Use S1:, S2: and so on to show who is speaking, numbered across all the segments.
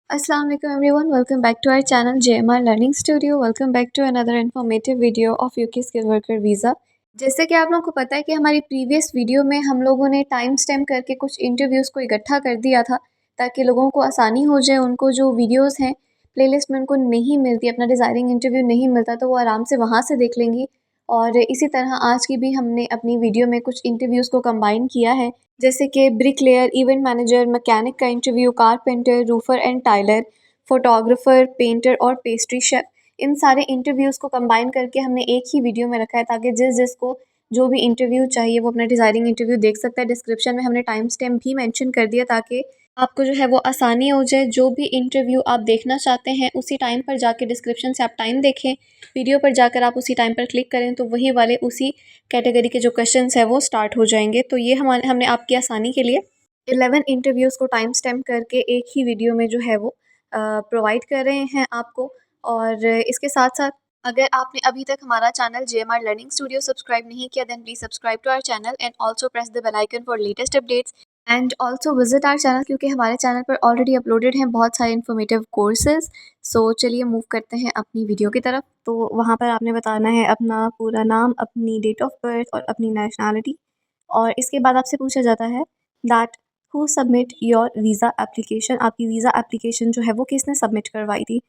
S1: Assalamu alaikum everyone, welcome back to our channel JMR Learning Studio. Welcome back to another informative video of UK Skilled Worker Visa. जैसे कि आप लोगों को पता है कि हमारी प्रीवियस वीडियो में हम लोगों ने टाइम स्टैम्प करके कुछ इंटरव्यूज़ को इकट्ठा कर दिया था ताकि लोगों को आसानी हो जाए, उनको जो वीडियोज़ हैं प्लेलिस्ट में उनको नहीं मिलती, अपना डिज़ायरिंग इंटरव्यू नहीं मिलता तो वो आराम से वहाँ से देख लेंगी। और इसी तरह आज की भी हमने अपनी वीडियो में कुछ इंटरव्यूज़ को कंबाइन किया है, जैसे कि ब्रिकलेयर, इवेंट मैनेजर, मैकेनिक का interview, carpenter, roofer and tiler, photographer, painter और पेस्ट्री शेफ। इन सारे इंटरव्यूज़ को कंबाइन करके हमने एक ही वीडियो में रखा है ताकि जिसको जो भी इंटरव्यू चाहिए वो अपना डिज़ायरिंग इंटरव्यू देख सकता है। डिस्क्रिप्शन में हमने टाइम स्टैम्प भी मेंशन कर दिया ताकि आपको जो है वो आसानी हो जाए। जो भी इंटरव्यू आप देखना चाहते हैं उसी टाइम पर जाके डिस्क्रिप्शन से आप टाइम देखें, वीडियो पर जाकर आप उसी टाइम पर क्लिक करें तो वही वाले उसी कैटेगरी के जो क्वेश्चंस है वो स्टार्ट हो जाएंगे। तो ये हमने आपकी आसानी के लिए 11 इंटरव्यूज़ को टाइम स्टैम्प करके एक ही वीडियो में जो है वो प्रोवाइड कर रहे हैं आपको। और इसके साथ साथ अगर आपने अभी तक हमारा channel JMR learning studio subscribe नहीं किया then please subscribe to our channel and also press the bell icon for latest updates and also visit our channel, क्योंकि हमारे चैनल पर ऑलरेडी अपलोडेड हैं बहुत सारे इन्फॉर्मेटिव कोर्सेज। सो चलिए मूव करते हैं अपनी वीडियो की तरफ। तो वहाँ पर आपने बताना है अपना पूरा नाम, अपनी डेट ऑफ बर्थ और अपनी नेशनैलिटी। और इसके बाद आपसे पूछा जाता है that who submit your visa application, आपकी वीज़ा एप्लीकेशन जो है वो किसने सबमिट करवाई थी,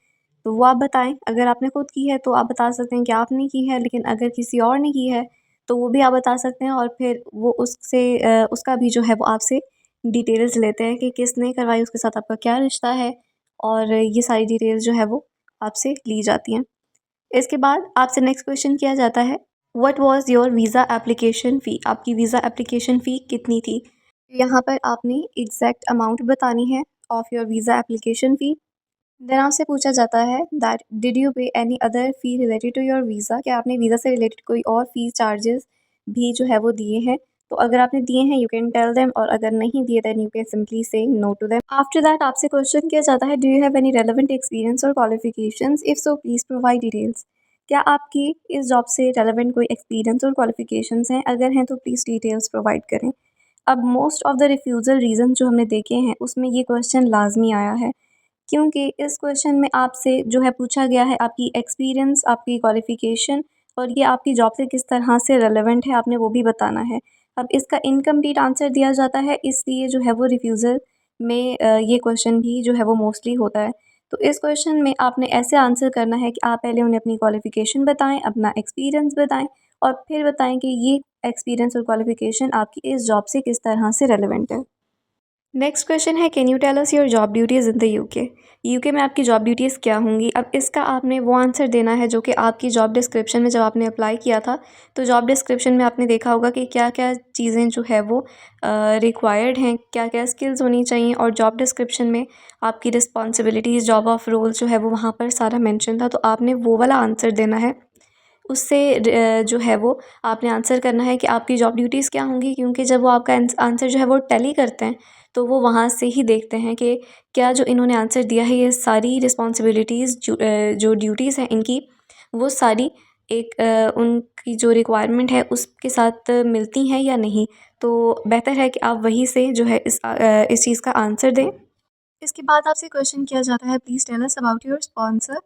S1: तो वो आप बताएं। अगर आपने खुद की है तो आप बता सकते हैं कि आपने की है, लेकिन अगर किसी और ने की है तो वो भी आप बता सकते हैं। और फिर वो उससे उसका भी जो है वो आपसे डिटेल्स लेते हैं कि किसने करवाई, उसके साथ आपका क्या रिश्ता है, और ये सारी डिटेल्स जो है वो आपसे ली जाती हैं। इसके बाद आपसे नेक्स्ट क्वेश्चन किया जाता है what was your visa application फ़ी, आपकी वीज़ा एप्लीकेशन फ़ी कितनी थी। यहाँ पर आपने एग्जैक्ट अमाउंट बतानी है of your visa application fee. Then आपसे पूछा जाता है that did you pay any other fee related to your visa, क्या आपने वीज़ा से रिलेटेड कोई और फ़ीस चार्जेस भी जो है वो दिए हैं। तो अगर आपने दिए हैं यू कैन टेल देम, और अगर नहीं दिए then you can simply say no to them. After that आपसे क्वेश्चन किया जाता है do you have any relevant experience और qualifications, if so please provide details, क्या आपकी इस जॉब से रेलेवेंट कोई एक्सपीरियंस और क्वालिफिकेशंस हैं, अगर हैं तो प्लीज़ डिटेल्स प्रोवाइड करें। अब most of the refusal reason जो हमने देखे हैं उसमें ये क्वेश्चन लाजमी आया है, क्योंकि इस क्वेश्चन में आपसे जो है पूछा गया है आपकी एक्सपीरियंस, आपकी क्वालिफ़िकेशन, और ये आपकी जॉब से किस तरह से रेलेवेंट है, आपने वो भी बताना है। अब इसका इनकम्प्लीट आंसर दिया जाता है, इसलिए जो है वो रिफ्यूज़ल में ये क्वेश्चन भी जो है वो मोस्टली होता है। तो इस क्वेश्चन में आपने ऐसे आंसर करना है कि आप पहले उन्हें अपनी क्वालिफ़िकेशन बताएँ, अपना एक्सपीरियंस बताएँ, और फिर बताएँ कि ये एक्सपीरियंस और क्वालिफ़िकेशन आपकी इस जॉब से किस तरह से रेलेवेंट है। नेक्स्ट क्वेश्चन है can you tell us your job duties in the UK, UK में आपकी जॉब ड्यूटीज़ क्या होंगी। अब इसका आपने वो आंसर देना है जो कि आपकी जॉब डिस्क्रिप्शन में जब आपने अप्लाई किया था तो जॉब डिस्क्रिप्शन में आपने देखा होगा कि क्या क्या चीज़ें जो है वो रिक्वायर्ड हैं, क्या क्या स्किल्स होनी चाहिए, और जॉब डिस्क्रिप्शन में आपकी रिस्पॉन्सिबिलिटीज़, जॉब ऑफ रोल जो है वो वहाँ पर सारा मेंशन था। तो आपने वो वाला आंसर देना है, उससे जो है वो आपने आंसर करना है कि आपकी जॉब ड्यूटीज़ क्या होंगी, क्योंकि जब वो आपका आंसर जो है वो टैली करते हैं तो वो वहाँ से ही देखते हैं कि क्या जो इन्होंने आंसर दिया है ये सारी रिस्पॉन्सिबिलिटीज़ जो ड्यूटीज़ हैं इनकी वो सारी एक उनकी जो रिक्वायरमेंट है उसके साथ मिलती हैं या नहीं। तो बेहतर है कि आप वहीं से जो है इस चीज़ का आंसर दें। इसके बाद आपसे क्वेश्चन किया जाता है please tell us about your sponsor.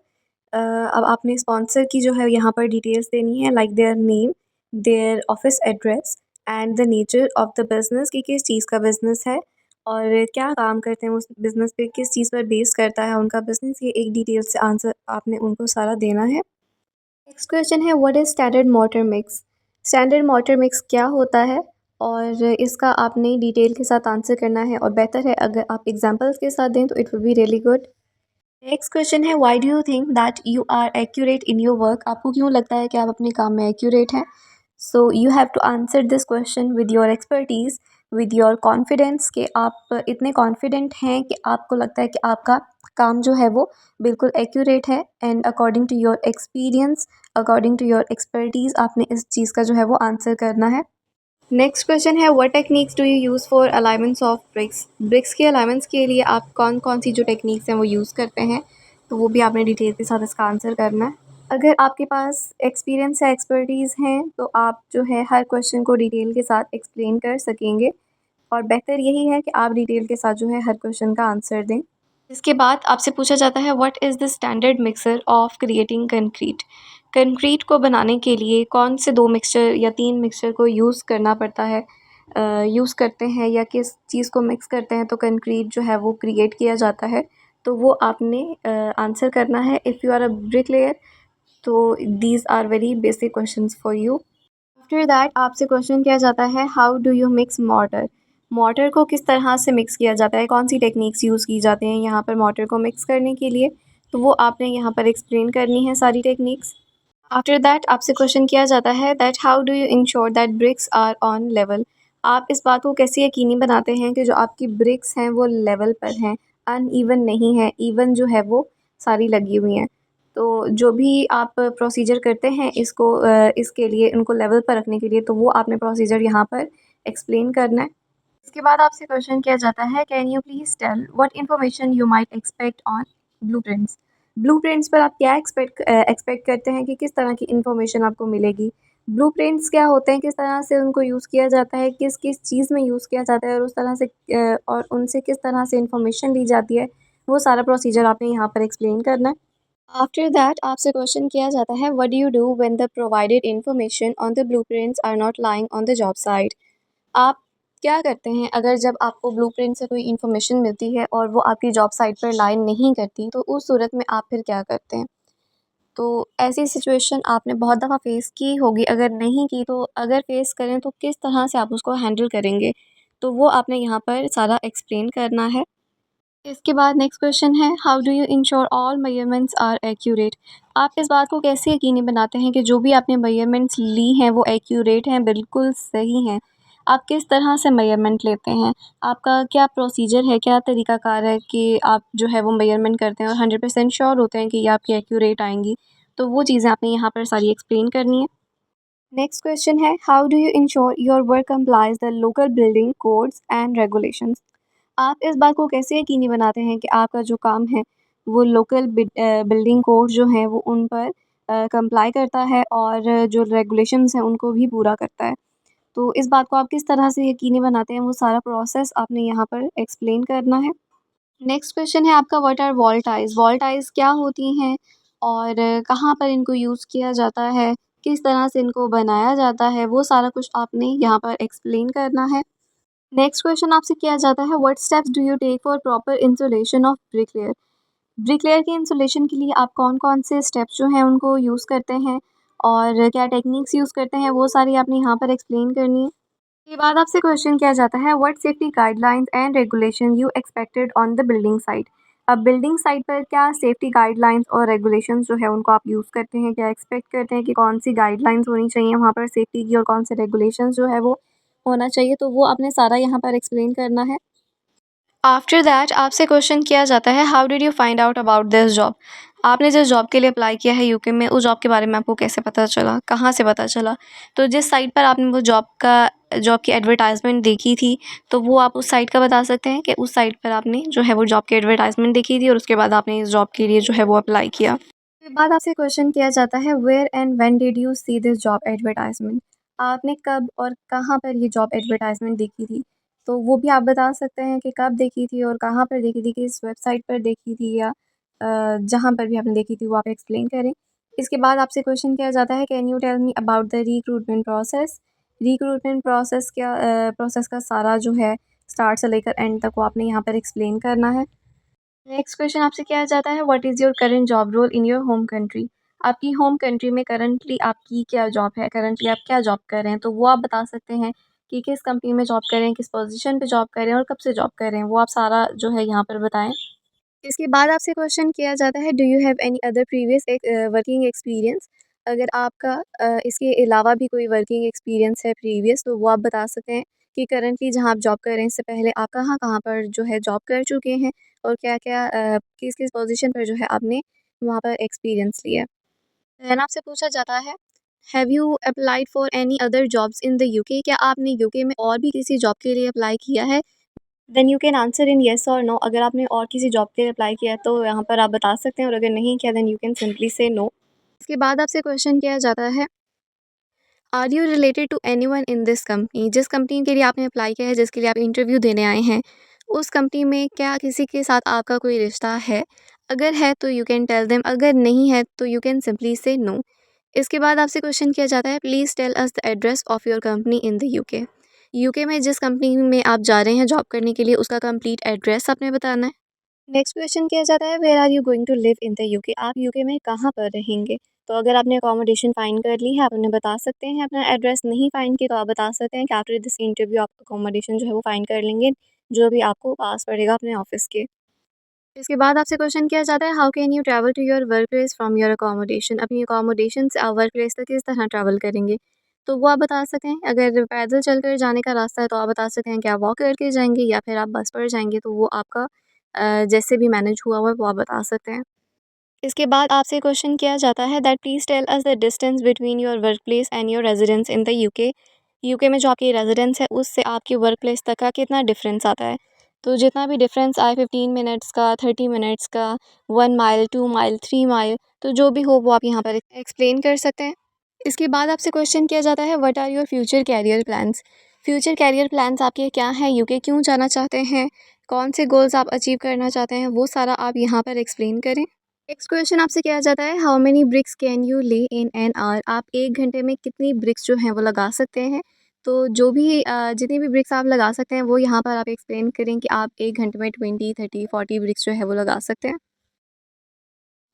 S1: अब आपने स्पॉन्सर की जो है यहाँ पर डिटेल्स देनी है, like their name, their office address and the nature of the business, कि किस चीज़ का बिज़नेस है और क्या काम करते हैं उस बिज़नेस पे, किस चीज़ पर बेस करता है उनका बिज़नेस, ये एक डिटेल से आंसर आपने उनको सारा देना है। नेक्स्ट क्वेश्चन है what is standard motor mix, standard motor mix क्या होता है, और इसका आपने डिटेल के साथ आंसर करना है, और बेहतर है अगर आप एग्जांपल्स के साथ दें तो it will be really good. Next question है why do you think that you are accurate in your work, आपको क्यों लगता है कि आप अपने काम में एक्यूरेट हैं। So you have to answer this question with your expertise, with your confidence, कि आप इतने कॉन्फिडेंट हैं कि आपको लगता है कि आपका काम जो है वो बिल्कुल एक्यूरेट है, and according to your experience, according to your expertise आपने इस चीज़ का जो है वो आंसर करना है। नेक्स्ट क्वेश्चन है what techniques do you use for alignments of bricks, bricks के अलाइनमेंट्स के लिए आप कौन कौन सी जो टेक्निक्स हैं वो यूज़ करते हैं, तो वो भी आपने डिटेल के साथ इसका आंसर करना है। अगर आपके पास एक्सपीरियंस या एक्सपर्टीज़ हैं तो आप जो है हर क्वेश्चन को डिटेल के साथ एक्सप्लेन कर सकेंगे, और बेहतर यही है कि आप डिटेल के साथ जो है हर क्वेश्चन का आंसर दें। इसके बाद आपसे पूछा जाता है what is the standard mixer of creating concrete. Concrete को बनाने के लिए कौन से 2 मिक्सचर या 3 मिक्सचर को यूज़ करना पड़ता है, यूज़ करते हैं या किस चीज़ को मिक्स करते हैं तो कंक्रीट जो है वो क्रिएट किया जाता है। तो वो आपने आंसर करना है if you are a bricklayer. तो these are very basic questions for you. After that आपसे क्वेश्चन किया जाता है how do you mix mortar. Mortar को किस तरह से मिक्स किया जाता है, कौन सी टेक्निक्स यूज़ की जाती हैं यहाँ पर मॉर्टर को मिक्स करने के लिए, तो वो आपने यहाँ पर एक्सप्लेन करनी है सारी टेक्निक्स। आफ्टर दैट आपसे क्वेश्चन किया जाता है that how do you ensure that bricks are on level. आप इस बात को कैसे यकीनी बनाते हैं कि जो आपकी ब्रिक्स हैं वो लेवल पर हैं, अनइवन नहीं है, इवन जो है वो सारी लगी हुई हैं। तो जो भी आप प्रोसीजर करते हैं इसको इसके लिए उनको लेवल पर रखने के लिए, तो वो आपने प्रोसीजर यहाँ पर एक्सप्लेन करना है। इसके बाद आपसे क्वेश्चन किया जाता है can you please tell what information you might expect on blueprints. Blueprints पर आप क्या एक्सपेक्ट करते हैं कि किस तरह की इन्फॉर्मेशन आपको मिलेगी। ब्लूप्रिंट्स क्या होते हैं, किस तरह से उनको यूज़ किया जाता है, किस किस चीज़ में यूज़ किया जाता है और उस तरह से और उनसे किस तरह से इन्फॉर्मेशन ली जाती है, वो सारा प्रोसीजर आपने यहाँ पर एक्सप्लेन करना है। आफ्टर दैट आपसे क्वेश्चन किया जाता है what do you do when the provided information on the blueprints are not lying on the job site. आप क्या करते हैं अगर जब आपको ब्लूप्रिंट से कोई इन्फॉर्मेशन मिलती है और वो आपकी जॉब साइट पर लाइन नहीं करती, तो उस सूरत में आप फिर क्या करते हैं? तो ऐसी सिचुएशन आपने बहुत दफ़ा फ़ेस की होगी, अगर नहीं की तो अगर फ़ेस करें तो किस तरह से आप उसको हैंडल करेंगे? तो वो आपने यहाँ पर सारा एक्सप्लेन करना है। इसके बाद नेक्स्ट क्वेश्चन है how do you ensure all measurements are accurate. आप इस बात को कैसे यकीनी बनाते हैं कि जो भी आपने मेजरमेंट्स ली हैं वो एक्यूरेट हैं, बिल्कुल सही हैं। आप किस तरह से मेजरमेंट लेते हैं, आपका क्या प्रोसीजर है, क्या तरीक़ाकार है कि आप जो है वो मेजरमेंट करते हैं और 100% श्योर होते हैं कि ये आपकी एक्यूरेट आएँगी। तो वो चीज़ें आपने यहाँ पर सारी एक्सप्लेन करनी है। नेक्स्ट क्वेश्चन है how do you ensure your work complies the local building codes and regulations. आप इस बात को कैसे यकीनी बनाते हैं कि आपका जो काम है वो लोकल बिल्डिंग कोड जो हैं वो उन पर कंप्लाई करता है और जो रेगुलेशंस हैं उनको भी पूरा करता है। तो इस बात को आप किस तरह से यकीनी बनाते हैं, वो सारा प्रोसेस आपने यहाँ पर एक्सप्लेन करना है। नेक्स्ट क्वेश्चन है आपका what are wall ties. Wall ties क्या होती हैं और कहाँ पर इनको यूज़ किया जाता है, किस तरह से इनको बनाया जाता है, वो सारा कुछ आपने यहाँ पर एक्सप्लेन करना है। नेक्स्ट क्वेश्चन आपसे किया जाता है what steps do you take for proper insulation of bricklayer. Bricklayer के इंसुलेशन के लिए आप कौन-कौन से स्टेप्स जो हैं उनको यूज़ करते हैं और क्या टेक्निक्स यूज़ करते हैं, वो सारी आपने यहाँ पर एक्सप्लेन करनी है। इसके बाद आपसे क्वेश्चन किया जाता है what safety guidelines and regulation you expected on the building site. अब बिल्डिंग साइट पर क्या सेफ्टी गाइडलाइंस और रेगुलेशंस जो है उनको आप यूज़ करते हैं, क्या एक्सपेक्ट करते हैं कि कौन सी गाइडलाइंस होनी चाहिए वहाँ पर सेफ्टी की और कौन से रेगुलेशंस जो है वो होना चाहिए, तो वो आपने सारा यहाँ पर एक्सप्लेन करना है। आफ्टर दैट आपसे क्वेश्चन किया जाता है how did you find out about this job. आपने जिस जॉब के लिए अप्लाई किया है यूके में, उस जॉब के बारे में आपको कैसे पता चला, कहाँ से पता चला। तो जिस साइट पर आपने वो जॉब की एडवर्टाइजमेंट देखी थी, तो वो आप उस साइट का बता सकते हैं कि उस साइट पर आपने जो है वो जॉब की एडवर्टाइजमेंट देखी थी और उसके बाद आपने इस जॉब के लिए जो है वो अप्लाई किया। उसके बाद आपसे क्वेश्चन किया जाता है where and when did you see this job advertisement. आपने कब और कहाँ पर ये जॉब एडवर्टाइजमेंट देखी थी, तो वो भी आप बता सकते हैं कि कब देखी थी और कहाँ पर देखी थी, किस वेबसाइट पर देखी थी या जहाँ पर भी आपने देखी थी वो आप एक्सप्लेन करें। इसके बाद आपसे क्वेश्चन किया जाता है can you tell me about the recruitment process. Recruitment process का सारा जो है स्टार्ट से लेकर एंड तक वो आपने यहाँ पर एक्सप्लेन करना है। नेक्स्ट क्वेश्चन आपसे किया जाता है what is your current job role in your home country. आपकी होम कंट्री में करंटली आपकी क्या जॉब है, करंटली आप क्या जॉब कर रहे हैं, तो वो आप बता सकते हैं कि किस कंपनी में जॉब कर रहे हैं, किस पोजीशन पे जॉब कर रहे हैं और कब से जॉब कर रहे हैं, वो आप सारा जो है यहाँ पर बताएं। इसके बाद आपसे क्वेश्चन किया जाता है do you have any other previous working experience. अगर आपका इसके अलावा भी कोई वर्किंग एक्सपीरियंस है प्रीवियस, तो वो आप बता सकते हैं कि करंटली जहाँ आप जॉब कर रहे हैं इससे पहले आप कहाँ-कहाँ पर जो है जॉब कर चुके हैं और क्या-क्या किस-किस पोजीशन पर जो है आपने वहाँ पर एक्सपीरियंस लिया है। देन आपसे पूछा जाता है have you applied for any other jobs in the UK. क्या आपने यूके में और भी किसी जॉब के लिए अप्लाई किया है। Then you can answer in yes और नो। अगर आपने और किसी जॉब के लिए अप्लाई किया है तो यहाँ पर आप बता सकते हैं और अगर नहीं किया then you can simply say no. इसके बाद आपसे क्वेश्चन किया जाता है are you related to anyone in this company. जिस कंपनी के लिए आपने अप्लाई किया है, जिसके लिए आप इंटरव्यू देने आए हैं, उस कंपनी में क्या किसी के साथ आपका कोई रिश्ता है? अगर है तो यू कैन टेल देम, अगर नहीं है तो you can simply say no. इसके बाद आपसे क्वेश्चन किया जाता है, please tell us the address of your company in the UK. UK में जिस कंपनी में आप जा रहे हैं जॉब करने के लिए उसका कंप्लीट एड्रेस आपने बताना है। नेक्स्ट क्वेश्चन किया जाता है, where are you going to live in the UK, आप यूके में कहाँ पर रहेंगे। तो अगर आपने अकोमोडेशन फाइंड कर ली है आप उन्हें बता सकते हैं, अपना एड्रेस नहीं फाइंड की तो आप बता सकते हैं कि आफ्टर दिस इंटरव्यू आप अकोमोडेशन जो है वो फाइंड कर लेंगे, जो भी आपको पास पड़ेगा अपने ऑफिस के। इसके बाद आपसे क्वेश्चन किया जाता है, how can you travel to your work place from your accommodation, अपनी अकोमोडेशन से आप वर्क प्लेस तक किस तरह ट्रैवल करेंगे। तो वो आप बता सकते हैं, अगर पैदल चलकर जाने का रास्ता है तो आप बता सकते हैं कि आप वॉक करके जाएंगे या फिर आप बस पर जाएंगे, तो वो आपका जैसे भी मैनेज हुआ हुआ है वो आप बता सकते हैं। इसके बाद आपसे क्वेश्चन किया जाता है that please tell us the distance between your work place and your residence in the UK. UK में जो आपकी रेजिडेंस है उससे आपकी वर्क प्लेस तक का कितना डिफरेंस आता है। तो जितना भी डिफरेंस आए 15 मिनट्स का, 30 मिनट्स का, 1 माइल, 2 माइल, 3 माइल, तो जो भी हो वो आप यहाँ पर एक्सप्लेन कर सकते हैं। इसके बाद आपसे क्वेश्चन किया जाता है, what are your future career plans. Future career plans आपके क्या हैं, यूके क्यों जाना चाहते हैं, कौन से गोल्स आप अचीव करना चाहते हैं, वो सारा आप यहाँ पर एक्सप्लेन करें। नेक्स्ट क्वेश्चन आपसे किया जाता है, how many bricks can you lay in an hour, आप 1 घंटे में कितनी ब्रिक्स जो हैं वो लगा सकते हैं। तो जो भी जितनी भी ब्रिक्स आप लगा सकते हैं वो यहाँ पर आप एक्सप्लेन करें कि आप 1 घंटे में 20, 30, 40 ब्रिक्स जो है वो लगा सकते हैं।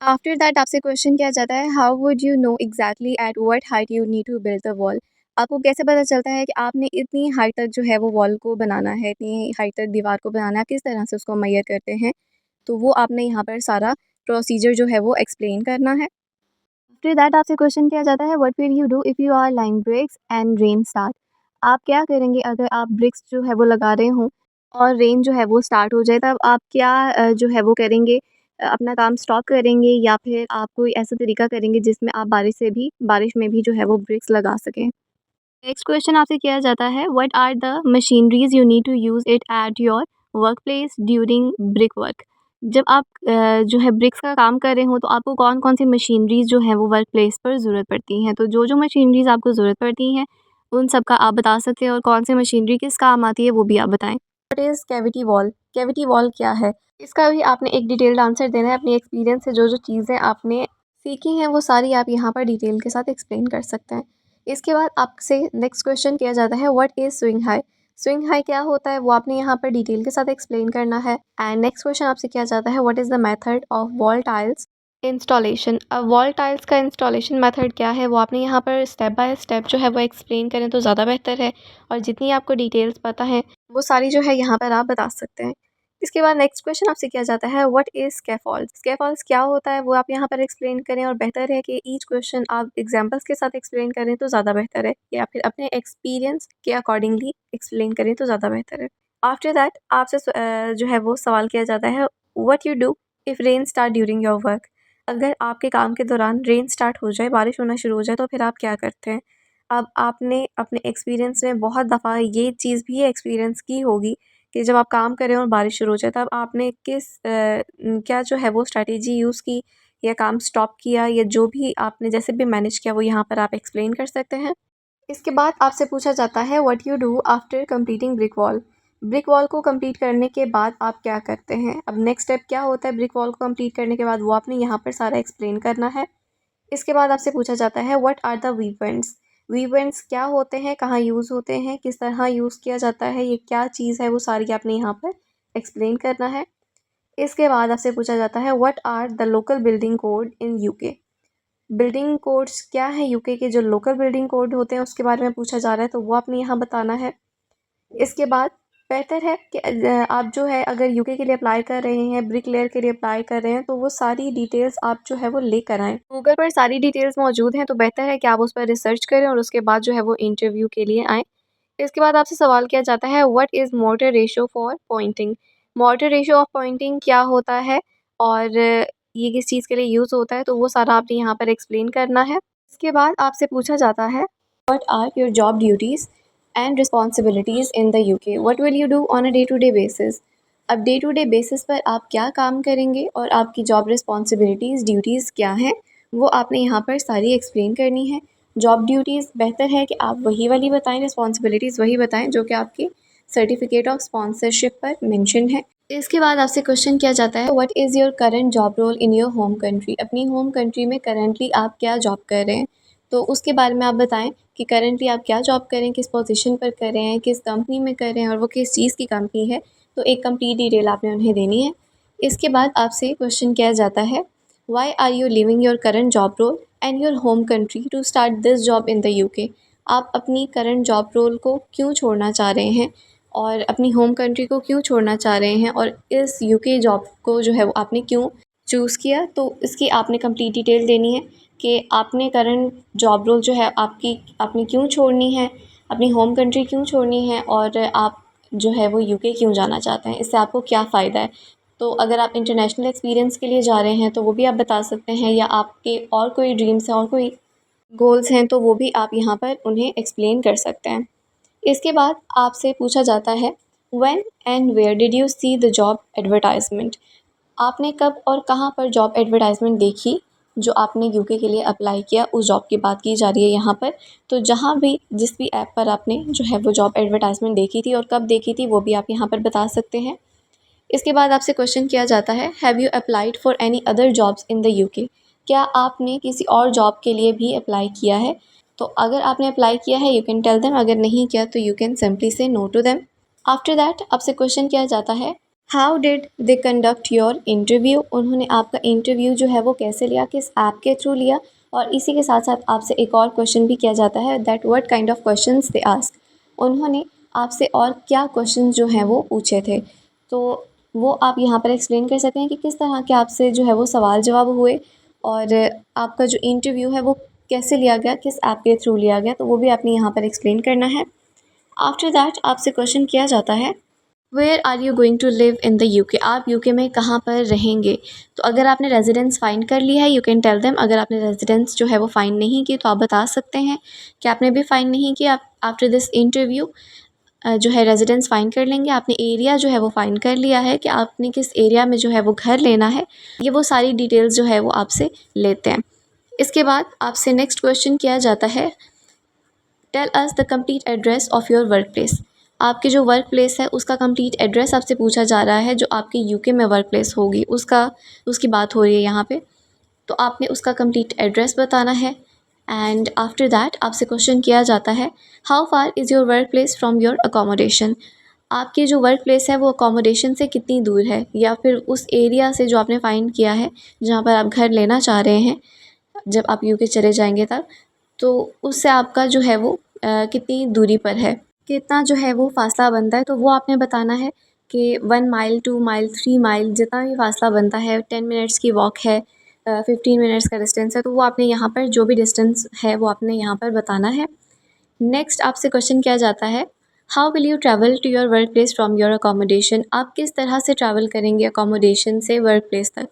S1: आफ्टर दैट आपसे क्वेश्चन किया जाता है, how would you know exactly at what height you need to build the wall, आपको कैसे पता चलता है कि आपने इतनी हाइट तक जो है वो वॉल को बनाना है, इतनी हाइट तक दीवार को बनाना है, किस तरह से उसको मेजर करते हैं। तो वो आपने यहाँ पर सारा प्रोसीजर जो है वो एक्सप्लेन करना है। आफ्टर दैट आपसे क्वेश्चन किया जाता है, what will you do if you are laying bricks and rain start, आप क्या करेंगे अगर आप ब्रिक्स जो है वो लगा रहे हों और रेन जो है वो स्टार्ट हो जाए, तब आप क्या जो है वो करेंगे, अपना काम स्टॉप करेंगे या फिर आप कोई ऐसा तरीका करेंगे जिसमें आप बारिश में भी जो है वो ब्रिक्स लगा सकें। नेक्स्ट क्वेश्चन आपसे किया जाता है, what are the machineries you need to use it at your work place during brick work, जब आप जो है ब्रिक्स का काम कर रहे हो तो आपको कौन कौन सी मशीनरीज जो हैं वो वर्क प्लेस पर ज़रूरत पड़ती हैं। तो जो जो मशीनरीज आपको ज़रूरत पड़ती हैं उन सब का आप बता सकते हैं और कौन सी मशीनरी किस काम आती है वो भी आप बताएं। What is cavity wall, cavity wall क्या है, इसका भी आपने एक डिटेल्ड आंसर देना है। अपने एक्सपीरियंस से जो जो चीज़ें आपने सीखी हैं वो सारी आप यहाँ पर डिटेल के साथ एक्सप्लेन कर सकते हैं। इसके बाद आपसे नेक्स्ट क्वेश्चन किया जाता है, what is swing high, swing high क्या होता है वो आपने यहाँ पर डिटेल के साथ एक्सप्लेन करना है। एंड नेक्स्ट क्वेश्चन आपसे किया जाता है, what is the method of wall tiles installation, अब वॉल टाइल्स का इंस्टॉलेशन मेथड क्या है वो आपने यहाँ पर स्टेप बाय स्टेप जो है वो एक्सप्लेन करें तो ज़्यादा बेहतर है। और जितनी आपको डिटेल्स पता है वो सारी जो है यहाँ पर आप बता सकते हैं। इसके बाद नेक्स्ट क्वेश्चन आपसे किया जाता है, व्हाट इज़ स्कैफोल्ड्स, स्कैफोल्ड्स क्या होता है वो आप यहाँ पर एक्सप्लेन करें और बेहतर है कि ईच क्वेश्चन आप एग्जांपल्स के साथ एक्सप्लेन करें तो ज़्यादा बेहतर है, या फिर अपने एक्सपीरियंस के अकॉर्डिंगली एक्सप्लेन करें तो ज़्यादा बेहतर है। आफ्टर दैट आपसे जो है वो सवाल किया जाता है, what you do if rain start during your work, अगर आपके काम के दौरान रेन स्टार्ट हो जाए, बारिश होना शुरू हो जाए तो फिर आप क्या करते हैं। अब आपने अपने एक्सपीरियंस में बहुत दफ़ा ये चीज़ भी एक्सपीरियंस की होगी कि जब आप काम करें और बारिश शुरू हो जाए तब आपने क्या जो है वो स्ट्रैटेजी यूज़ की या काम स्टॉप किया या जो भी आपने जैसे भी मैनेज किया वो यहाँ पर आप एक्सप्लेन कर सकते हैं। इसके बाद आपसे पूछा जाता है, what you do after completing brick wall, brick wall को कंप्लीट करने के बाद आप क्या करते हैं। अब नेक्स्ट स्टेप क्या होता है ब्रिक वॉल को कंप्लीट करने के बाद वो आपने यहाँ पर सारा एक्सप्लेन करना है। इसके बाद आपसे पूछा जाता है, व्हाट आर द वीवेंट्स, वीवेंट्स क्या होते हैं, कहाँ यूज़ होते हैं, किस तरह यूज़ किया जाता है, ये क्या चीज़ है वो सारी आपने यहाँ पर एक्सप्लेन करना है। इसके बाद आपसे पूछा जाता है, what are the local building code in UK, building codes क्या है यूके के, जो लोकल बिल्डिंग कोड होते हैं उसके बारे में पूछा जा रहा है तो वो आपने यहाँ बताना है। इसके बाद बेहतर है कि आप जो है अगर यूके के लिए अप्लाई कर रहे हैं, ब्रिक लेयर के लिए अप्लाई कर रहे हैं तो वो सारी डिटेल्स आप जो है वो लेकर आएँ। गूगल पर सारी डिटेल्स मौजूद हैं तो बेहतर है कि आप उस पर रिसर्च करें और उसके बाद जो है वो इंटरव्यू के लिए आएँ। इसके बाद आपसे सवाल किया जाता है, what is mortar ratio for pointing, mortar ratio of pointing क्या होता है और ये किस चीज़ के लिए यूज़ होता है, तो वो सारा आपने यहाँ पर एक्सप्लेन करना है। इसके बाद आपसे पूछा जाता है, what are your job duties and responsibilities in the UK, what will you do on a day to day basis, अब डे टू डे बेसिस पर आप क्या काम करेंगे और आपकी जॉब रिस्पॉन्सिबिलिटीज़ ड्यूटीज़ क्या हैं वो आपने यहाँ पर सारी एक्सप्लेन करनी है। जॉब ड्यूटीज़ बेहतर है कि आप वही वाली बताएं, रिस्पॉन्सिबिलिटीज़ वही बताएं जो कि आपकी सर्टिफिकेट ऑफ स्पॉन्सरशिप पर मेंशन है। इसके बाद आपसे क्वेश्चन किया जाता है what is your current job role in your home country. अपनी होम कंट्री में करंटली आप क्या जॉब कर रहे हैं, तो उसके बारे में आप बताएं कि करंटली आप क्या जॉब कर रहे हैं, किस पोजीशन पर कर रहे हैं, किस कंपनी में कर रहे हैं और वो किस चीज़ की कंपनी है। तो एक कंप्लीट डिटेल आपने उन्हें देनी है। इसके बाद आपसे क्वेश्चन किया जाता है why are you living your current job role and your home country to start this job in the UK. आप अपनी करंट जॉब रोल को क्यों छोड़ना चाह रहे हैं और अपनी होम कंट्री को क्यों छोड़ना चाह रहे हैं और इस यूके जॉब को जो है वो आपने क्यों चूज़ किया। तो इसकी आपने कंप्लीट डिटेल देनी है कि आपने करंट जॉब रोल जो है आपने क्यों छोड़नी है, अपनी होम कंट्री क्यों छोड़नी है और आप जो है वो यूके क्यों जाना चाहते हैं, इससे आपको क्या फ़ायदा है। तो अगर आप इंटरनेशनल एक्सपीरियंस के लिए जा रहे हैं तो वो भी आप बता सकते हैं, या आपके और कोई ड्रीम्स हैं और कोई गोल्स हैं तो वो भी आप यहाँ पर उन्हें एक्सप्लेन कर सकते हैं। इसके बाद आपसे पूछा जाता है when and where did you see the job advertisement. आपने कब और कहाँ पर जॉब एडवर्टाइजमेंट देखी जो आपने यूके के लिए अप्लाई किया, उस जॉब की बात की जा रही है यहाँ पर। तो जहाँ भी जिस भी ऐप पर आपने जो है वो जॉब एडवर्टाइजमेंट देखी थी और कब देखी थी वो भी आप यहाँ पर बता सकते हैं। इसके बाद आपसे क्वेश्चन किया जाता है have you applied for any other jobs in the UK. क्या आपने किसी और जॉब के लिए भी अप्लाई किया है। तो अगर आपने अप्लाई किया है यू कैन टेल देम, अगर नहीं किया तो you can simply say no to them. After that आपसे क्वेश्चन किया जाता है how did they conduct your interview. उन्होंने आपका इंटरव्यू जो है वो कैसे लिया, किस ऐप के थ्रू लिया। और इसी के साथ साथ आपसे एक और क्वेश्चन भी किया जाता है that what kind of questions they ask. उन्होंने आपसे और क्या क्वेश्चन जो हैं वो पूछे थे। तो वो आप यहाँ पर एक्सप्लेन कर सकते हैं कि किस तरह के आपसे जो है वो सवाल जवाब हुए और आपका जो इंटरव्यू है वो कैसे लिया गया, किस ऐप के थ्रू लिया गया, तो वो भी आपने यहाँ पर एक्सप्लेन करना है। आफ्टर दैट आपसे क्वेश्चन किया जाता है where are you going to live in the UK. आप यूके में कहाँ पर रहेंगे। तो अगर आपने रेजिडेंस फाइंड कर लिया है यू कैन टेल देम, अगर आपने रेजिडेंस जो है वो फाइंड नहीं की तो आप बता सकते हैं कि आपने भी फाइंड नहीं किया। आप आफ्टर दिस इंटरव्यू जो है रेजिडेंस फाइंड कर लेंगे। आपने एरिया जो है वो फाइंड कर लिया है कि आपने किस एरिया में जो है वो घर लेना है, ये वो सारी डिटेल्स जो है वो आपसे लेते हैं। इसके बाद आपसे नेक्स्ट क्वेश्चन किया जाता है tell us the complete address of your work place. आपके जो वर्क प्लेस है उसका कंप्लीट एड्रेस आपसे पूछा जा रहा है, जो आपके यूके में वर्क प्लेस होगी उसकी बात हो रही है यहाँ पे। तो आपने उसका कंप्लीट एड्रेस बताना है। एंड आफ्टर दैट आपसे क्वेश्चन किया जाता है how far is your work place from your accommodation. आपकी जो वर्क प्लेस है वो अकोमोडेशन से कितनी दूर है, या फिर उस एरिया से जो आपने फ़ाइंड किया है जहाँ पर आप घर लेना चाह रहे हैं जब आप यूके चले जाएंगे तब, तो उससे आपका जो है वो कितनी दूरी पर है, कितना जो है वो फासला बनता है। तो वो आपने बताना है कि 1 माइल 2 माइल 3 माइल जितना भी फासला बनता है, 10 मिनट्स की वॉक है, 15 मिनट्स का डिस्टेंस है, तो वो आपने यहाँ पर जो भी डिस्टेंस है वो आपने यहाँ पर बताना है। नेक्स्ट आपसे क्वेश्चन किया जाता है how will you travel to your work place from your accommodation. आप किस तरह से ट्रैवल करेंगे अकोमोडेशन से वर्क प्लेस तक।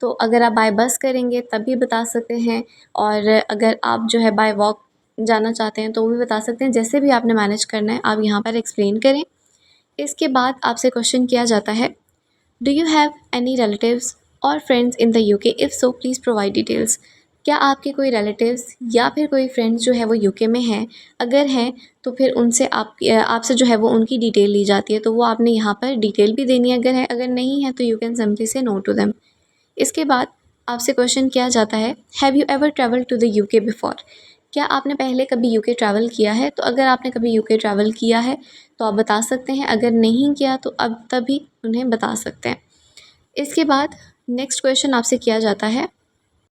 S1: तो अगर आप बाय बस करेंगे तब भी बता सकते हैं, और अगर आप जो है बाय वॉक जाना चाहते हैं तो वो भी बता सकते हैं। जैसे भी आपने मैनेज करना है आप यहाँ पर एक्सप्लेन करें। इसके बाद आपसे क्वेश्चन किया जाता है do you have any relatives और friends in the UK, if so please provide details. क्या आपके कोई रिलेटिव्स या फिर कोई फ्रेंड्स जो है वो यूके में हैं, अगर हैं तो फिर उनसे आपसे जो है वो उनकी डिटेल ली जाती है, तो वो आपने यहाँ पर डिटेल भी देनी है अगर है, अगर नहीं है तो you can simply say no to them. इसके बाद आपसे क्वेश्चन किया जाता है have you ever travel to the UK before. क्या आपने पहले कभी यूके ट्रैवल किया है। तो अगर आपने कभी यूके ट्रैवल किया है तो आप बता सकते हैं, अगर नहीं किया तो अब तभी उन्हें बता सकते हैं। इसके बाद नेक्स्ट क्वेश्चन आपसे किया जाता है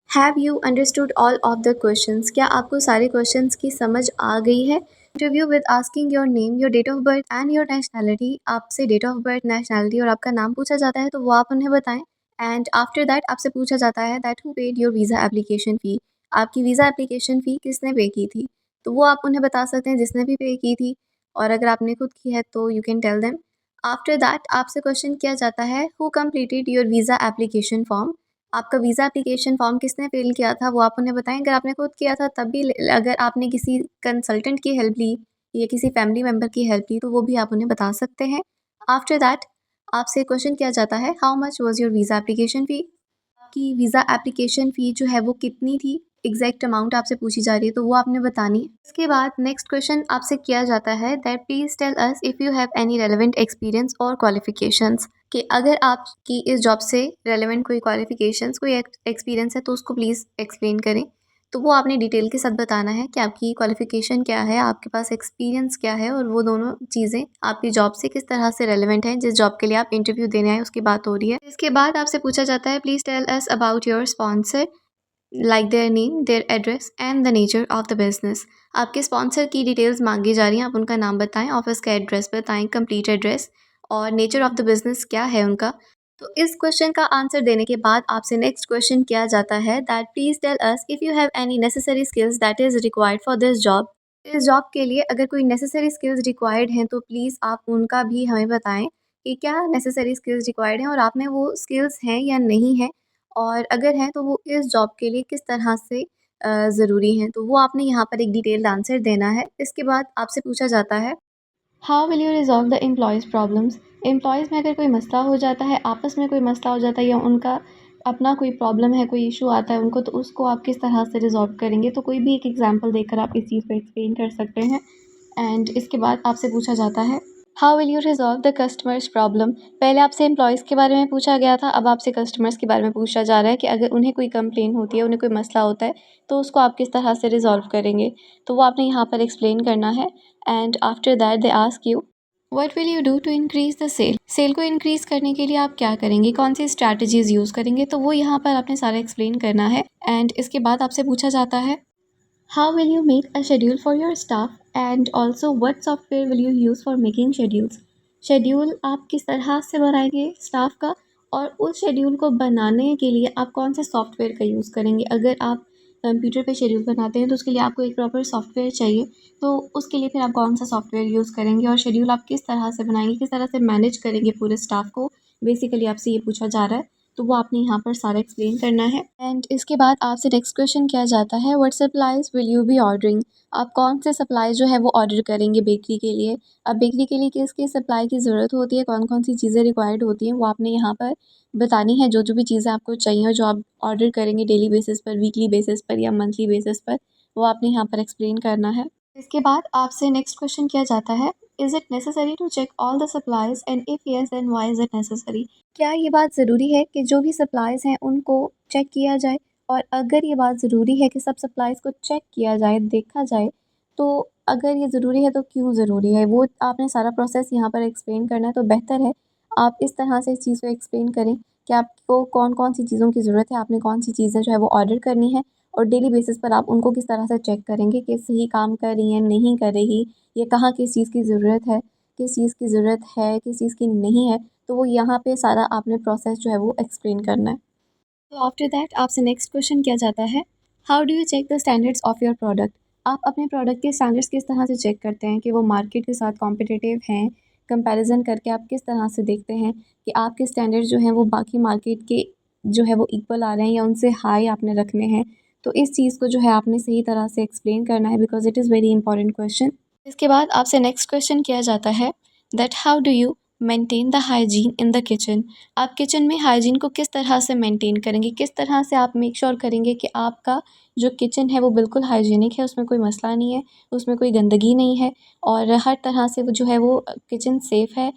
S1: have you understood all of the questions. क्या आपको सारे क्वेश्चंस की समझ आ गई है। Interview with asking your name, your date of birth and your nationality. आपसे डेट ऑफ बर्थ, नेशनैलिटी और आपका नाम पूछा जाता है, तो वो आप उन्हें बताएं। एंड आफ्टर दैट आपसे पूछा जाता है that who paid your visa application फ़ी। आपकी वीज़ा एप्लीकेशन फ़ी किसने पे की थी। तो वो आप उन्हें बता सकते हैं जिसने भी पे की थी, और अगर आपने खुद की है तो you can tell them. After that आपसे क्वेश्चन किया जाता है who completed your visa application form. आपका वीज़ा एप्लीकेशन फॉर्म किसने फिल किया था, वो आप उन्हें बताएं। अगर आपने खुद किया था तब भी, अगर आपने किसी कंसल्टेंट की हेल्प ली या किसी फैमिली मेम्बर की हेल्प ली तो वो भी आप उन्हें बता सकते हैं। आफ्टर दैट आपसे क्वेश्चन किया जाता है how much was your visa application फ़ी। आपकी वीज़ा एप्लीकेशन फ़ी जो है वो कितनी थी। एग्जैक्ट अमाउंट आपसे पूछी जा रही है तो वो आपने बतानी है। इसके बाद नेक्स्ट क्वेश्चन आपसे किया जाता है that please tell us if you have any relevant experience और क्वालिफिकेशंस, कि अगर आपकी इस जॉब से रेलेवेंट कोई क्वालिफिकेशंस कोई एक्सपीरियंस है तो उसको प्लीज़ एक्सप्लेन करें। तो वो आपने डिटेल के साथ बताना है कि आपकी क्वालिफिकेशन क्या है, आपके पास एक्सपीरियंस क्या है, और वो दोनों चीज़ें आपकी जॉब से किस तरह से रेलेवेंट हैं। जिस जॉब के लिए आप इंटरव्यू देने आए उसकी बात हो रही है। इसके बाद आपसे पूछा जाता है please tell us about your sponsor, like their name, their address and the nature of the business. आपके स्पॉन्सर की डिटेल्स मांगी जा रही हैं, आप उनका नाम बताएं, ऑफिस का एड्रेस बताएं, कंप्लीट एड्रेस, और नेचर ऑफ द बिजनेस क्या है उनका। तो इस क्वेश्चन का आंसर देने के बाद आपसे नेक्स्ट क्वेश्चन किया जाता है that please tell us if you have any necessary skills that is required for this job. इस जॉब के लिए अगर कोई नेसेसरी स्किल्स रिक्वायर्ड हैं तो प्लीज़ आप उनका भी हमें बताएं कि क्या नेसेसरी स्किल्स रिक्वायर्ड हैं और आप में वो स्किल्स हैं या नहीं हैं, और अगर हैं तो वो इस जॉब के लिए किस तरह से ज़रूरी हैं। तो वो आपने यहाँ पर एक डिटेल्ड आंसर देना है। इसके बाद आपसे पूछा जाता है how will you resolve the employees problems. Employees में अगर कोई मसला हो जाता है, आपस में कोई मसला हो जाता है या उनका अपना कोई प्रॉब्लम है, कोई इशू आता है उनको, तो उसको आप किस तरह से रिजॉल्व करेंगे। तो कोई भी एक एग्जांपल देकर आप इस चीज़ को एक्सप्लेन कर सकते हैं। एंड इसके बाद आपसे पूछा जाता है how will you resolve the customers problem. पहले आपसे एम्प्लॉयज़ के बारे में पूछा गया था, अब आपसे कस्टमर्स के बारे में पूछा जा रहा है कि अगर उन्हें कोई कंप्लेन होती है, उन्हें कोई मसला होता है, तो उसको आप किस तरह से रिजॉल्व करेंगे। तो वो आपने यहाँ पर एक्सप्लेन करना है। And after that they ask you what will you do to increase the sale. Sale को इंक्रीज़ करने के लिए आप क्या करेंगे, कौन सी स्ट्रैटेजीज़ यूज़ करेंगे। तो वो यहाँ पर आपने सारा एक्सप्लेन करना है। एंड इसके बाद आपसे पूछा जाता है how will you make a schedule for your staff and also what software will you use for making schedules. Schedule आप किस तरह से बनाएंगे स्टाफ का, और उस शेड्यूल को बनाने के लिए आप कौन से सॉफ्टवेयर का यूज़ करेंगे। अगर आप कंप्यूटर पे शेड्यूल बनाते हैं तो उसके लिए आपको एक प्रॉपर सॉफ्टवेयर चाहिए, तो उसके लिए फिर आप कौन सा सॉफ्टवेयर यूज़ करेंगे, और शेड्यूल आप किस तरह से बनाएंगे, किस तरह से मैनेज करेंगे पूरे स्टाफ को। बेसिकली आपसे ये पूछा जा रहा है, तो वो आपने यहाँ पर सारा एक्सप्लेन करना है। एंड इसके बाद आपसे नेक्स्ट क्वेश्चन किया जाता है what supplies will you be ordering. आप कौन से सप्लाई जो है वो ऑर्डर करेंगे बेकरी के लिए। अब बेकरी के लिए किस किस सप्लाई की ज़रूरत होती है, कौन कौन सी चीज़ें रिक्वायर्ड होती हैं, वो आपने यहाँ पर बतानी है। जो जो भी चीज़ें आपको चाहिए और जो आप ऑर्डर करेंगे डेली बेसिस पर, वीकली बेसिस पर या मंथली बेसिस पर, वो आपने यहाँ पर एक्सप्लेन करना है। इसके बाद आपसे नेक्स्ट क्वेश्चन किया जाता है is it necessary to check all the supplies and if yes then why is it necessary. क्या ये बात ज़रूरी है कि जो भी सप्लाईज़ हैं उनको चेक किया जाए, और अगर ये बात ज़रूरी है कि सब सप्लाईज़ को चेक किया जाए, देखा जाए, तो अगर ये ज़रूरी है तो क्यों ज़रूरी है, वो आपने सारा प्रोसेस यहाँ पर एक्सप्लेन करना है। तो बेहतर है आप इस तरह से इस चीज़ को एक्सप्लेन करें कि आपको कौन कौन सी चीज़ों की ज़रूरत है, आपने कौन सी चीज़ें जो है वो ऑर्डर करनी है, और डेली बेसिस पर आप उनको किस तरह से चेक करेंगे कि सही काम कर रही हैं, नहीं कर रही, या कहाँ किस चीज़ की ज़रूरत है, किस चीज़ की ज़रूरत है, किस चीज़ की नहीं है। तो वो यहाँ पे सारा आपने प्रोसेस जो है वो एक्सप्लेन करना है। तो आफ्टर दैट आपसे नेक्स्ट क्वेश्चन किया जाता है how do you check the standards of your product. आप अपने प्रोडक्ट के स्टैंडर्ड्स किस तरह से चेक करते हैं कि वो मार्केट के साथ कॉम्पिटिटिव हैं। कंपैरिजन करके आप किस तरह से देखते हैं कि आपके स्टैंडर्ड्स जो हैं वो बाकी मार्केट के जो है वो इक्वल आ रहे हैं या उनसे हाई आपने रखने हैं। तो इस चीज़ को जो है आपने सही तरह से एक्सप्लेन करना है, because it is very important question. इसके बाद आपसे नेक्स्ट क्वेश्चन किया जाता है that how do you maintain the hygiene in the kitchen. आप किचन में हाइजीन को किस तरह से मेंटेन करेंगे, किस तरह से आप मेक श्योर करेंगे कि आपका जो किचन है वो बिल्कुल हाइजीनिक है, उसमें कोई मसला नहीं है, उसमें कोई गंदगी नहीं है, और हर तरह से वो जो है वो किचन सेफ़ है।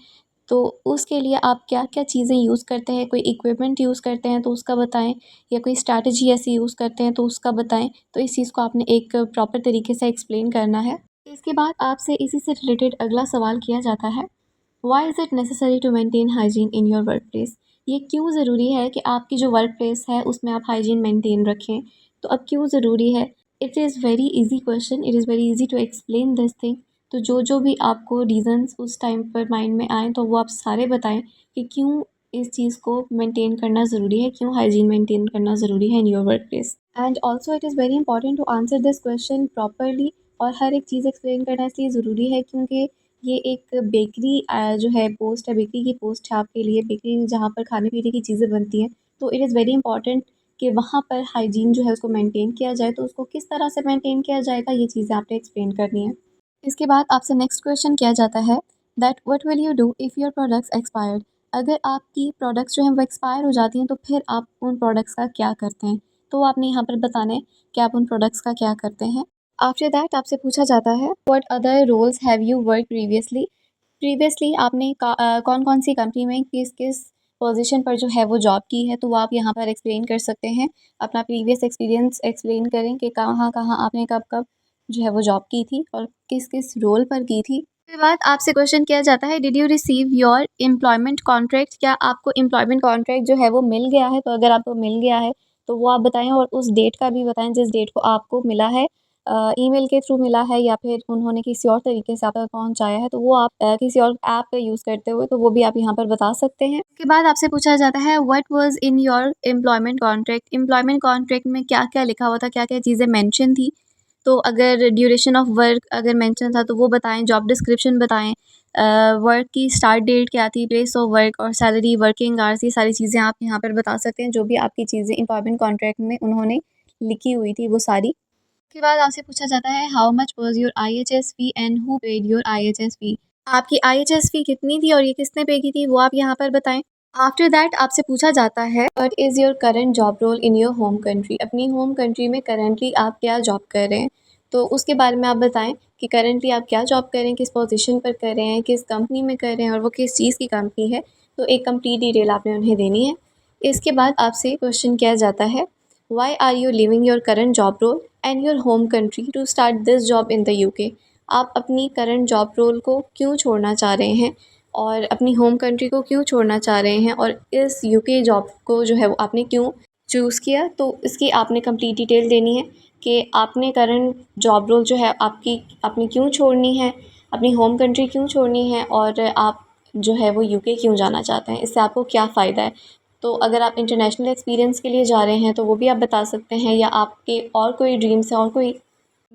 S1: तो उसके लिए आप क्या क्या चीज़ें यूज़ करते हैं, कोई इक्विपमेंट यूज़ करते हैं तो उसका बताएं, या कोई स्ट्रैटेजी ऐसी यूज़ करते हैं तो उसका बताएं। तो इस चीज़ को आपने एक प्रॉपर तरीके से एक्सप्लेन करना है। इसके बाद आपसे इसी से रिलेटेड अगला सवाल किया जाता है why is it necessary to maintain hygiene in your work place. ये क्यों ज़रूरी है कि आपकी जो वर्क प्लेस है उसमें आप हाइजीन मेंटेन रखें। तो अब क्यों ज़रूरी है, it is very easy question, it is very easy to explain this thing. तो जो जो भी आपको रीज़न्स उस टाइम पर माइंड में आएँ तो वो आप सारे बताएं कि क्यों इस चीज़ को मेंटेन करना ज़रूरी है, क्यों हाइजीन मेंटेन करना ज़रूरी है in your work place. And also it is very important to answer this question properly, और हर एक चीज़ एक्सप्लेन करना इसलिए ज़रूरी है क्योंकि ये एक बेकरी जो है पोस्ट है, बेकरी की पोस्ट है आपके लिए, बेकरी में जहाँ पर खाने-पीने की चीज़ें बनती हैं। तो इट इज़ वेरी इंपॉर्टेंट कि वहाँ पर हाइजीन जो है उसको मेंटेन किया जाए, तो उसको किस तरह से मेंटेन किया जाएगा ये चीज़ें आपने एक्सप्लेन करनी है। इसके बाद आपसे नेक्स्ट क्वेश्चन किया जाता है that what will you do if your products expired. अगर आपकी प्रोडक्ट्स जो हैं वो एक्सपायर हो जाती हैं तो फिर आप उन प्रोडक्ट्स का क्या करते हैं। तो वो आपने यहाँ पर बताना है कि आप उन प्रोडक्ट्स का क्या करते हैं। आफ्टर दैट आपसे पूछा जाता है what other roles have you work previously आपने कौन कौन सी कंपनी में किस किस पोजीशन पर जो है वो जॉब की है, तो वो आप यहाँ पर एक्सप्लेन कर सकते हैं। अपना प्रीवियस एक्सपीरियंस एक्सप्लेन करें कि कहाँ कहाँ आपने कब कब जो है वो जॉब की थी और किस किस रोल पर की थी। उसके बाद आपसे क्वेश्चन किया जाता है did you receive your employment contract, क्या आपको एम्प्लॉयमेंट कॉन्ट्रैक्ट जो है वो मिल गया है। तो अगर आपको मिल गया है तो वो आप बताएं और उस डेट का भी बताएं जिस डेट को आपको मिला है। ईमेल के थ्रू मिला है या फिर उन्होंने किसी और तरीके से आप तक पहुंचाया है, तो वो आप किसी और ऐप का यूज़ करते हुए तो वो भी आप यहाँ पर बता सकते हैं। उसके बाद आपसे पूछा जाता है what was in your employment contract में क्या क्या लिखा हुआ था, क्या क्या चीज़ें मेंशन थी। तो अगर ड्यूरेशन ऑफ वर्क अगर मेंशन था तो वो बताएं, जॉब डिस्क्रिप्शन बताएं, वर्क की स्टार्ट डेट क्या थी, प्लेस ऑफ वर्क और सैलरी, वर्किंग आवर्स, ये सारी चीज़ें आप यहाँ पर बता सकते हैं। जो भी आपकी चीज़ें एम्प्लॉयमेंट कॉन्ट्रैक्ट में उन्होंने लिखी हुई थी वो सारी। उसके बाद आपसे पूछा जाता है how much was your IHS fee and who paid your IHS फी, आपकी IHS फी कितनी थी और ये किसने पे की थी वो आप यहाँ पर बताएं। आफ्टर दैट आपसे पूछा जाता है what is your current job role in your home country, अपनी होम कंट्री में करंटली आप क्या जॉब कर रहे हैं, तो उसके बारे में आप बताएं कि करंटली आप क्या जॉब कर रहे हैं, किस पोजीशन पर कर रहे हैं, किस कंपनी में कर रहे हैं और वो किस चीज़ की कंपनी है। तो एक कंप्लीट डिटेल आपने उन्हें देनी है। इसके बाद आपसे क्वेश्चन किया जाता है why are you living your current job role and your home country to start this job in the UK, आप अपनी करंट जॉब रोल को क्यों छोड़ना चाह रहे हैं और अपनी होम कंट्री को क्यों छोड़ना चाह रहे हैं और इस UK जॉब को जो है वो आपने क्यों चूज़ किया। तो इसकी आपने कंप्लीट डिटेल देनी है कि आपने करंट जॉब रोल जो है आपकी आपने क्यों छोड़नी है, अपनी होम कंट्री क्यों छोड़नी है और आप जो है वो UK क्यों जाना चाहते हैं, इससे आपको क्या फ़ायदा है। तो अगर आप इंटरनेशनल एक्सपीरियंस के लिए जा रहे हैं तो वो भी आप बता सकते हैं, या आपके और कोई ड्रीम्स हैं और कोई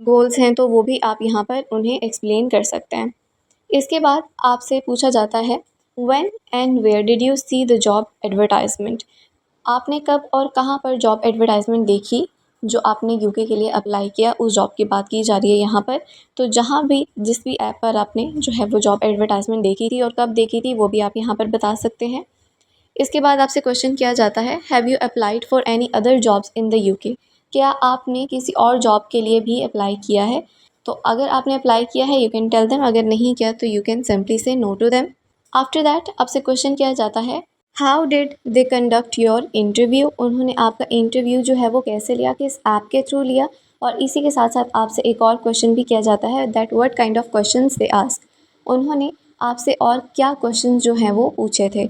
S1: गोल्स हैं तो वो भी आप यहाँ पर उन्हें एक्सप्लेन कर सकते हैं। इसके बाद आपसे पूछा जाता है when and where did you see the job advertisement, आपने कब और कहाँ पर जॉब एडवर्टाइजमेंट देखी जो आपने UK के लिए अप्लाई किया, उस जॉब की बात की जा रही है यहाँ पर। तो जहाँ भी जिस भी ऐप पर आपने जो है वो जॉब एडवर्टाइजमेंट देखी थी और कब देखी थी वो भी आप यहाँ पर बता सकते हैं। इसके बाद आपसे क्वेश्चन किया जाता है have you applied for any other jobs in the UK, क्या आपने किसी और जॉब के लिए भी अप्लाई किया है। तो अगर आपने अप्लाई किया है यू कैन टेल देम, अगर नहीं किया तो you can simply say no to them. After that आपसे क्वेश्चन किया जाता है how did they conduct your interview, उन्होंने आपका इंटरव्यू जो है वो कैसे लिया, किस ऐप के थ्रू लिया। और इसी के साथ साथ आपसे एक और क्वेश्चन भी किया जाता है that what kind of questions they ask, उन्होंने आपसे और क्या क्वेश्चन जो हैं वो पूछे थे।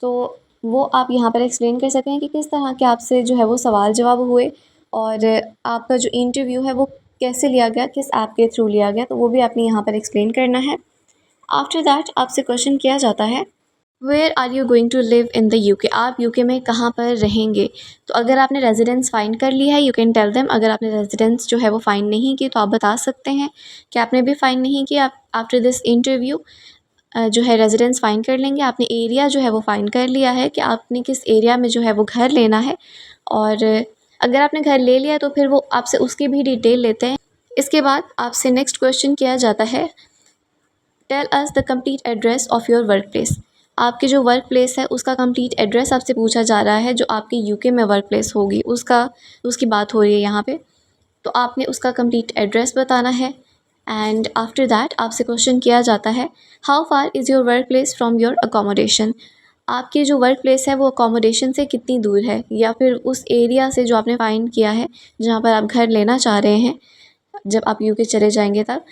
S1: तो वो आप यहाँ पर एक्सप्लेन कर सकते हैं कि किस तरह के आपसे जो है वो सवाल जवाब हुए और आपका जो इंटरव्यू है वो कैसे लिया गया, किस ऐप के थ्रू लिया गया, तो वो भी आपने यहाँ पर एक्सप्लेन करना है। आफ्टर दैट आपसे क्वेश्चन किया जाता है where are you going to live in the UK, आप UK में कहाँ पर रहेंगे। तो अगर आपने रेजिडेंस फाइंड कर लिया है यू कैन टेल देम, अगर आपने रेजिडेंस जो है वो फाइंड नहीं की तो आप बता सकते हैं कि आपने भी फाइंड नहीं किया। आप आफ्टर दिस इंटरव्यू जो है रेजिडेंस फाइंड कर लेंगे, आपने एरिया जो है वो फाइंड कर लिया है कि आपने किस एरिया में जो है वो घर लेना है। और अगर आपने घर ले लिया तो फिर वो आपसे उसकी भी डिटेल लेते हैं। इसके बाद आपसे नेक्स्ट क्वेश्चन किया जाता है tell us the complete address of your work place, आपकी जो वर्क प्लेस है उसका कंप्लीट एड्रेस आपसे पूछा जा रहा है, जो आपकी UK में वर्क प्लेस होगी उसकी बात हो रही है यहाँ पे। तो आपने उसका कंप्लीट एड्रेस बताना है। एंड आफ्टर दैट आपसे क्वेश्चन किया जाता है how far is your work place from your accommodation, आपकी जो वर्क प्लेस है वो अकोमोडेशन से कितनी दूर है, या फिर उस एरिया से जो आपने फाइंड किया है जहाँ पर आप घर लेना चाह रहे हैं जब आप UK चले जाएंगे तब,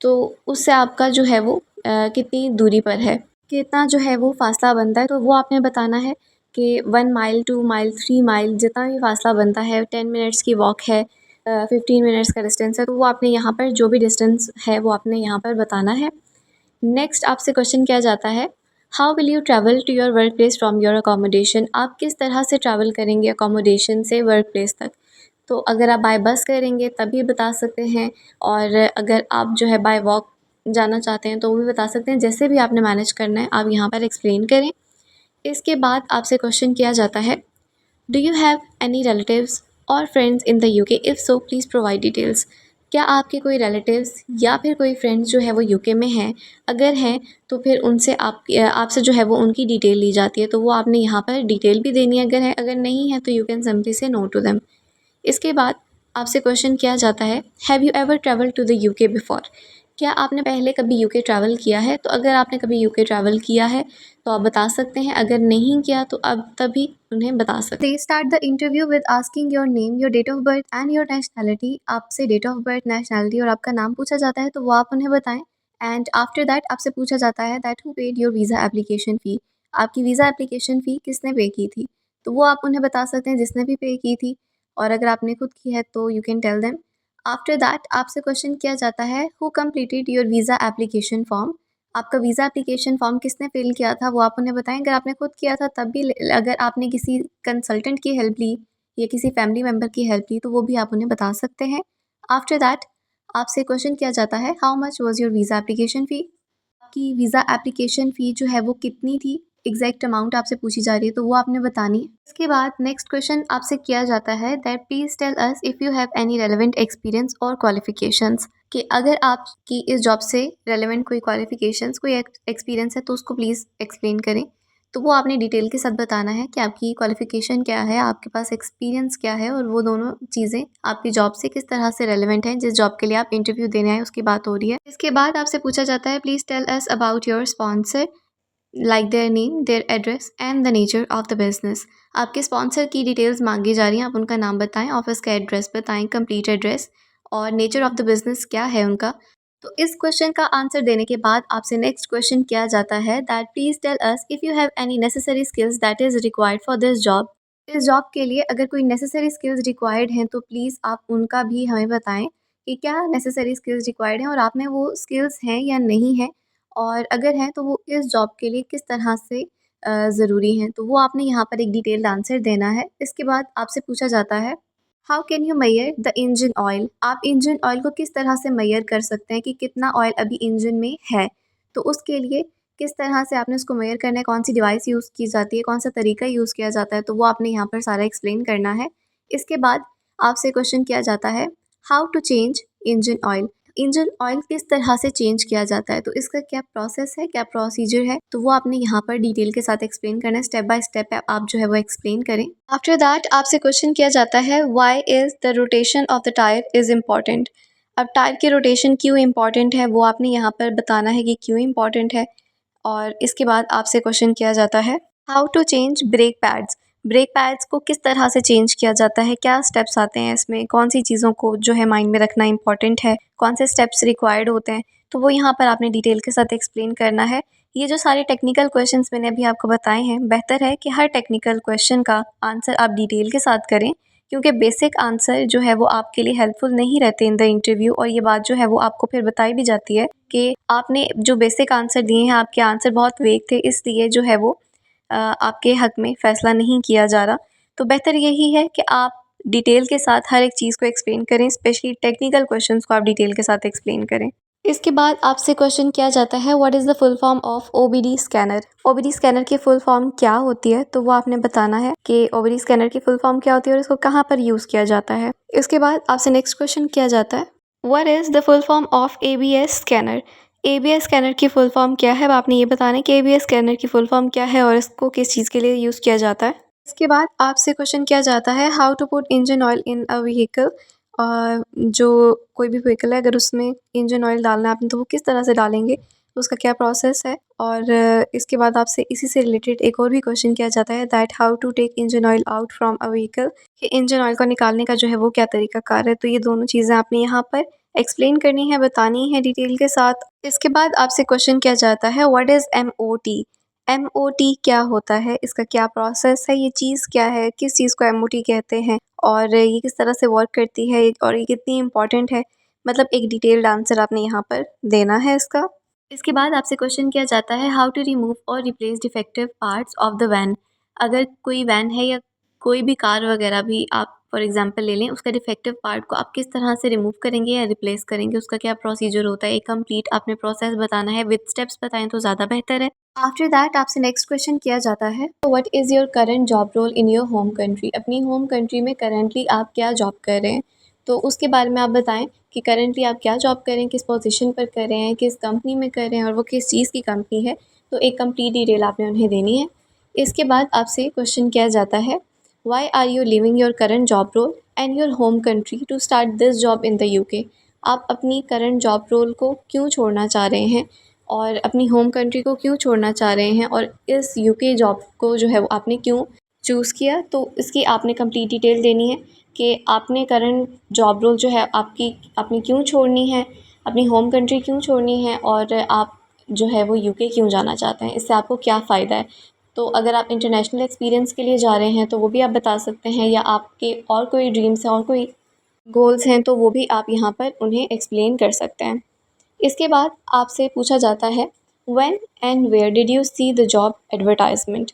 S1: तो उससे आपका जो है वो कितनी दूरी पर है, कितना जो है वो फासला बनता है। तो वो आपने बताना है कि 1 माइल 2 माइल 3 माइल जितना भी फासला बनता है, 10 मिनट्स की वॉक है, 15 मिनट्स का डिस्टेंस है, तो वो आपने यहाँ पर जो भी डिस्टेंस है वो आपने यहाँ पर बताना है। नेक्स्ट आपसे क्वेश्चन किया जाता है how will you travel to your work place from your accommodation, आप किस तरह से ट्रैवल करेंगे अकोमोडेशन से वर्क प्लेस तक। तो अगर आप बाय बस करेंगे तभी बता सकते हैं, और अगर आप जो है बाय वॉक जाना चाहते हैं तो वो भी बता सकते हैं, जैसे भी आपने मैनेज करना है आप यहाँ पर एक्सप्लेन करें। इसके बाद आपसे क्वेश्चन किया जाता है do you have any relatives और friends in the UK, if so please provide details, क्या आपके कोई रिलेटिव्स या फिर कोई फ्रेंड्स जो है वो UK में हैं, अगर हैं तो फिर उनसे आपसे जो है वो उनकी डिटेल ली जाती है, तो वो आपने यहाँ पर डिटेल भी देनी है अगर है, अगर नहीं है तो you can simply say no to them. इसके बाद आपसे क्वेश्चन किया जाता है, have you ever travel to the UK before? क्या आपने पहले कभी यूके ट्रैवल किया है? तो अगर आपने कभी यूके ट्रैवल किया है तो आप बता सकते हैं, अगर नहीं किया तो अब तभी उन्हें बता सकते हैं। Start the interview with asking your name, your date of birth and your nationality. आपसे डेट ऑफ बर्थ, नेशनैलिटी और आपका नाम पूछा जाता है तो वो आप उन्हें बताएं। एंड आफ्टर दैट आपसे पूछा जाता है that who paid your visa application फ़ी? आपकी वीज़ा एप्लीकेशन फ़ी किसने पे की थी? तो वो आप उन्हें बता सकते हैं जिसने भी पे की थी, और अगर आपने खुद की है तो you can tell them. After that आपसे क्वेश्चन किया जाता है, who completed your visa application form? आपका वीज़ा एप्लीकेशन फॉर्म किसने फिल किया था वो आप उन्हें बताएं। अगर आपने खुद किया था तब भी, अगर आपने किसी कंसल्टेंट की हेल्प ली या किसी फैमिली मेम्बर की हेल्प ली तो वो भी आप उन्हें बता सकते हैं। आफ्टर दैट आपसे क्वेश्चन किया जाता है, how much was your visa application फ़ी? आपकी वीज़ा एप्लीकेशन फ़ी जो है वो कितनी थी, एग्जैक्ट अमाउंट आपसे पूछी जा रही है तो वो आपने बतानी है। इसके बाद नेक्स्ट क्वेश्चन आपसे किया जाता है that please tell us if you have any relevant experience और क्वालिफिकेशंस, कि अगर आपकी इस जॉब से रेलेवेंट कोई क्वालिफिकेशंस, कोई एक्सपीरियंस है तो उसको प्लीज़ एक्सप्लेन करें। तो वो आपने डिटेल के साथ बताना है कि आपकी क्वालिफिकेशन क्या है, आपके पास एक्सपीरियंस क्या है, और वो दोनों चीज़ें आपकी जॉब से किस तरह से रेलेवेंट हैं, जिस जॉब के लिए आप इंटरव्यू देने आए उसकी बात हो रही है। इसके बाद आपसे पूछा जाता है, please tell us about your sponsor, like their name, their address and the nature of the business. आपके स्पॉन्सर की डिटेल्स मांगी जा रही हैं, आप उनका नाम बताएं, ऑफिस का एड्रेस बताएं, कंप्लीट एड्रेस, और नेचर ऑफ द बिजनेस क्या है उनका। तो इस क्वेश्चन का आंसर देने के बाद आपसे नेक्स्ट क्वेश्चन किया जाता है that please tell us if you have any necessary skills that is required for this job. इस जॉब के लिए अगर कोई नेसेसरी स्किल्स रिक्वायर्ड हैं तो प्लीज़ आप उनका भी हमें बताएं कि क्या नेसेसरी स्किल्स रिक्वायर्ड हैं और आप में वो स्किल्स हैं या नहीं हैं, और अगर हैं तो वो इस जॉब के लिए किस तरह से ज़रूरी हैं। तो वो आपने यहाँ पर एक डिटेल्ड आंसर देना है। इसके बाद आपसे पूछा जाता है, how can you mayor the engine oil? आप इंजन ऑयल को किस तरह से मेयर कर सकते हैं कि कितना ऑयल अभी इंजन में है। तो उसके लिए किस तरह से आपने उसको मेयर करना है, कौन सी डिवाइस यूज़ की जाती है, कौन सा तरीका यूज़ किया जाता है, तो वो आपने यहाँ पर सारा एक्सप्लेन करना है। इसके बाद आपसे क्वेश्चन किया जाता है, how to change engine oil? Engine oil किस तरह से चेंज किया जाता है, तो इसका क्या प्रोसेस है, क्या प्रोसीजर है, तो वो आपने यहाँ पर डिटेल के साथ एक्सप्लेन करना है। स्टेप बाय स्टेप आप जो है वो एक्सप्लेन करें। आफ्टर दैट आपसे क्वेश्चन किया जाता है, why is the rotation of the tyre is important? अब टायर की रोटेशन क्यों इम्पॉर्टेंट है वो आपने यहाँ पर बताना है कि क्यों इम्पॉर्टेंट है। और इसके बाद आपसे क्वेश्चन किया जाता है, how to change brake pads? Brake pads को किस तरह से चेंज किया जाता है, क्या स्टेप्स आते हैं इसमें, कौन सी चीज़ों को जो है माइंड में रखना इंपॉर्टेंट है, कौन से स्टेप्स रिक्वायर्ड होते हैं, तो वो यहाँ पर आपने डिटेल के साथ एक्सप्लेन करना है। ये जो सारे टेक्निकल क्वेश्चंस मैंने अभी आपको बताए हैं, बेहतर है कि हर टेक्निकल क्वेश्चन का आंसर आप डिटेल के साथ करें, क्योंकि बेसिक आंसर जो है वो आपके लिए हेल्पफुल नहीं रहते इन द इंटरव्यू, और ये बात जो है वो आपको फिर बताई भी जाती है कि आपने जो बेसिक आंसर दिए हैं आपके आंसर बहुत वेग थे, इसलिए जो है वो आपके हक में फ़ैसला नहीं किया जा रहा। तो बेहतर यही है कि आप डिटेल के साथ हर एक चीज़ को एक्सप्लेन करें, स्पेशली टेक्निकल क्वेश्चंस को आप डिटेल के साथ एक्सप्लेन करें। इसके बाद आपसे क्वेश्चन किया जाता है, what is the full form of OBD scanner? OBD scanner की फुल फॉर्म क्या होती है, तो वो आपने बताना है कि ओबीडी स्कैनर की फुल फॉर्म क्या होती है और इसको कहाँ पर यूज़ किया जाता है। इसके बाद आपसे नेक्स्ट क्वेश्चन किया जाता है, what is the full form of ABS scanner? ABS scanner की फुल फॉर्म क्या है, आपने ये बताना है कि एबीएस स्कैनर की फुल फॉर्म क्या है और इसको किस चीज़ के लिए यूज़ किया जाता है। इसके बाद आपसे क्वेश्चन किया जाता है, how to put engine oil in a vehicle? जो कोई भी व्हीकल है अगर उसमें इंजन ऑयल डालना है आपने तो वो किस तरह से डालेंगे, उसका क्या प्रोसेस है। और इसके बाद आपसे इसी से रिलेटेड एक और भी क्वेश्चन किया जाता है, that how to take engine oil out from a vehicle, कि इंजन ऑयल को निकालने का जो है वो क्या तरीका कार है। तो ये दोनों चीज़ें आपने यहाँ पर एक्सप्लेन करनी है, बतानी है डिटेल के साथ। इसके बाद आपसे क्वेश्चन किया जाता है, व्हाट इज़ एमओटी? एमओटी क्या होता है, इसका क्या प्रोसेस है, ये चीज़ क्या है, किस चीज़ को एमओटी कहते हैं और ये किस तरह से वर्क करती है और ये कितनी इम्पॉर्टेंट है। मतलब एक डिटेल्ड आंसर आपने यहाँ पर देना है इसका। इसके बाद आपसे क्वेश्चन किया जाता है, हाउ टू रिमूव और replace defective parts of the van? अगर कोई वैन है या कोई भी कार वगैरह भी आप फॉर एग्जांपल ले लें, उसका डिफेक्टिव पार्ट को आप किस तरह से रिमूव करेंगे या रिप्लेस करेंगे, उसका क्या प्रोसीजर होता है, एक कंप्लीट आपने प्रोसेस बताना है, विद स्टेप्स बताएं तो ज़्यादा बेहतर है। आफ्टर दैट आपसे नेक्स्ट क्वेश्चन किया जाता है, what is your current job role in your home country? अपनी होम कंट्री में करंटली आप क्या जॉब कर रहे हैं, तो उसके बारे में आप बताएं कि करंटली आप क्या जॉब कर रहे हैं, किस पोजीशन पर कर रहे हैं, किस कंपनी में कर रहे हैं और वो किस चीज़ की कंपनी है। तो एक कंप्लीट डिटेल आपने उन्हें देनी है। इसके बाद आपसे क्वेश्चन किया जाता है, why are you living your current job role and your home country to start this job in the UK. आप अपनी करंट जॉब रोल को क्यों छोड़ना चाह रहे हैं और अपनी होम कंट्री को क्यों छोड़ना चाह रहे हैं, और इस यूके जॉब को जो है वो आपने क्यों चूज़ किया। तो इसकी आपने कंप्लीट डिटेल देनी है कि आपने करंट जॉब रोल जो है आपकी आपने क्यों छोड़नी है, अपनी होम कंट्री क्यों छोड़नी है, और आप जो है वो यूके क्यों जाना चाहते हैं, इससे आपको क्या फ़ायदा है। तो अगर आप इंटरनेशनल एक्सपीरियंस के लिए जा रहे हैं तो वो भी आप बता सकते हैं, या आपके और कोई ड्रीम्स हैं और कोई गोल्स हैं तो वो भी आप यहाँ पर उन्हें एक्सप्लेन कर सकते हैं। इसके बाद आपसे पूछा जाता है when and where did you see the job advertisement.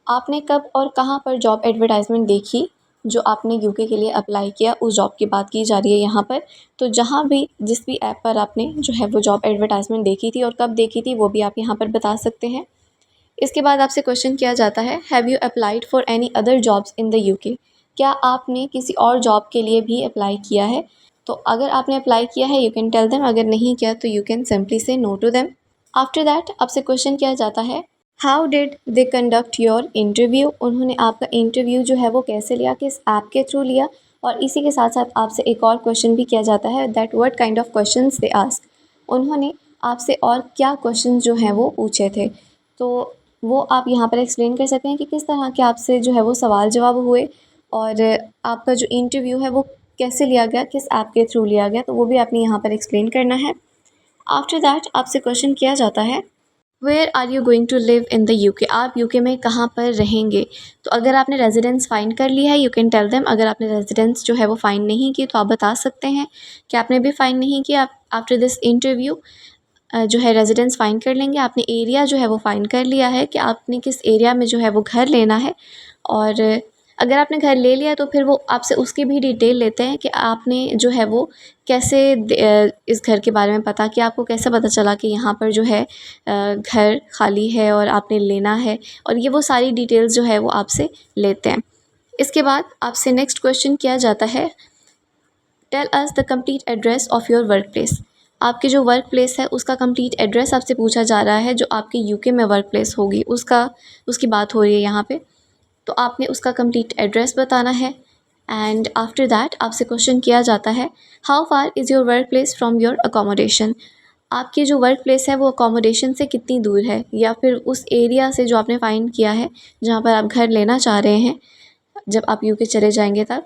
S1: आपने कब और कहाँ पर जॉब एडवर्टाइजमेंट देखी जो आपने यूके के लिए अप्लाई किया, उस जॉब की बात की जा रही है यहाँ पर। तो जहाँ भी जिस भी ऐप पर आपने जो है वो जॉब एडवर्टाइजमेंट देखी थी और कब देखी थी वो भी आप यहाँ पर बता सकते हैं। इसके बाद आपसे क्वेश्चन किया जाता है have you applied for any other jobs in the UK. क्या आपने किसी और जॉब के लिए भी अप्लाई किया है। तो अगर आपने अप्लाई किया है यू कैन टेल देम, अगर नहीं किया तो you can simply say no to them. After that आपसे क्वेश्चन किया जाता है how did they conduct your interview. उन्होंने आपका इंटरव्यू जो है वो कैसे लिया, किस ऐप के थ्रू लिया। और इसी के साथ साथ आपसे एक और क्वेश्चन भी किया जाता है that what kind of questions they ask. उन्होंने आपसे और क्या क्वेश्चन जो हैं वो पूछे थे। तो वो आप यहाँ पर एक्सप्लेन कर सकते हैं कि किस तरह के आपसे जो है वो सवाल जवाब हुए, और आपका जो इंटरव्यू है वो कैसे लिया गया, किस ऐप के थ्रू लिया गया, तो वो भी आपने यहाँ पर एक्सप्लेन करना है। आफ्टर दैट आपसे क्वेश्चन किया जाता है where are you going to live in the UK. आप यूके में कहाँ पर रहेंगे। तो अगर आपने रेजिडेंस फाइंड कर लिया है यू कैन टेल देम, अगर आपने रेजिडेंस जो है वो फाइंड नहीं की तो आप बता सकते हैं कि आपने भी फाइंड नहीं किया। आप आफ्टर दिस इंटरव्यू जो है रेजिडेंस फाइंड कर लेंगे। आपने एरिया जो है वो फाइंड कर लिया है कि आपने किस एरिया में जो है वो घर लेना है, और अगर आपने घर ले लिया तो फिर वो आपसे उसकी भी डिटेल लेते हैं कि आपने जो है वो कैसे इस घर के बारे में पता कि आपको कैसे पता चला कि यहाँ पर जो है घर खाली है और आपने लेना है, और ये वो सारी डिटेल्स जो है वो आपसे लेते हैं। इसके बाद आपसे नेक्स्ट क्वेश्चन किया जाता है tell us the complete address of your work place. आपके जो वर्क प्लेस है उसका कंप्लीट एड्रेस आपसे पूछा जा रहा है, जो आपके यूके में वर्क प्लेस होगी उसकी बात हो रही है यहाँ पे। तो आपने उसका कंप्लीट एड्रेस बताना है। एंड आफ्टर दैट आपसे क्वेश्चन किया जाता है how far is your work place from your accommodation. आपकी जो वर्क प्लेस है वो अकोमोडेशन से कितनी दूर है, या फिर उस एरिया से जो आपने फाइंड किया है जहाँ पर आप घर लेना चाह रहे हैं जब आप यूके चले जाएंगे तब,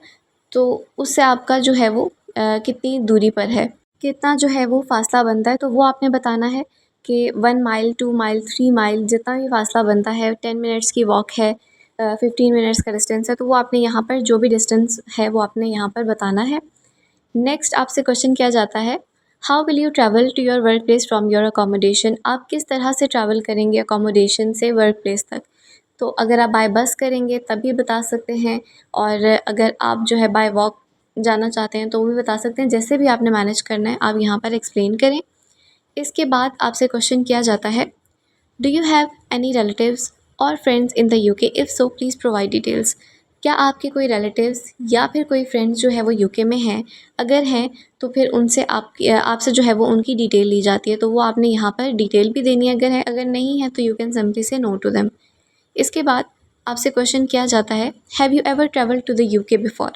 S1: तो उससे आपका जो है वो कितनी दूरी पर है, कितना जो है वो फ़ासला बनता है। तो वो आपने बताना है कि 1 माइल 2 माइल 3 माइल जितना भी फ़ासला बनता है, 10 मिनट्स की वॉक है, 15 मिनट्स का डिस्टेंस है, तो वो आपने यहाँ पर जो भी डिस्टेंस है वो आपने यहाँ पर बताना है। नेक्स्ट आपसे क्वेश्चन किया जाता है how will you travel to your work place from your accommodation. आप किस तरह से ट्रैवल करेंगे अकोमोडेशन से वर्क प्लेस तक। तो अगर आप बाय बस करेंगे तब भी बता सकते हैं, और अगर आप जो है बाय वॉक जाना चाहते हैं तो वो भी बता सकते हैं। जैसे भी आपने मैनेज करना है आप यहाँ पर एक्सप्लेन करें। इसके बाद आपसे क्वेश्चन किया जाता है do you have any relatives और friends in the UK, if so please provide details. क्या आपके कोई रिलेटिव्स या फिर कोई फ्रेंड्स जो है वो यूके में हैं, अगर हैं तो फिर उनसे आपसे जो है वो उनकी डिटेल ली जाती है, तो वो आपने यहाँ पर डिटेल भी देनी है अगर है, अगर नहीं है तो you can simply say no to them. इसके बाद आपसे क्वेश्चन किया जाता है have you ever travel to the UK before.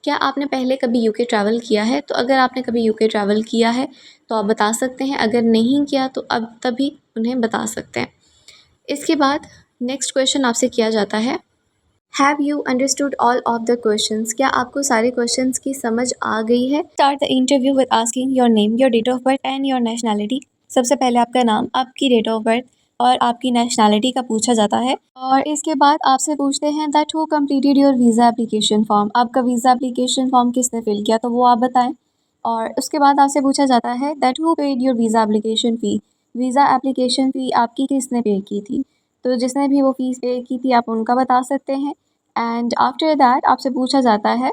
S1: क्या आपने पहले कभी यूके ट्रैवल किया है। तो अगर आपने कभी यूके ट्रैवल किया है तो आप बता सकते हैं, अगर नहीं किया तो अब तभी उन्हें बता सकते हैं। इसके बाद नेक्स्ट क्वेश्चन आपसे किया जाता है have you understood all of the questions. क्या आपको सारे क्वेश्चंस की समझ आ गई है। Start the interview with asking your name, your date of birth and your nationality. सबसे पहले आपका नाम, आपकी डेट ऑफ बर्थ और आपकी नेशनैलिटी का पूछा जाता है, और इसके बाद आपसे पूछते हैं that who completed your visa application form. आपका वीज़ा एप्लीकेशन फॉर्म किसने फिल किया, तो वो आप बताएं। और उसके बाद आपसे पूछा जाता है that who paid your visa application fee. Visa application फ़ी आपकी किसने पे की थी। तो जिसने भी वो फ़ीस पे की थी आप उनका बता सकते हैं। एंड आफ्टर दैट आपसे पूछा जाता है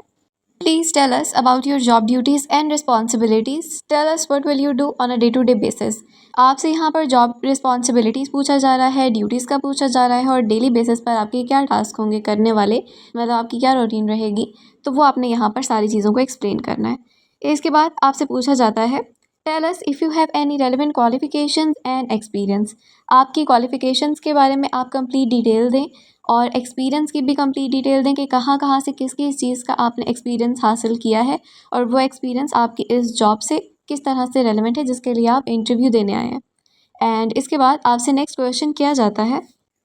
S1: please tell us about your job duties and responsibilities. Tell us what will you do on a day to day basis. आपसे यहाँ पर जॉब रिस्पॉन्सिबिलिटीज़ पूछा जा रहा है, ड्यूटीज़ का पूछा जा रहा है, और डेली बेसिस पर आपके क्या टास्क होंगे करने वाले, मतलब आपकी क्या रूटीन रहेगी, तो वो आपने यहाँ पर सारी चीज़ों को एक्सप्लेन करना है। इसके बाद आपसे पूछा जाता है tell us if you have any relevant qualifications and experience. आपकी क्वालिफिकेशंस के बारे में आप कंप्लीट डिटेल दें, और एक्सपीरियंस की भी कंप्लीट डिटेल दें कि कहाँ कहाँ से किस किस चीज़ का आपने एक्सपीरियंस हासिल किया है और वो एक्सपीरियंस आपकी इस जॉब से किस तरह से रेलेवेंट है जिसके लिए आप इंटरव्यू देने आए हैं। एंड इसके बाद आपसे नेक्स्ट क्वेश्चन किया जाता है,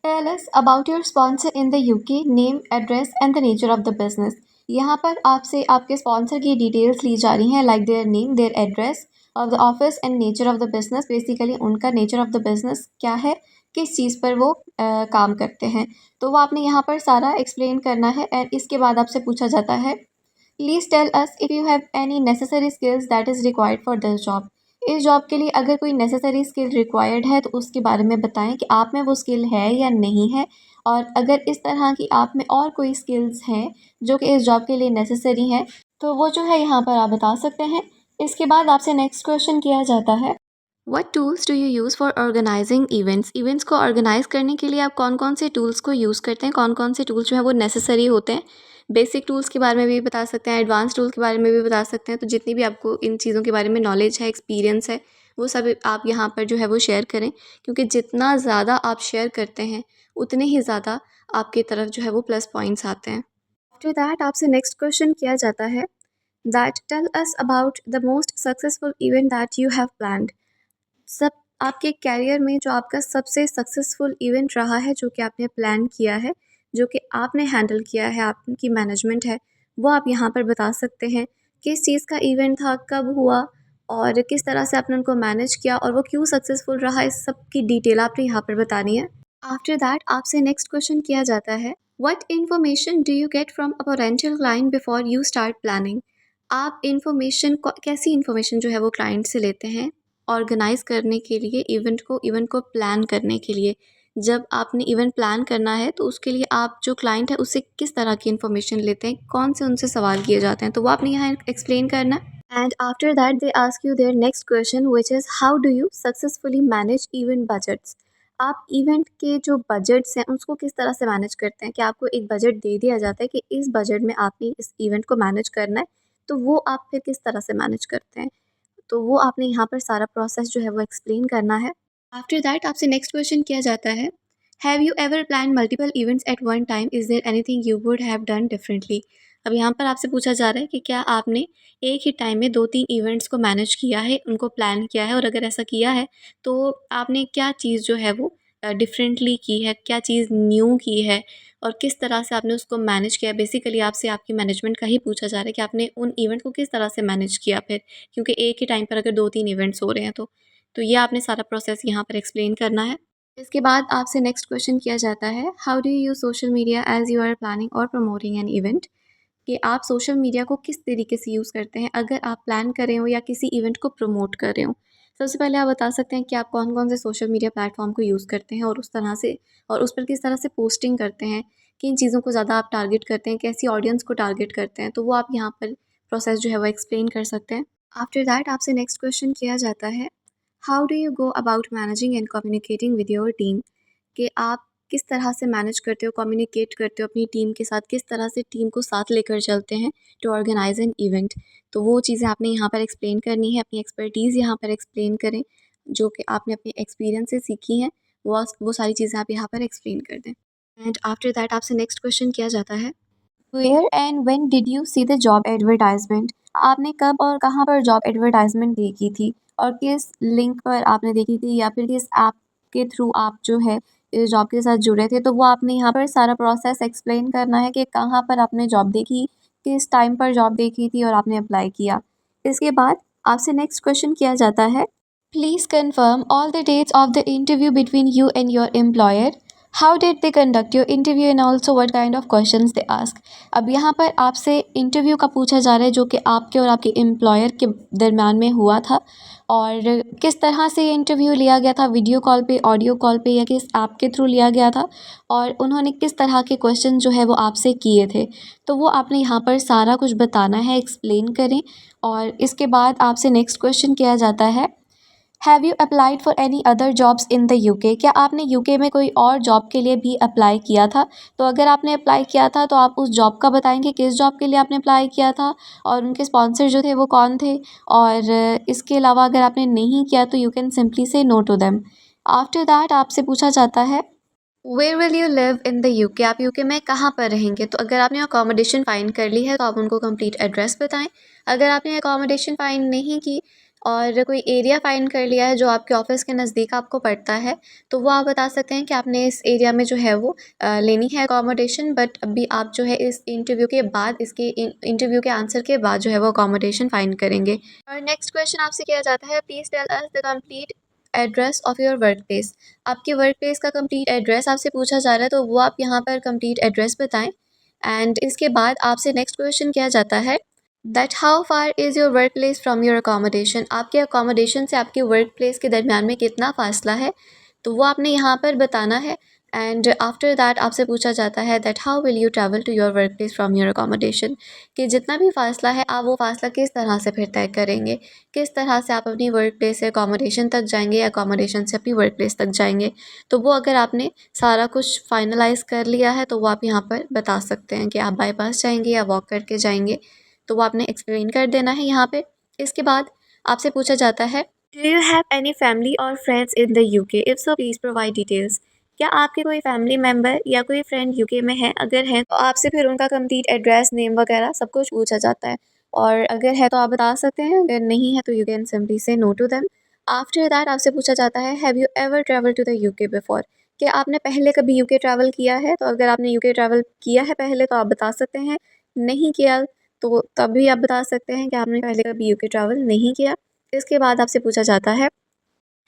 S1: tell us about your sponsor in the UK, name, address and the nature of the business. यहाँ पर आपसे आपके स्पॉन्सर की डिटेल्स ली जा रही हैं, like their name, their address of the office and nature of the business. Basically उनका nature of the business क्या है, किस चीज़ पर वो काम करते हैं, तो वो आपने यहाँ पर सारा एक्सप्लेन करना है। एंड इसके बाद आपसे पूछा जाता है, please tell us if you have any necessary skills that is required for this job. इस जॉब के लिए अगर कोई नेसेसरी स्किल रिक्वायर्ड है तो उसके बारे में बताएं कि आप में वो स्किल है या नहीं है, और अगर इस तरह की आप में और कोई स्किल्स हैं जो कि इस जॉब के लिए नेसेसरी हैं तो वो जो है यहाँ पर आप बता सकते हैं। इसके बाद आपसे नेक्स्ट क्वेश्चन किया जाता है, what tools do you use for organising events. Events को ऑर्गेनाइज करने के लिए आप कौन कौन से टूल्स को यूज़ करते हैं, कौन कौन से टूल्स जो है वो नेसेसरी होते हैं। बेसिक टूल्स के बारे में भी बता सकते हैं, एडवांस टूल्स के बारे में भी बता सकते हैं। तो जितनी भी आपको इन चीज़ों के बारे में नॉलेज है, एक्सपीरियंस है, वो सब आप यहाँ पर जो है वो शेयर करें, क्योंकि जितना ज़्यादा आप शेयर करते हैं उतने ही ज़्यादा आपकी तरफ जो है वो प्लस पॉइंट्स आते हैं। आफ्टर दैट आपसे नेक्स्ट क्वेश्चन किया जाता है, that tell us about the most successful event that you have planned. सब आपके कैरियर में जो आपका सबसे सक्सेसफुल इवेंट रहा है जो कि आपने प्लान किया है, जो कि आपने हैंडल किया है, आपकी मैनेजमेंट है, वो आप यहाँ पर बता सकते हैं। किस चीज़ का इवेंट था, कब हुआ और किस तरह से आपने उनको मैनेज किया और वो क्यों सक्सेसफुल रहा, इस सब की डिटेल आपने यहाँ पर बतानी है। आफ्टर दैट आपसे नेक्स्ट क्वेश्चन किया जाता है, what information do you get from a potential client before you start planning. आप इन्फॉर्मेशन कैसी इन्फॉर्मेशन जो है वो क्लाइंट से लेते हैं ऑर्गेनाइज़ करने के लिए, इवेंट को प्लान करने के लिए। जब आपने इवेंट प्लान करना है तो उसके लिए आप जो क्लाइंट है उससे किस तरह की इन्फॉर्मेशन लेते हैं, कौन से उनसे सवाल किए जाते हैं, तो वो आपने यहाँ एक्सप्लेन करना है। And after that they ask you their next question which is, how do you successfully manage event budgets. आप इवेंट के जो बजट्स हैं उसको किस तरह से मैनेज करते हैं, कि आपको एक बजट दे दिया जाता है कि इस बजट में आपने इस इवेंट को मैनेज करना है, तो वो आप फिर किस तरह से मैनेज करते हैं, तो वो आपने यहाँ पर सारा प्रोसेस जो है वो एक्सप्लेन करना है। आफ्टर दैट आपसे नेक्स्ट क्वेश्चन किया जाता है, have you ever plan multiple events at one time, is there anything you would have done differently. अब यहाँ पर आपसे पूछा जा रहा है कि क्या आपने एक ही टाइम में 2-3 इवेंट्स को मैनेज किया है, उनको प्लान किया है, और अगर ऐसा किया है तो आपने क्या चीज़ जो है वो डिफरेंटली की है, क्या चीज़ न्यू की है और किस तरह से आपने उसको मैनेज किया। बेसिकली आपसे आपकी मैनेजमेंट का ही पूछा जा रहा है कि आपने उन इवेंट को किस तरह से मैनेज किया फिर, क्योंकि एक ही टाइम पर अगर 2-3 इवेंट्स हो रहे हैं तो ये आपने सारा प्रोसेस यहाँ पर एक्सप्लेन करना है। इसके बाद आपसे नेक्स्ट क्वेश्चन किया जाता है, how do you use social media as you are planning और प्रमोटिंग एन इवेंट। कि आप सोशल मीडिया को किस तरीके से यूज़ करते हैं अगर आप प्लान कर रहे हो या किसी इवेंट को प्रमोट कर रहे हो। सबसे पहले आप बता सकते हैं कि आप कौन कौन से सोशल मीडिया प्लेटफॉर्म को यूज़ करते हैं और उस तरह से और उस पर किस तरह से पोस्टिंग करते हैं, किन चीज़ों को ज़्यादा आप टारगेट करते हैं, कैसी ऑडियंस को टारगेट करते हैं, तो वो आप यहाँ पर प्रोसेस जो है वो एक्सप्लेन कर सकते हैं। आफ्टर दैट आपसे नेक्स्ट क्वेश्चन किया जाता है, how do you go about managing and communicating with your team. कि आप किस तरह से मैनेज करते हो, कम्युनिकेट करते हो अपनी टीम के साथ, किस तरह से टीम को साथ लेकर चलते हैं टू ऑर्गेनाइज एन इवेंट, तो वो चीज़ें आपने यहाँ पर एक्सप्लेन करनी है। अपनी एक्सपर्टीज़ यहाँ पर एक्सप्लेन करें जो कि आपने अपने एक्सपीरियंस से सीखी हैं, वो सारी चीज़ें आप यहाँ पर एक्सप्लेन कर दें। एंड आफ्टर दैट आपसे नेक्स्ट क्वेश्चन किया जाता है, where and when did you see the job advertisement. आपने कब और कहाँ पर जॉब एडवर्टाइजमेंट देखी थी और किस लिंक पर आपने देखी थी या फिर किस ऐप के थ्रू आप जो है इस जॉब के साथ जुड़े थे, तो वो आपने यहाँ पर सारा प्रोसेस एक्सप्लेन करना है कि कहाँ पर आपने जॉब देखी, किस टाइम पर जॉब देखी थी और आपने अप्लाई किया। इसके बाद आपसे नेक्स्ट क्वेश्चन किया जाता है, please confirm all the dates of the interview between you and your employer. How did they conduct your interview and also what kind of questions they ask. अब यहाँ पर आपसे इंटरव्यू का पूछा जा रहा है जो कि आपके और आपके एम्प्लॉयर के दरम्यान में हुआ था, और किस तरह से ये इंटरव्यू लिया गया था, वीडियो कॉल पे, ऑडियो कॉल पे या किस ऐप के थ्रू लिया गया था, और उन्होंने किस तरह के क्वेश्चन जो है वो आपसे किए थे, तो वो आपने यहाँ पर सारा कुछ बताना है, एक्सप्लेन करें। और इसके बाद आपसे नेक्स्ट क्वेश्चन किया जाता है, have you applied for any other jobs in the UK. क्या आपने यूके में कोई और जॉब के लिए भी अप्लाई किया था, तो अगर आपने अप्लाई किया था तो आप उस जॉब का बताएंगे किस जॉब के लिए आपने अप्लाई किया था और उनके स्पॉन्सर जो थे वो कौन थे, और इसके अलावा अगर आपने नहीं किया तो you can simply say no to them. After that आपसे पूछा जाता है, where will you live in the UK, आप यूके में कहाँ पर रहेंगे। तो अगर आपने अकोमोडेशन फाइंड कर ली है तो आप उनको कंप्लीट एड्रेस बताएं। अगर आपने अकोमोडेशन फाइंड नहीं की और कोई एरिया फाइंड कर लिया है जो आपके ऑफिस के नज़दीक आपको पड़ता है, तो वो आप बता सकते हैं कि आपने इस एरिया में जो है वो लेनी है अकोमोडेशन, बट अभी आप जो है इस इंटरव्यू के बाद, इसके इंटरव्यू के आंसर के बाद जो है वो अकोमोडेशन फाइंड करेंगे। और नेक्स्ट क्वेश्चन आपसे किया जाता है, please tell us the complete address of your work place. आपके वर्क प्लेस का कंप्लीट एड्रेस आपसे पूछा जा रहा है, तो वो आप यहाँ पर कंप्लीट एड्रेस बताएं। एंड इसके बाद आपसे नेक्स्ट क्वेश्चन किया जाता है that how far is your work place from your accommodation. आपके अकोमोडेशन से आपके वर्क प्लेस के दरमियान में कितना फासला है, तो वो आपने यहाँ पर बताना है। एंड आफ्टर दैट आपसे पूछा जाता है that how will you travel to your work place from your accommodation, कि जितना भी फासला है आप वो फासला किस तरह से फिर तय करेंगे, किस तरह से आप अपनी वर्क प्लेस से अकोमोडेशन तक जाएंगे या अकोमोडेशन से अपनी वर्क प्लेस तक जाएंगे। तो वो अगर आपने सारा कुछ फाइनलाइज कर लिया है तो वो आप यहाँ पर बता सकते हैं कि आप बाईपास जाएंगे या वॉक करके जाएंगे, तो वो आपने एक्सप्लेन कर देना है यहाँ पे। इसके बाद आपसे पूछा जाता है do you have any family और friends in the UK, if so please provide details. क्या आपके कोई फैमिली मेम्बर या कोई फ्रेंड यूके में है, अगर है तो आपसे फिर उनका कंप्लीट एड्रेस, नेम वगैरह सब कुछ पूछा जाता है। और अगर है तो आप बता सकते हैं, अगर नहीं है तो you can simply say no to them. After that आपसे पूछा जाता है have you ever travel to the UK before, क्या आपने पहले कभी यूके ट्रैवल किया है। तो अगर आपने यूके ट्रैवल किया है पहले तो आप बता सकते हैं, नहीं किया तो तभी आप बता सकते हैं कि आपने पहले कभी यूके ट्रैवल नहीं किया। इसके बाद आपसे पूछा जाता है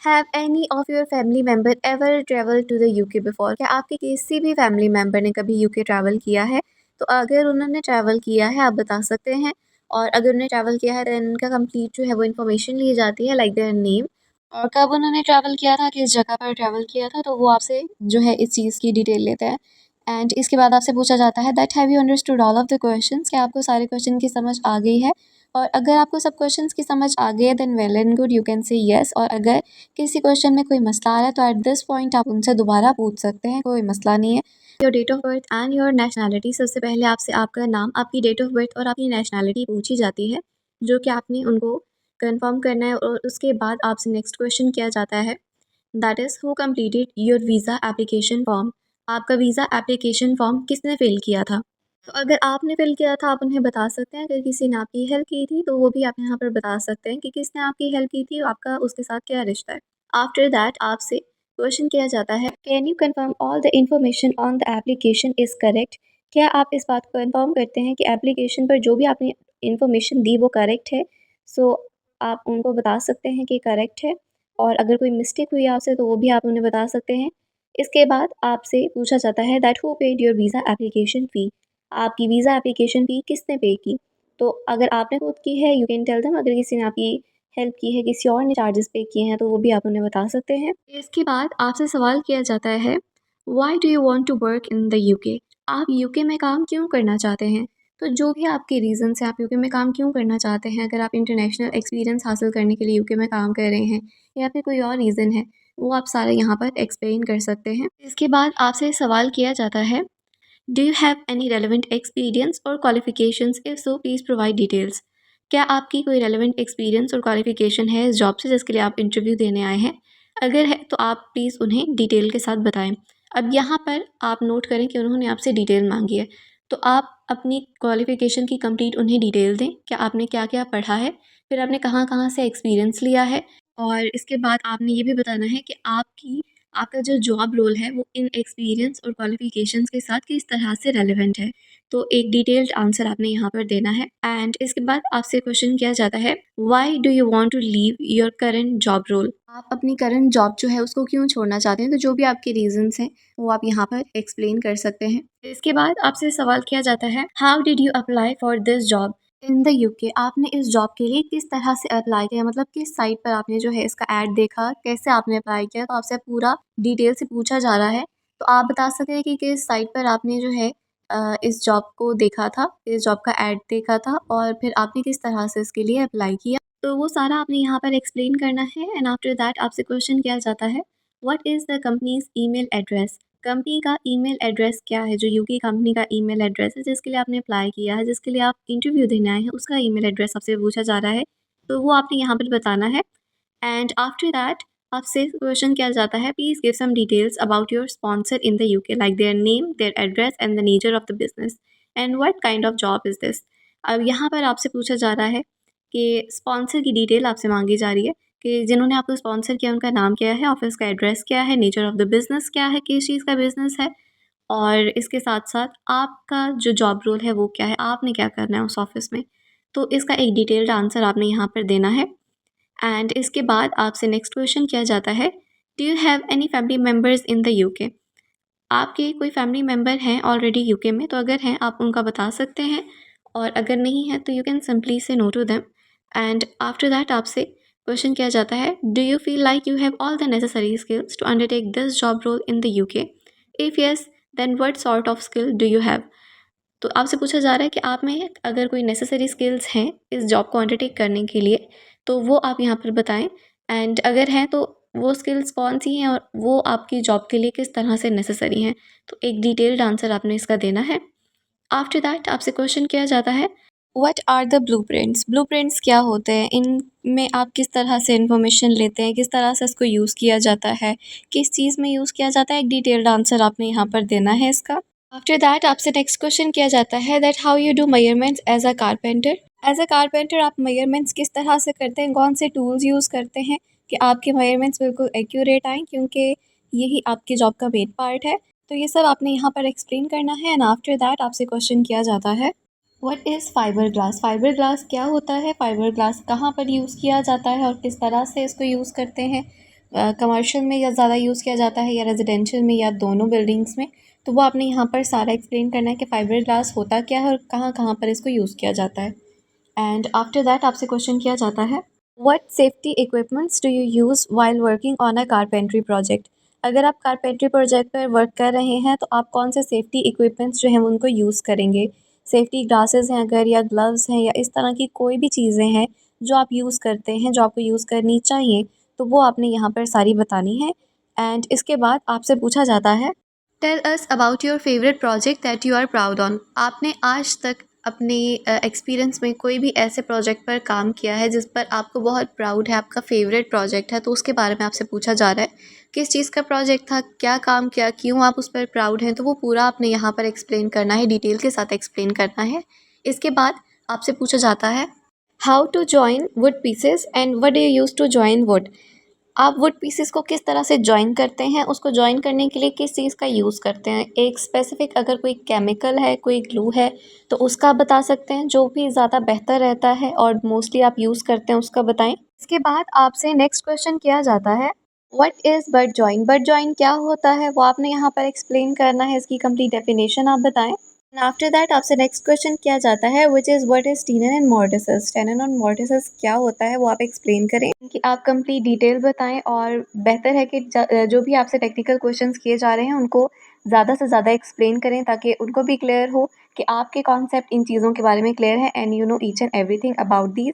S1: have any of your family member ever travel to the UK before, क्या आपके किसी भी फैमिली मेम्बर ने कभी यूके ट्रैवल किया है। तो अगर उन्होंने ट्रैवल किया है आप बता सकते हैं, और अगर उन्होंने ट्रैवल किया है देन उनका कंप्लीट जो है वो इन्फॉर्मेशन ली जाती है, लाइक देयर नेम और कब उन्होंने ट्रैवल किया था, किस जगह पर ट्रैवल किया था, तो वो आपसे जो है इस चीज़ की डिटेल लेते हैं। एंड इसके बाद आपसे पूछा जाता है that have you understood all of the questions, क्या आपको सारे क्वेश्चन की समझ आ गई है। और अगर आपको सब क्वेश्चंस की समझ आ गई है then well and good, you can say yes. और अगर किसी क्वेश्चन में कोई मसला आ रहा है तो एट दिस पॉइंट आप उनसे दोबारा पूछ सकते हैं, कोई मसला नहीं है। Your date of birth and your nationality, सबसे पहले आपसे आपका नाम, आपकी डेट ऑफ बर्थ और आपकी नेशनैलिटी पूछी जाती है, जो कि आपने उनको कंफर्म करना है। और उसके बाद आपसे नेक्स्ट क्वेश्चन किया जाता है that is who completed your visa application form, आपका वीज़ा एप्लीकेशन फॉर्म किसने फिल किया था। तो अगर आपने फिल किया था आप उन्हें बता सकते हैं, अगर किसी ने आपकी हेल्प की थी तो वो भी आप यहाँ पर बता सकते हैं कि किसने आपकी हेल्प की थी, आपका उसके साथ क्या रिश्ता है। आफ्टर दैट आपसे क्वेश्चन किया जाता है can you confirm all the information on the application is correct, क्या आप इस बात को कन्फर्म करते हैं कि एप्लीकेशन पर जो भी आपने इंफॉर्मेशन दी वो करेक्ट है। सो आप उनको बता सकते हैं कि करेक्ट है, और अगर कोई मिस्टेक हुई आपसे तो वो भी आप उन्हें बता सकते हैं। इसके बाद आपसे पूछा जाता है that who paid your visa application फ़ी, आपकी वीज़ा एप्लीकेशन फ़ी किसने पे की। तो अगर आपने खुद की है यू कैन टेल देम, अगर किसी ने आपकी हेल्प की है, किसी और ने चार्जेस पे किए हैं तो वो भी आप उन्हें बता सकते हैं। इसके बाद आपसे सवाल किया जाता है why do you want to work in the UK, आप यूके में काम क्यों करना चाहते हैं। तो जो भी आपके रीज़न्स हैं, आप यूके में काम क्यों करना चाहते हैं, अगर आप इंटरनेशनल एक्सपीरियंस हासिल करने के लिए यूके में काम कर रहे हैं या फिर कोई और रीज़न है, वो आप सारे यहाँ पर एक्सप्लेन कर सकते हैं। इसके बाद आपसे सवाल किया जाता है do you have any relevant experience और qualifications, if so please provide details, क्या आपकी कोई रेलिवेंट एक्सपीरियंस और क्वालिफिकेशन है इस जॉब से जिसके लिए आप इंटरव्यू देने आए हैं। अगर है तो आप प्लीज़ उन्हें डिटेल के साथ बताएं। अब यहाँ पर आप नोट करें कि उन्होंने आपसे डिटेल मांगी है, तो आप अपनी क्वालिफिकेशन की कंप्लीट उन्हें डिटेल दें, क्या आपने क्या क्या पढ़ा है, फिर आपने कहाँ कहाँ से एक्सपीरियंस लिया है। और इसके बाद आपने ये भी बताना है कि आपका जो जॉब रोल है वो इन एक्सपीरियंस और क्वालिफिकेशंस के साथ किस तरह से रेलेवेंट है। तो एक डिटेल्ड आंसर आपने यहाँ पर देना है। एंड इसके बाद आपसे क्वेश्चन किया जाता है why do you want to leave your current job role, आप अपनी करंट जॉब जो है उसको क्यों छोड़ना चाहते हैं। तो जो भी आपके रीजंस हैं वो आप यहाँ पर एक्सप्लेन कर सकते हैं। इसके बाद आपसे सवाल किया जाता है how did you apply for this job in the UK, आपने इस जॉब के लिए किस तरह से अप्लाई किया, मतलब किस साइट पर आपने जो है इसका ऐड देखा, कैसे आपने अप्लाई किया। तो आपसे पूरा डिटेल से पूछा जा रहा है, तो आप बता सकते हैं कि किस साइट पर आपने जो है इस जॉब को देखा था, इस जॉब का ऐड देखा था, और फिर आपने किस तरह से इसके लिए अप्लाई किया। तो वो सारा आपने यहाँ पर एक्सप्लेन करना है। एंड आफ्टर दैट आपसे क्वेश्चन किया जाता है what is the companies email address, company का ईमेल एड्रेस क्या है, जो यूके कंपनी का ईमेल एड्रेस है जिसके लिए आपने अप्लाई किया है, जिसके लिए आप इंटरव्यू देने आए हैं, उसका ईमेल एड्रेस आपसे पूछा जा रहा है, तो वो आपने यहाँ पर बताना है। एंड आफ्टर दैट आपसे क्वेश्चन किया जाता है, please give some details about your sponsor in the UK like their name, their address and the nature of the business and what kind of job is this. अब यहाँ पर आपसे पूछा जा रहा है कि स्पॉन्सर की डिटेल आपसे मांगी जा रही है कि जिन्होंने आपको स्पॉन्सर किया उनका नाम क्या है, ऑफिस का एड्रेस क्या है, नेचर ऑफ द बिज़नेस क्या है, किस चीज़ का बिज़नेस है, और इसके साथ-साथ आपका जो जॉब रोल है वो क्या है, आपने क्या करना है उस ऑफ़िस में। तो इसका एक डिटेल्ड आंसर आपने यहाँ पर देना है। एंड इसके बाद आपसे नेक्स्ट क्वेश्चन किया जाता है, do you have any family members in the UK? आपके कोई फैमिली मेंबर हैं ऑलरेडी यूके में? तो अगर हैं आप उनका बता सकते हैं, और अगर नहीं है तो you can simply say no to them. And after that आपसे क्वेश्चन किया जाता है, do you feel like you have all the necessary skills to undertake this job role in the UK? If yes, then what sort of skill do you have? तो आपसे पूछा जा रहा है कि आप में अगर कोई नेसेसरी स्किल्स हैं इस जॉब को अंडरटेक करने के लिए, तो वो आप यहाँ पर बताएं। एंड अगर हैं तो वो स्किल्स कौन सी हैं और वो आपकी जॉब के लिए किस तरह से नेसेसरी हैं। तो एक डिटेल्ड आंसर आपने इसका देना है। आफ्टर दैट आपसे क्वेश्चन किया जाता है, what are the blueprints? Blueprints क्या होते हैं? इनमें आप किस तरह से इन्फॉर्मेशन लेते हैं, किस तरह से इसको यूज़ किया जाता है, किस चीज़ में यूज़ किया जाता है? एक डिटेल्ड आंसर आपने यहाँ पर देना है इसका। आफ्टर दैट आपसे नेक्स्ट क्वेश्चन किया जाता है, that how you do measurements as a carpenter? As a carpenter आप मेजरमेंट्स किस तरह से करते हैं, कौन से टूल्स यूज़ करते हैं कि आपके मेजरमेंट्स बिल्कुल एक्यूरेट आएँ, क्योंकि यही आपकी जॉब का मेन पार्ट है। तो ये सब आपने यहाँ पर एक्सप्लेन करना है। एंड आफ्टर दैट आपसे क्वेश्चन किया जाता है, what is fibre glass? Fibre glass क्या होता है? फाइबर ग्लास कहाँ पर यूज़ किया जाता है और किस तरह से इसको यूज़ करते हैं? कमर्शियल में या ज़्यादा यूज़ किया जाता है या रेजिडेंशियल में या दोनों बिल्डिंग्स में? तो वो आपने यहाँ पर सारा एक्सप्लेन करना है कि फाइबर ग्लास होता क्या है और कहाँ कहाँ पर इसको यूज़ किया जाता है। एंड आफ्टर दैट आपसे क्वेश्चन किया जाता है, what safety equipments do you use while working on a carpentry project? अगर आप कारपेंट्री प्रोजेक्ट पर वर्क कर रहे हैं तो आप कौन से सेफ्टी इक्विपमेंट्स जो हैं उनको यूज़ करेंगे? सेफ्टी ग्लासेस हैं अगर, या ग्लव्स हैं, या इस तरह की कोई भी चीज़ें हैं जो आप यूज़ करते हैं, जो आपको यूज़ करनी चाहिए, तो वो आपने यहाँ पर सारी बतानी है। एंड इसके बाद आपसे पूछा जाता है, tell us about your favourite project that you are proud on. आपने आज तक अपने एक्सपीरियंस में कोई भी ऐसे प्रोजेक्ट पर काम किया है जिस पर आपको बहुत प्राउड है, आपका फेवरेट प्रोजेक्ट है, तो उसके बारे में आपसे पूछा जा रहा है। किस चीज़ का प्रोजेक्ट था, क्या काम किया, क्यों आप उस पर प्राउड हैं, तो वो पूरा आपने यहाँ पर एक्सप्लेन करना है, डिटेल के साथ एक्सप्लेन करना है। इसके बाद आपसे पूछा जाता है, how to join wood pieces and what do you use to join wood? आप वुड पीसेस को किस तरह से जॉइन करते हैं, उसको जॉइन करने के लिए किस चीज़ का यूज़ करते हैं? एक स्पेसिफिक अगर कोई केमिकल है, कोई ग्लू है, तो उसका आप बता सकते हैं, जो भी ज़्यादा बेहतर रहता है और मोस्टली आप यूज़ करते हैं उसका बताएं। इसके बाद आपसे नेक्स्ट क्वेश्चन किया जाता है, what is but join? But join क्या होता है वो आपने यहाँ पर एक्सप्लेन करना है, इसकी कंप्लीट डेफिनेशन आप बताएं। आफ्टर दैट आपसे नेक्स्ट क्वेश्चन किया जाता है, which is what is tenon and mortises? Tenon और मॉर्टिसेस क्या होता है वो आप एक्सप्लेन करें, कि आप कंप्लीट डिटेल बताएं। और बेहतर है कि जो भी आपसे टेक्निकल क्वेश्चंस किए जा रहे हैं उनको ज़्यादा से ज़्यादा एक्सप्लेन करें, ताकि उनको भी क्लियर हो कि आपके कॉन्सेप्ट इन चीज़ों के बारे में क्लियर है and you know each and everything about these.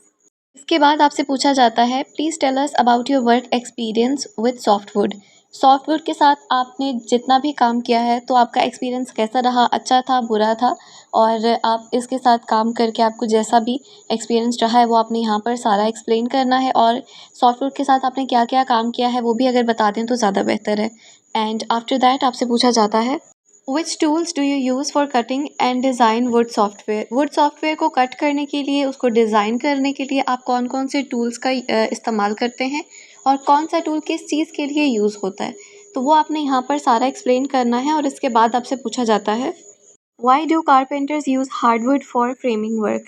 S1: इसके बाद आपसे पूछा जाता है, please tell us about your work experience with softwood. Softwood के साथ आपने जितना भी काम किया है तो आपका एक्सपीरियंस कैसा रहा, अच्छा था, बुरा था? और आप इसके साथ काम करके आपको जैसा भी एक्सपीरियंस रहा है वो आपने यहाँ पर सारा एक्सप्लेन करना है। और सॉफ्टवुड के साथ आपने क्या क्या काम किया है वो भी अगर बता दें तो ज़्यादा बेहतर है। एंड आफ्टर दैट आपसे पूछा जाता है, which tools do you use for cutting and design wood software? Wood software को कट करने के लिए, उसको डिज़ाइन करने के लिए आप कौन कौन से टूल्स का इस्तेमाल करते हैं और कौन सा टूल किस चीज़ के लिए यूज़ होता है? तो वो आपने यहाँ पर सारा एक्सप्लेन करना है। और इसके बाद आपसे पूछा जाता है, why do carpenters use hardwood for framing work?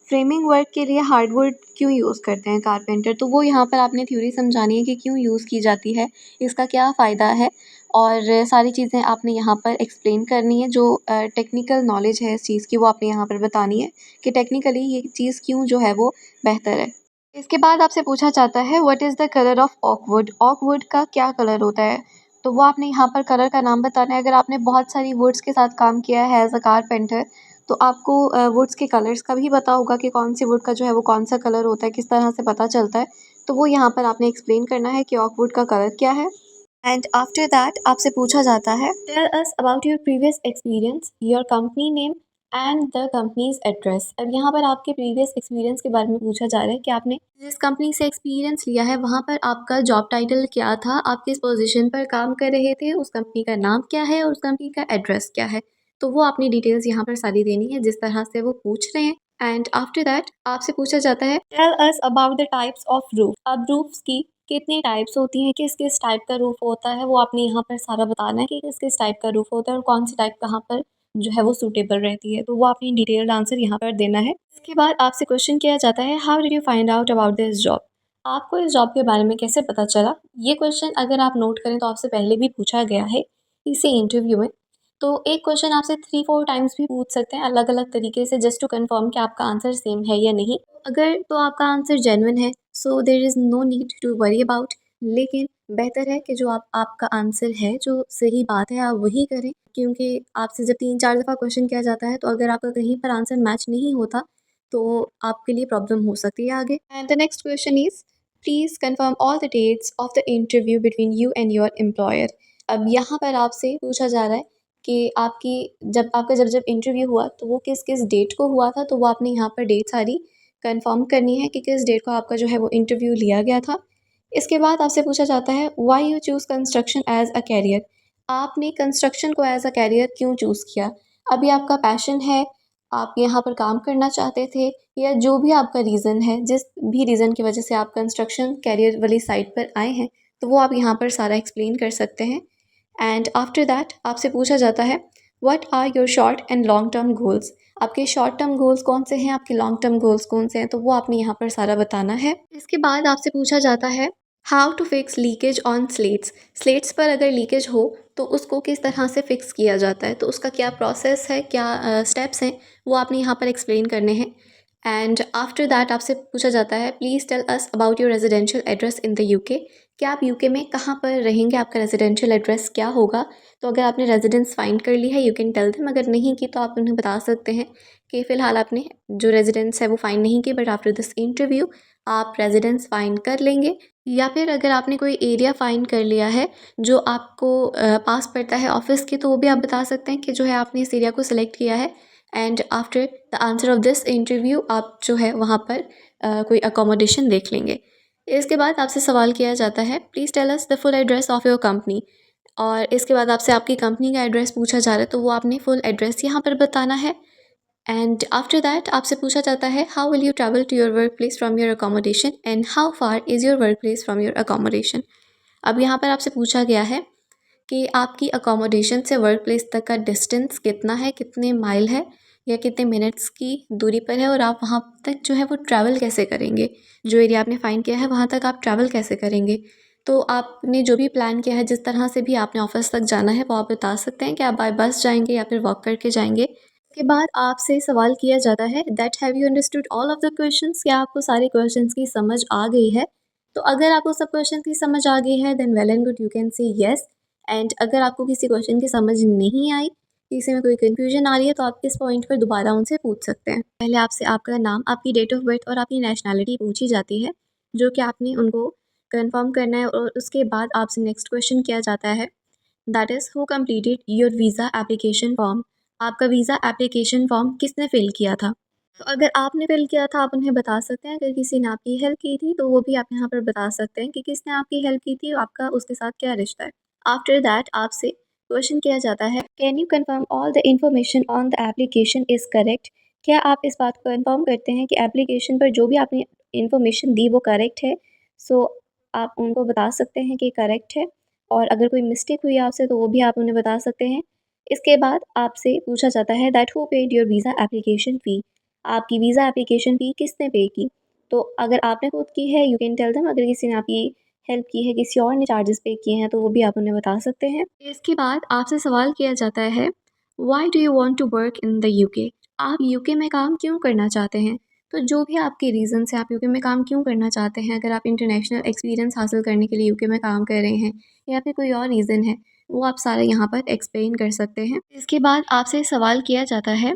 S1: Framing work के लिए हार्डवुड क्यों यूज़ करते हैं कारपेंटर? तो वो यहाँ पर आपने थ्योरी समझानी है कि क्यों यूज़ की जाती है, इसका क्या फ़ायदा है, और सारी चीज़ें आपने यहाँ पर एक्सप्लेन करनी है। जो टेक्निकल नॉलेज है इस चीज़ की वो आपने यहाँ पर बतानी है कि टेक्निकली ये चीज़ क्यों जो है वो बेहतर है। इसके बाद आपसे पूछा जाता है, what is the colour of oakwood? Oakwood का क्या कलर होता है? तो वो आपने यहाँ पर कलर का नाम बताना है। अगर आपने बहुत सारी वुड्स के साथ काम किया है एज अ कारपेंटर, तो आपको वुड्स के कलर्स का भी पता होगा कि कौन सी वुड का जो है वो कौन सा कलर होता है, किस तरह से पता चलता है। तो वो यहाँ पर आपने एक्सप्लेन करना है कि ऑकवुड का कलर क्या है। एंड आफ्टर दैट आपसे पूछा जाता है, tell us about your previous experience, your company name, and the company's address. अब यहाँ पर आपके प्रीवियस एक्सपीरियंस के बारे में पूछा जा रहा है कि आपने जिस कंपनी से एक्सपीरियंस लिया है वहाँ पर आपका जॉब टाइटल क्या था, आप किस पोजीशन पर काम कर रहे थे, उस कंपनी का नाम क्या है और उस कंपनी का एड्रेस क्या है। तो वो अपनी डिटेल्स यहाँ पर सारी देनी है जिस तरह से वो पूछ रहे हैं। एंड आफ्टर दैट आपसे पूछा जाता है tell us about the types of roof. अब रूफ्स की कितनी टाइप्स होती हैं, किस किस टाइप का रूफ होता है, वो आपने यहाँ पर सारा बताना है कि किस किस टाइप का रूफ होता है और कौन सी टाइप कहाँ पर जो है वो सूटेबल रहती है। तो वो आपने डिटेल्ड आंसर यहाँ पर देना है। इसके बाद आपसे क्वेश्चन किया जाता है how did you find out about this job. आपको इस जॉब के बारे में कैसे पता चला। ये क्वेश्चन अगर आप नोट करें तो आपसे पहले भी पूछा गया है इसी इंटरव्यू में। तो एक क्वेश्चन आपसे 3-4 टाइम्स भी पूछ सकते हैं अलग अलग तरीके से जस्ट टू कंफर्म कि आपका आंसर सेम है या नहीं। अगर तो आपका आंसर जेन्युइन है so there is no need to worry about. लेकिन बेहतर है कि जो आपका आंसर है जो सही बात है आप वही करें, क्योंकि आपसे जब 3-4 दफ़ा क्वेश्चन किया जाता है तो अगर आपका कहीं पर आंसर मैच नहीं होता तो आपके लिए प्रॉब्लम हो सकती है आगे। And the next question is please confirm all the dates of the interview between you and your employer. अब यहाँ पर आपसे पूछा जा रहा है कि आपकी जब इंटरव्यू हुआ तो वो किस किस डेट को हुआ था। तो वो आपने यहाँ पर डेट सारी कंफर्म करनी है कि किस डेट को आपका जो है वो इंटरव्यू लिया गया था। इसके बाद आपसे पूछा जाता है why you choose construction as a career. आपने कंस्ट्रक्शन को एज अ कैरियर क्यों चूज़ किया। अभी आपका पैशन है, आप यहाँ पर काम करना चाहते थे, या जो भी आपका रीज़न है, जिस भी रीज़न की वजह से आप कंस्ट्रक्शन कैरियर वाली साइड पर आए हैं, तो वो आप यहाँ पर सारा एक्सप्लेन कर सकते हैं। एंड आफ्टर दैट आपसे पूछा जाता है what are your short and long term goals. आपके शॉर्ट टर्म गोल्स कौन से हैं, आपके लॉन्ग टर्म गोल्स कौन से हैं, तो वो आपने यहाँ पर सारा बताना है। इसके बाद आपसे पूछा जाता है how to fix leakage on slates. Slates पर अगर लीकेज हो तो उसको किस तरह से फिक्स किया जाता है, तो उसका क्या प्रोसेस है, क्या स्टेप्स हैं, वो आपने यहाँ पर एक्सप्लेन करने हैं। एंड आफ्टर दैट आपसे पूछा जाता है please tell us about your residential address in the UK. कि आप यूके में कहाँ पर रहेंगे, आपका रेजिडेंशियल एड्रेस क्या होगा। तो अगर आपने रेजिडेंस फाइंड कर ली है यू कैन टेल देम, अगर नहीं की तो आप उन्हें बता सकते हैं कि फ़िलहाल आपने जो रेजिडेंस है वो फाइंड नहीं की, बट आफ्टर दिस इंटरव्यू आप रेजिडेंस फाइंड कर लेंगे। या फिर अगर आपने कोई एरिया फाइंड कर लिया है जो आपको पास पड़ता है ऑफिस के, तो वो भी आप बता सकते हैं कि जो है आपने इस एरिया को सिलेक्ट किया है। And after the answer of this interview आप जो है वहाँ पर कोई अकोमोडेशन देख लेंगे। इसके बाद आपसे सवाल किया जाता है please tell us the full address of your company. और इसके बाद आपसे आपकी कंपनी का एड्रेस पूछा जा रहा है, तो वो आपने फुल एड्रेस यहाँ पर बताना है। एंड आफ्टर दैट आपसे पूछा जाता है how will you travel to your work place from your accommodation and how far is your work place from your accommodation. अब यहाँ पर आपसे पूछा गया है कि आपकी अकोमोडेशन से वर्क प्लेस तक का डिस्टेंस कितना है, कितने माइल है या कितने मिनट्स की दूरी पर है, और आप वहाँ तक जो है वो ट्रैवल कैसे करेंगे। जो एरिया आपने फाइंड किया है वहाँ तक आप ट्रैवल कैसे करेंगे। तो आपने जो भी प्लान किया है, जिस तरह से भी आपने ऑफिस तक जाना है, वो आप बता सकते हैं कि आप बाय बस जाएंगे या फिर वॉक करके जाएंगे। इसके बाद आपसे सवाल किया जाता है that have you understood all of the questions. क्या आपको सारे क्वेश्चंस की समझ आ गई है। तो अगर आपको सब क्वेश्चन की समझ आ गई है then well and good, you can say yes. And अगर आपको किसी क्वेश्चन की समझ नहीं आई, किसी में कोई कन्फ्यूजन आ रही है, तो आप इस पॉइंट पर दोबारा उनसे पूछ सकते हैं। पहले आपसे आपका नाम, आपकी डेट ऑफ बर्थ और आपकी नेशनैलिटी पूछी जाती है, जो कि आपने उनको कंफर्म करना है। और उसके बाद आपसे नेक्स्ट क्वेश्चन किया जाता है that is who completed your visa application form. आपका वीज़ा एप्लीकेशन फॉर्म किसने फिल किया था। तो अगर आपने फिल किया था आप उन्हें बता सकते हैं, अगर किसी ने आपकी हेल्प की थी तो वो भी आप यहाँ पर बता सकते हैं कि किसने आपकी हेल्प की थी, आपका उसके साथ क्या रिश्ता है। आफ्टर दैट आपसे क्वेश्चन किया जाता है can you confirm all the information on the application is correct. क्या आप इस बात को कन्फर्म करते हैं कि एप्लीकेशन पर जो भी आपने इन्फॉर्मेशन दी वो करेक्ट है। सो आप उनको बता सकते हैं कि करेक्ट है, और अगर कोई मिस्टेक हुई आपसे तो वो भी आप उन्हें बता सकते हैं। इसके बाद आपसे पूछा जाता है that who paid your visa application फ़ी। आपकी वीज़ा एप्लीकेशन फ़ी किसने पे की। तो अगर आपने खुद की है यू कैन टेल देम, अगर किसी ने आपकी हेल्प की है, किसी और ने चार्जेस पे किए हैं, तो वो भी आप उन्हें बता सकते हैं। इसके बाद आपसे सवाल किया जाता है why do you want to work in the UK. आप यूके में काम क्यों करना चाहते हैं। तो जो भी आपके रीज़न से आप यूके में काम क्यों करना चाहते हैं, अगर आप इंटरनेशनल एक्सपीरियंस हासिल करने के लिए यूके में काम कर रहे हैं या फिर कोई और रीज़न है, वो आप सारे यहाँ पर एक्सप्लेन कर सकते हैं। इसके बाद आपसे सवाल किया जाता है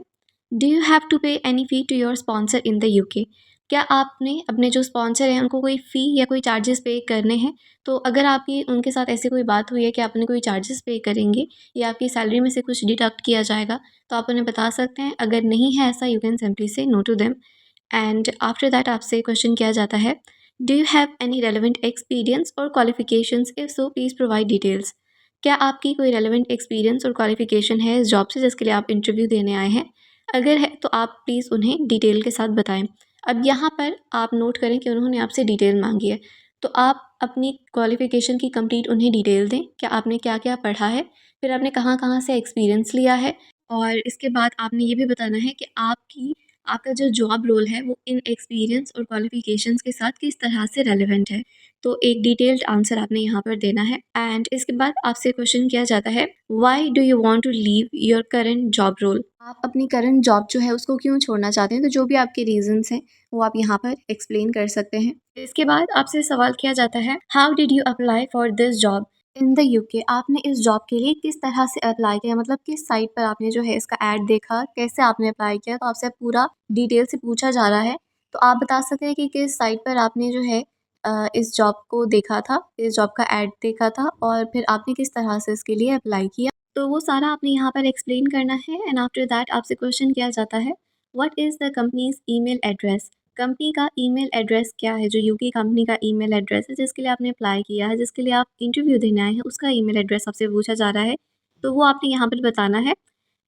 S1: do you have to pay any fee to your sponsor in the UK. क्या आपने अपने जो स्पॉन्सर हैं उनको कोई फ़ी या कोई चार्जेस पे करने हैं? तो अगर आपकी उनके साथ ऐसी कोई बात हुई है कि आपने कोई चार्जेस पे करेंगे या आपकी सैलरी में से कुछ डिडक्ट किया जाएगा, तो आप उन्हें बता सकते हैं। अगर नहीं है ऐसा, you can simply say no to them. And after that आपसे क्वेश्चन किया जाता है, do you have any relevant experience और qualifications? If so please provide details. क्या आपकी कोई रेलेवेंट एक्सपीरियंस और क्वालिफिकेशन है इस जॉब से जिसके लिए आप इंटरव्यू देने आए हैं? अगर है तो आप प्लीज़ उन्हें डिटेल के साथ बताएं। अब यहाँ पर आप नोट करें कि उन्होंने आपसे डिटेल मांगी है, तो आप अपनी क्वालिफिकेशन की कंप्लीट उन्हें डिटेल दें। क्या आपने क्या क्या पढ़ा है, फिर आपने कहाँ कहाँ से एक्सपीरियंस लिया है, और इसके बाद आपने ये भी बताना है कि आपका जो जॉब रोल है वो इन एक्सपीरियंस और क्वालिफिकेशंस के साथ किस तरह से रेलिवेंट है। तो एक डिटेल्ड आंसर आपने यहाँ पर देना है। एंड इसके बाद आपसे क्वेश्चन किया जाता है, why do you want to leave your current job role? आप अपनी करंट जॉब जो है उसको क्यों छोड़ना चाहते हैं? तो जो भी आपके रीजंस हैं वो आप यहाँ पर एक्सप्लेन कर सकते हैं। इसके बाद आपसे सवाल किया जाता है, how did you apply for this job in the UK? आपने इस जॉब के लिए किस तरह से अप्लाई किया, मतलब किस साइट पर आपने जो है इसका ऐड देखा, कैसे आपने अप्लाई किया? तो आपसे पूरा डिटेल से पूछा जा रहा है, तो आप बता सकते हैं कि किस साइट पर आपने जो है इस जॉब को देखा था, इस जॉब का ऐड देखा था, और फिर आपने किस तरह से इसके लिए अप्लाई किया। तो वो सारा आपने यहाँ पर एक्सप्लेन करना है। एंड आफ्टर दैट आपसे क्वेश्चन किया जाता है, what is the companies email address? Company का ईमेल एड्रेस क्या है? जो यूके कंपनी का ईमेल एड्रेस है जिसके लिए आपने अप्लाई किया है, जिसके लिए आप इंटरव्यू देने आए हैं, उसका ईमेल एड्रेस आपसे पूछा जा रहा है, तो वो आपने यहाँ पर बताना है।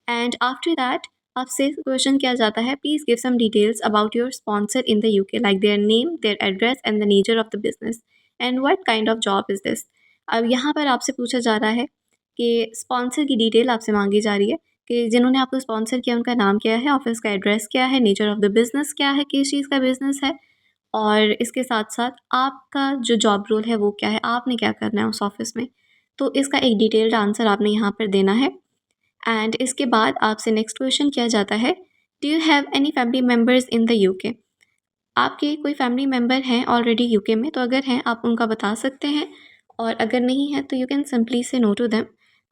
S1: एंड आफ्टर दैट आपसे क्वेश्चन किया जाता है, please give some details about your sponsor in the UK, like their name, their address and the nature of the business, and what kind of job is this. अब यहाँ पर आपसे पूछा जा रहा है कि स्पॉन्सर की डिटेल आपसे मांगी जा रही है कि जिन्होंने आपको स्पॉन्सर किया उनका नाम क्या है, ऑफिस का एड्रेस क्या है, नेचर ऑफ द बिज़नेस क्या है, किस चीज़ का बिज़नेस है, और इसके साथ-साथ आपका जो जॉब रोल है वो क्या है, आपने क्या करना है उस ऑफ़िस में। तो इसका एक डिटेल्ड आंसर आपने यहाँ पर देना है। एंड इसके बाद आपसे नेक्स्ट क्वेश्चन किया जाता है, do you have any family members in the UK? आपके कोई फैमिली मेंबर हैं ऑलरेडी यूके में? तो अगर हैं आप उनका बता सकते हैं, और अगर नहीं है तो you can simply say no to them.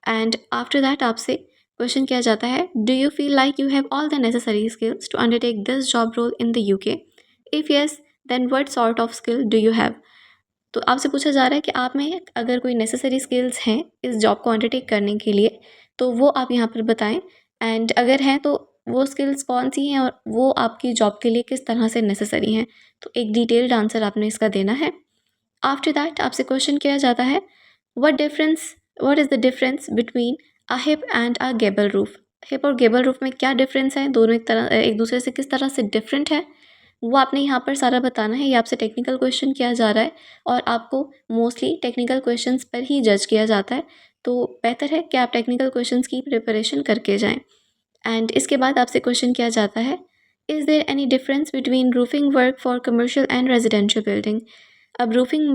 S1: And after that आपसे क्वेश्चन किया जाता है, do you feel like you have all the necessary skills to undertake this job role in the UK? If yes, then what sort of skill do you have? तो आपसे पूछा जा रहा है कि आप में अगर कोई नेसेसरी स्किल्स हैं इस जॉब को अंडरटेक करने के लिए, तो वो आप यहाँ पर बताएं। एंड अगर हैं तो वो स्किल्स कौन सी हैं और वो आपकी जॉब के लिए किस तरह से नेसेसरी हैं। तो एक डिटेल्ड आंसर आपने इसका देना है। आफ्टर दैट आपसे क्वेश्चन किया जाता है, what is the difference between a hip and a Gable roof? Hip और गेबल रूफ में क्या डिफरेंस है, दोनों एक दूसरे से किस तरह से डिफरेंट है, वो आपने यहाँ पर सारा बताना है। ये आपसे टेक्निकल क्वेश्चन किया जा रहा है और आपको मोस्टली टेक्निकल क्वेश्चंस पर ही जज किया जाता है, तो बेहतर है कि आप टेक्निकल क्वेश्चंस की प्रिपरेशन करके जाएं। एंड इसके बाद आपसे क्वेश्चन किया जाता है, is there any difference between roofing work for commercial and residential building? अब रूफिंग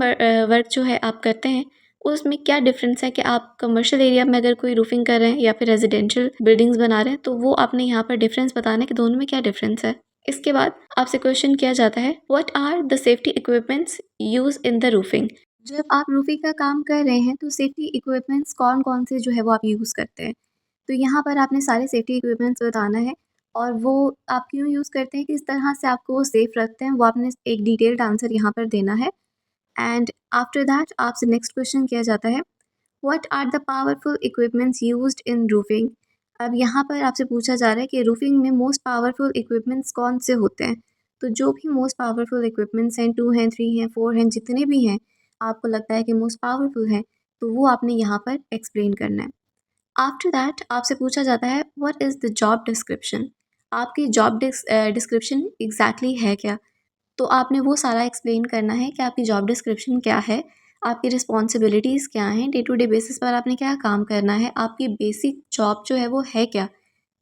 S1: वर्क जो है आप करते हैं, उसमें क्या डिफरेंस है कि आप कमर्शियल एरिया में अगर कोई रूफिंग कर रहे हैं या फिर रेजिडेंशियल बिल्डिंग्स बना रहे हैं, तो वो आपने यहाँ पर डिफरेंस बताना है कि दोनों में क्या डिफरेंस है। इसके बाद आपसे क्वेश्चन किया जाता है, what are the safety equipments use in the roofing? जब आप रूफिंग का काम कर रहे हैं तो सेफ्टी इक्विपमेंट्स कौन कौन से जो है वो आप यूज़ करते हैं? तो यहाँ पर आपने सारे सेफ्टी इक्विपमेंट्स बताना है, और वो आप क्यों यूज़ करते हैं, किस तरह से आपको वो सेफ रखते हैं, वो आपने एक डिटेल्ड आंसर यहाँ पर देना है। एंड आफ्टर दैट आपसे नेक्स्ट क्वेश्चन किया जाता है, what are the powerful equipments used in roofing? अब यहाँ पर आपसे पूछा जा रहा है कि रूफिंग में मोस्ट पावरफुल इक्विपमेंट्स कौन से होते हैं। तो जो भी मोस्ट पावरफुल इक्विपमेंट्स हैं, 2 हैं, 3 हैं, 4 हैं, जितने भी हैं, आपको लगता है कि मोस्ट पावरफुल हैं, तो वो आपने यहाँ पर एक्सप्लेन करना है। आफ्टर दैट आपसे पूछा जाता है, what is the job description? आपकी जॉब डिस्क्रिप्शन एग्जैक्टली है क्या? तो आपने वो सारा एक्सप्लेन करना है कि आपकी जॉब डिस्क्रिप्शन क्या है, आपकी रिस्पॉन्सिबिलिटीज़ क्या हैं, डे टू डे बेसिस पर आपने क्या काम करना है, आपकी बेसिक जॉब जो है वो है क्या?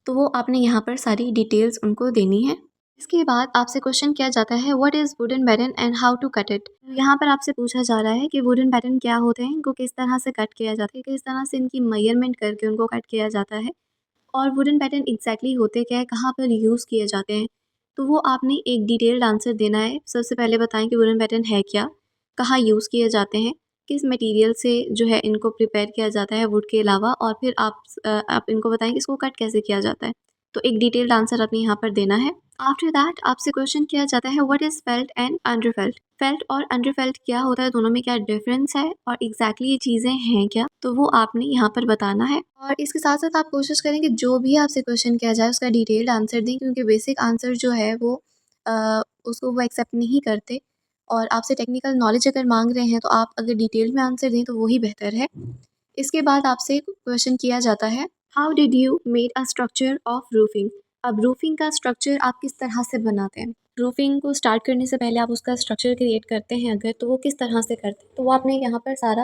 S1: तो वो आपने यहाँ पर सारी डिटेल्स उनको देनी है। इसके बाद आपसे क्वेश्चन किया जाता है, what is wooden batten and how to cut it? यहाँ पर आपसे पूछा जा रहा है कि वुडन बैटन क्या होते हैं, इनको किस तरह से कट किया जाता है, किस तरह से इनकी मेजरमेंट करके उनको कट किया जाता है, और वुडन पैटर्न एग्जैक्टली होते क्या है, कहाँ पर यूज़ किए जाते हैं। तो वो आपने एक डिटेल्ड आंसर देना है। सबसे पहले बताएं कि वुडन पैटर्न है क्या, कहाँ यूज़ किए जाते हैं, किस मटेरियल से जो है इनको प्रिपेयर किया जाता है वुड के अलावा, और फिर आप इनको बताएं कि इसको कट कैसे किया जाता है। तो एक डिटेल्ड आंसर आपने यहाँ पर देना है। आफ्टर दैट आपसे क्वेश्चन किया जाता है what is felt and underfelt. Felt और अंडरफेल्ट क्या होता है, दोनों में क्या डिफरेंस है और एग्जैक्टली ये चीज़ें हैं क्या, तो वो आपने यहाँ पर बताना है। और इसके साथ साथ आप कोशिश करें कि जो भी आपसे क्वेश्चन किया जाए उसका डिटेल्ड आंसर दें, क्योंकि बेसिक आंसर जो है वो उसको वो एक्सेप्ट नहीं करते। और आपसे टेक्निकल नॉलेज अगर मांग रहे हैं तो आप अगर डिटेल में आंसर दें तो वही बेहतर है। इसके बाद आपसे क्वेश्चन किया जाता है how did you made a structure of roofing. अब रूफिंग का स्ट्रक्चर आप किस तरह से बनाते हैं। रूफिंग को स्टार्ट करने से पहले आप उसका स्ट्रक्चर क्रिएट करते हैं अगर, तो वो किस तरह से करते हैं, तो वो आपने यहाँ पर सारा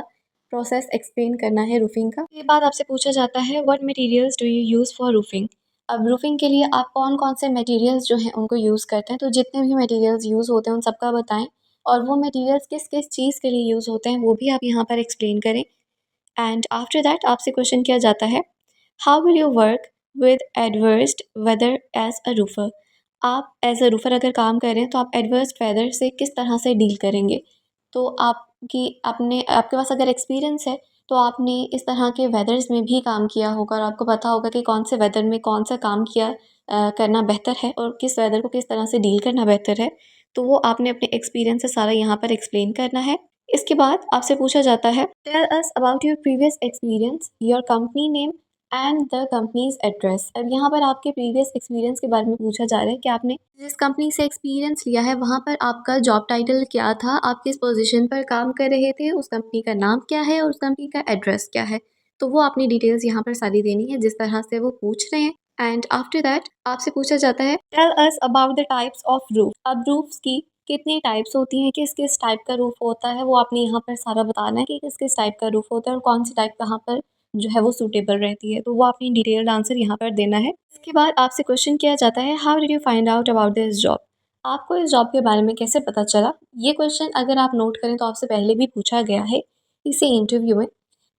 S1: प्रोसेस एक्सप्लेन करना है रूफिंग का। इसके बाद आपसे पूछा जाता है what materials do you use for roofing. अब रूफिंग के लिए आप कौन कौन से मटेरियल्स जो हैं उनको यूज़ करते हैं, तो जितने भी मटेरियल्स यूज़ होते हैं उन सबका बताएं, और वो मटेरियल्स किस किस चीज़ के लिए यूज़ होते हैं वो भी आप यहाँ पर एक्सप्लेन करें। एंड आफ्टर दैट आपसे क्वेश्चन किया जाता है how will you work with adverse weather as a roofer. आप एज अ रूफर अगर काम कर रहे हैं तो आप एडवर्स वेदर से किस तरह से डील करेंगे। तो आपके पास अगर एक्सपीरियंस है तो आपने इस तरह के वेदर्स में भी काम किया होगा और आपको पता होगा कि कौन से वेदर में कौन सा काम करना बेहतर है और किस वेदर को किस तरह से डील करना बेहतर है। तो वो आपने अपने एक्सपीरियंस से सारा यहाँ पर एक्सप्लेन करना है। इसके बाद आपसे पूछा जाता है tell us about your previous experience, your company name and the company's address. अब यहाँ पर आपके प्रीवियस एक्सपीरियंस के बारे में पूछा जा रहा है कि आपने जिस कंपनी से एक्सपीरियंस लिया है वहाँ पर आपका जॉब टाइटल क्या था, आप किस पोजीशन पर काम कर रहे थे, उस कंपनी का नाम क्या है और उस कंपनी का एड्रेस क्या है। तो वो अपनी डिटेल्स यहाँ पर सारी देनी है जिस तरह से वो पूछ रहे हैं। एंड आफ्टर दैट आपसे पूछा जाता है tell us about the types of roof. अब रूफ्स की कितनी टाइप्स होती हैं, किस किस टाइप का रूफ होता है, वो आपने यहाँ पर सारा बताना है कि किस किस टाइप का रूफ होता है और कौन सी टाइप कहाँ पर जो है वो सूटेबल रहती है, तो वो आपने डिटेल्ड आंसर यहाँ पर देना है। इसके बाद आपसे क्वेश्चन किया जाता है how did you find out about this job. आपको इस जॉब के बारे में कैसे पता चला। ये क्वेश्चन अगर आप नोट करें तो आपसे पहले भी पूछा गया है इसी इंटरव्यू में।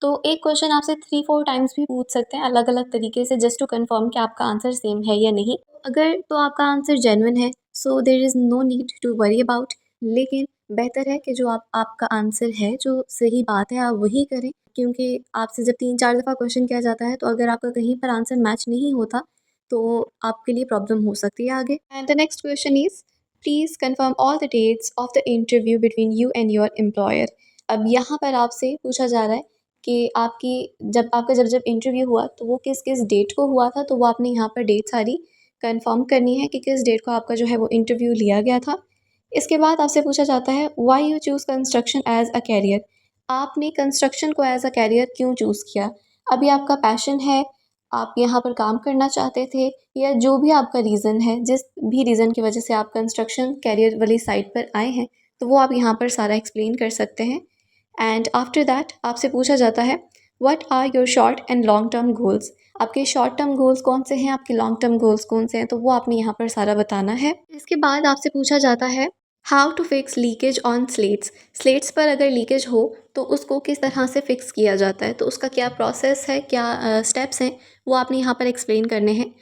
S1: तो एक क्वेश्चन आपसे 3-4 टाइम्स भी पूछ सकते हैं अलग अलग तरीके से, जस्ट टू कंफर्म कि आपका आंसर सेम है या नहीं। अगर तो आपका आंसर जेन्युइन है so there is no need to worry about. लेकिन बेहतर है कि जो आपका आंसर है जो सही बात है आप वही करें, क्योंकि आपसे जब 3-4 दफ़ा क्वेश्चन किया जाता है तो अगर आपका कहीं पर आंसर मैच नहीं होता तो आपके लिए प्रॉब्लम हो सकती है आगे। And the next question is please confirm all the dates of the interview between you and your employer. अब यहाँ पर आपसे पूछा जा रहा है कि आपका जब जब इंटरव्यू हुआ तो वो किस किस डेट को हुआ था, तो वो आपने यहाँ पर डेट सारी कंफर्म करनी है कि किस डेट को आपका जो है वो इंटरव्यू लिया गया था। इसके बाद आपसे पूछा जाता है why you choose construction as a career. आपने कंस्ट्रक्शन को एज अ कैरियर क्यों चूज़ किया। अभी आपका पैशन है, आप यहाँ पर काम करना चाहते थे, या जो भी आपका रीज़न है, जिस भी रीज़न की वजह से आप कंस्ट्रक्शन कैरियर वाली साइड पर आए हैं, तो वो आप यहाँ पर सारा एक्सप्लेन कर सकते हैं। एंड आफ्टर दैट आपसे पूछा जाता है what are your short and long term goals. आपके शॉर्ट टर्म गोल्स कौन से हैं, आपके लॉन्ग टर्म गोल्स कौन से हैं, तो वो आपने यहाँ पर सारा बताना है। इसके बाद आपसे पूछा जाता है how to fix leakage on slates. Slates पर अगर लीकेज हो तो उसको किस तरह से फिक्स किया जाता है, तो उसका क्या प्रोसेस है, क्या स्टेप्स हैं, वो आपने यहाँ पर एक्सप्लेन करने हैं।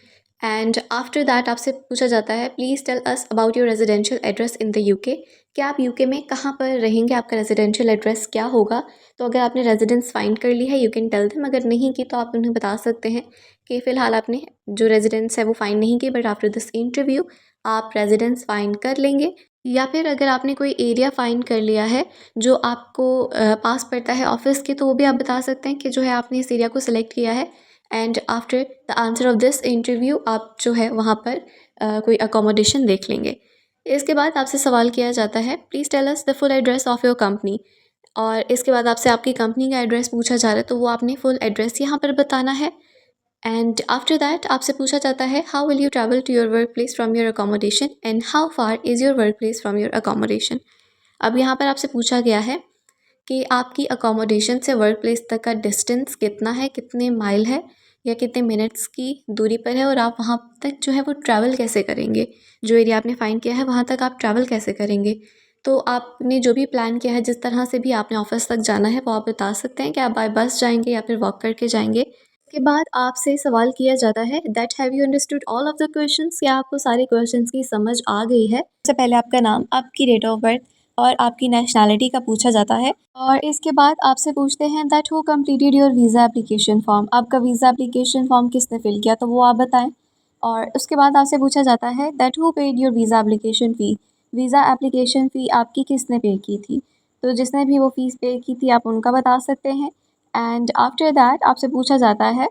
S1: एंड आफ्टर दैट आपसे पूछा जाता है please tell us about your residential address in the UK. क्या आप यूके में कहाँ पर रहेंगे, आपका रेजिडेंशियल एड्रेस क्या होगा। तो अगर आपने रेजिडेंस फाइंड कर ली है यू कैन टेल देम, अगर नहीं की तो आप उन्हें बता सकते हैं कि फ़िलहाल आपने जो रेजिडेंस है वो फाइंड नहीं की, बट आफ्टर दिस इंटरव्यू आप रेजिडेंस फाइंड कर लेंगे। या फिर अगर आपने कोई एरिया फाइंड कर लिया है जो आपको पास पड़ता है ऑफिस के, तो वो भी आप बता सकते हैं कि जो है आपने इस एरिया को सिलेक्ट किया है। And after the answer of this interview आप जो है वहाँ पर कोई अकोमोडेशन देख लेंगे। इसके बाद आपसे सवाल किया जाता है please tell us the full address of your company. और इसके बाद आपसे आपकी कंपनी का एड्रेस पूछा जा रहा है, तो वो आपने फुल एड्रेस यहाँ पर बताना है। एंड आफ्टर दैट आपसे पूछा जाता है how will you travel to your work place from your accommodation and how far is your work place from your accommodation. अब यहाँ पर आपसे पूछा गया है कि आपकी अकोमोडेशन से वर्क प्लेस तक का डिस्टेंस कितना है, कितने माइल है या कितने मिनट्स की दूरी पर है, और आप वहाँ तक जो है वो ट्रैवल कैसे करेंगे, जो एरिया आपने फाइंड किया है वहाँ तक आप ट्रैवल कैसे करेंगे। तो आपने जो भी प्लान किया है, जिस तरह से भी आपने ऑफिस तक जाना है, वो आप बता सकते हैं कि आप बाय बस जाएंगे या फिर वॉक करके जाएंगे। इसके बाद आपसे सवाल किया जाता है that have you understood all of the questions, क्या आपको सारे क्वेश्चंस की समझ आ गई है। सबसे पहले आपका नाम, आपकी डेट ऑफ बर्थ और आपकी नेशनैलिटी का पूछा जाता है। और इसके बाद आपसे पूछते हैं that who completed your visa application form. आपका वीज़ा एप्लीकेशन फॉर्म किसने फिल किया, तो वो आप बताएं। और उसके बाद आपसे पूछा जाता है that who paid your visa application fee. Visa application फ़ी आपकी किसने पे की थी? तो जिसने भी वो फ़ीस पे की थी आप उनका बता सकते हैं। एंड आफ्टर दैट आपसे पूछा जाता है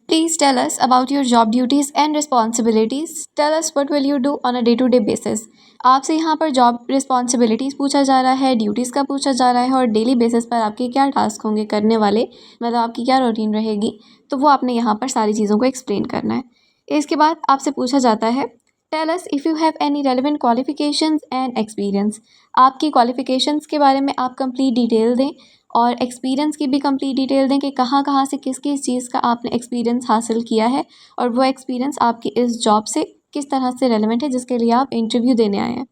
S1: please tell us about your job duties and responsibilities. Tell us what will you do on a day to day basis. आपसे यहाँ पर जॉब रिस्पॉन्सिबिलिटीज़ पूछा जा रहा है, ड्यूटीज़ का पूछा जा रहा है और डेली बेसिस पर आपके क्या टास्क होंगे करने वाले, मतलब आपकी क्या रूटीन रहेगी, तो वो आपने यहाँ पर सारी चीज़ों को एक्सप्लेन करना है। इसके बाद आपसे पूछा जाता है tell us if you have any relevant qualifications and experience. आपकी क्वालिफिकेशंस के बारे में आप कंप्लीट डिटेल दें और एक्सपीरियंस की भी कंप्लीट डिटेल दें कि कहाँ कहाँ से किस किस चीज़ का आपने एक्सपीरियंस हासिल किया है और वो एक्सपीरियंस आपकी इस जॉब से किस तरह से रेलेवेंट है जिसके लिए आप इंटरव्यू देने आए हैं।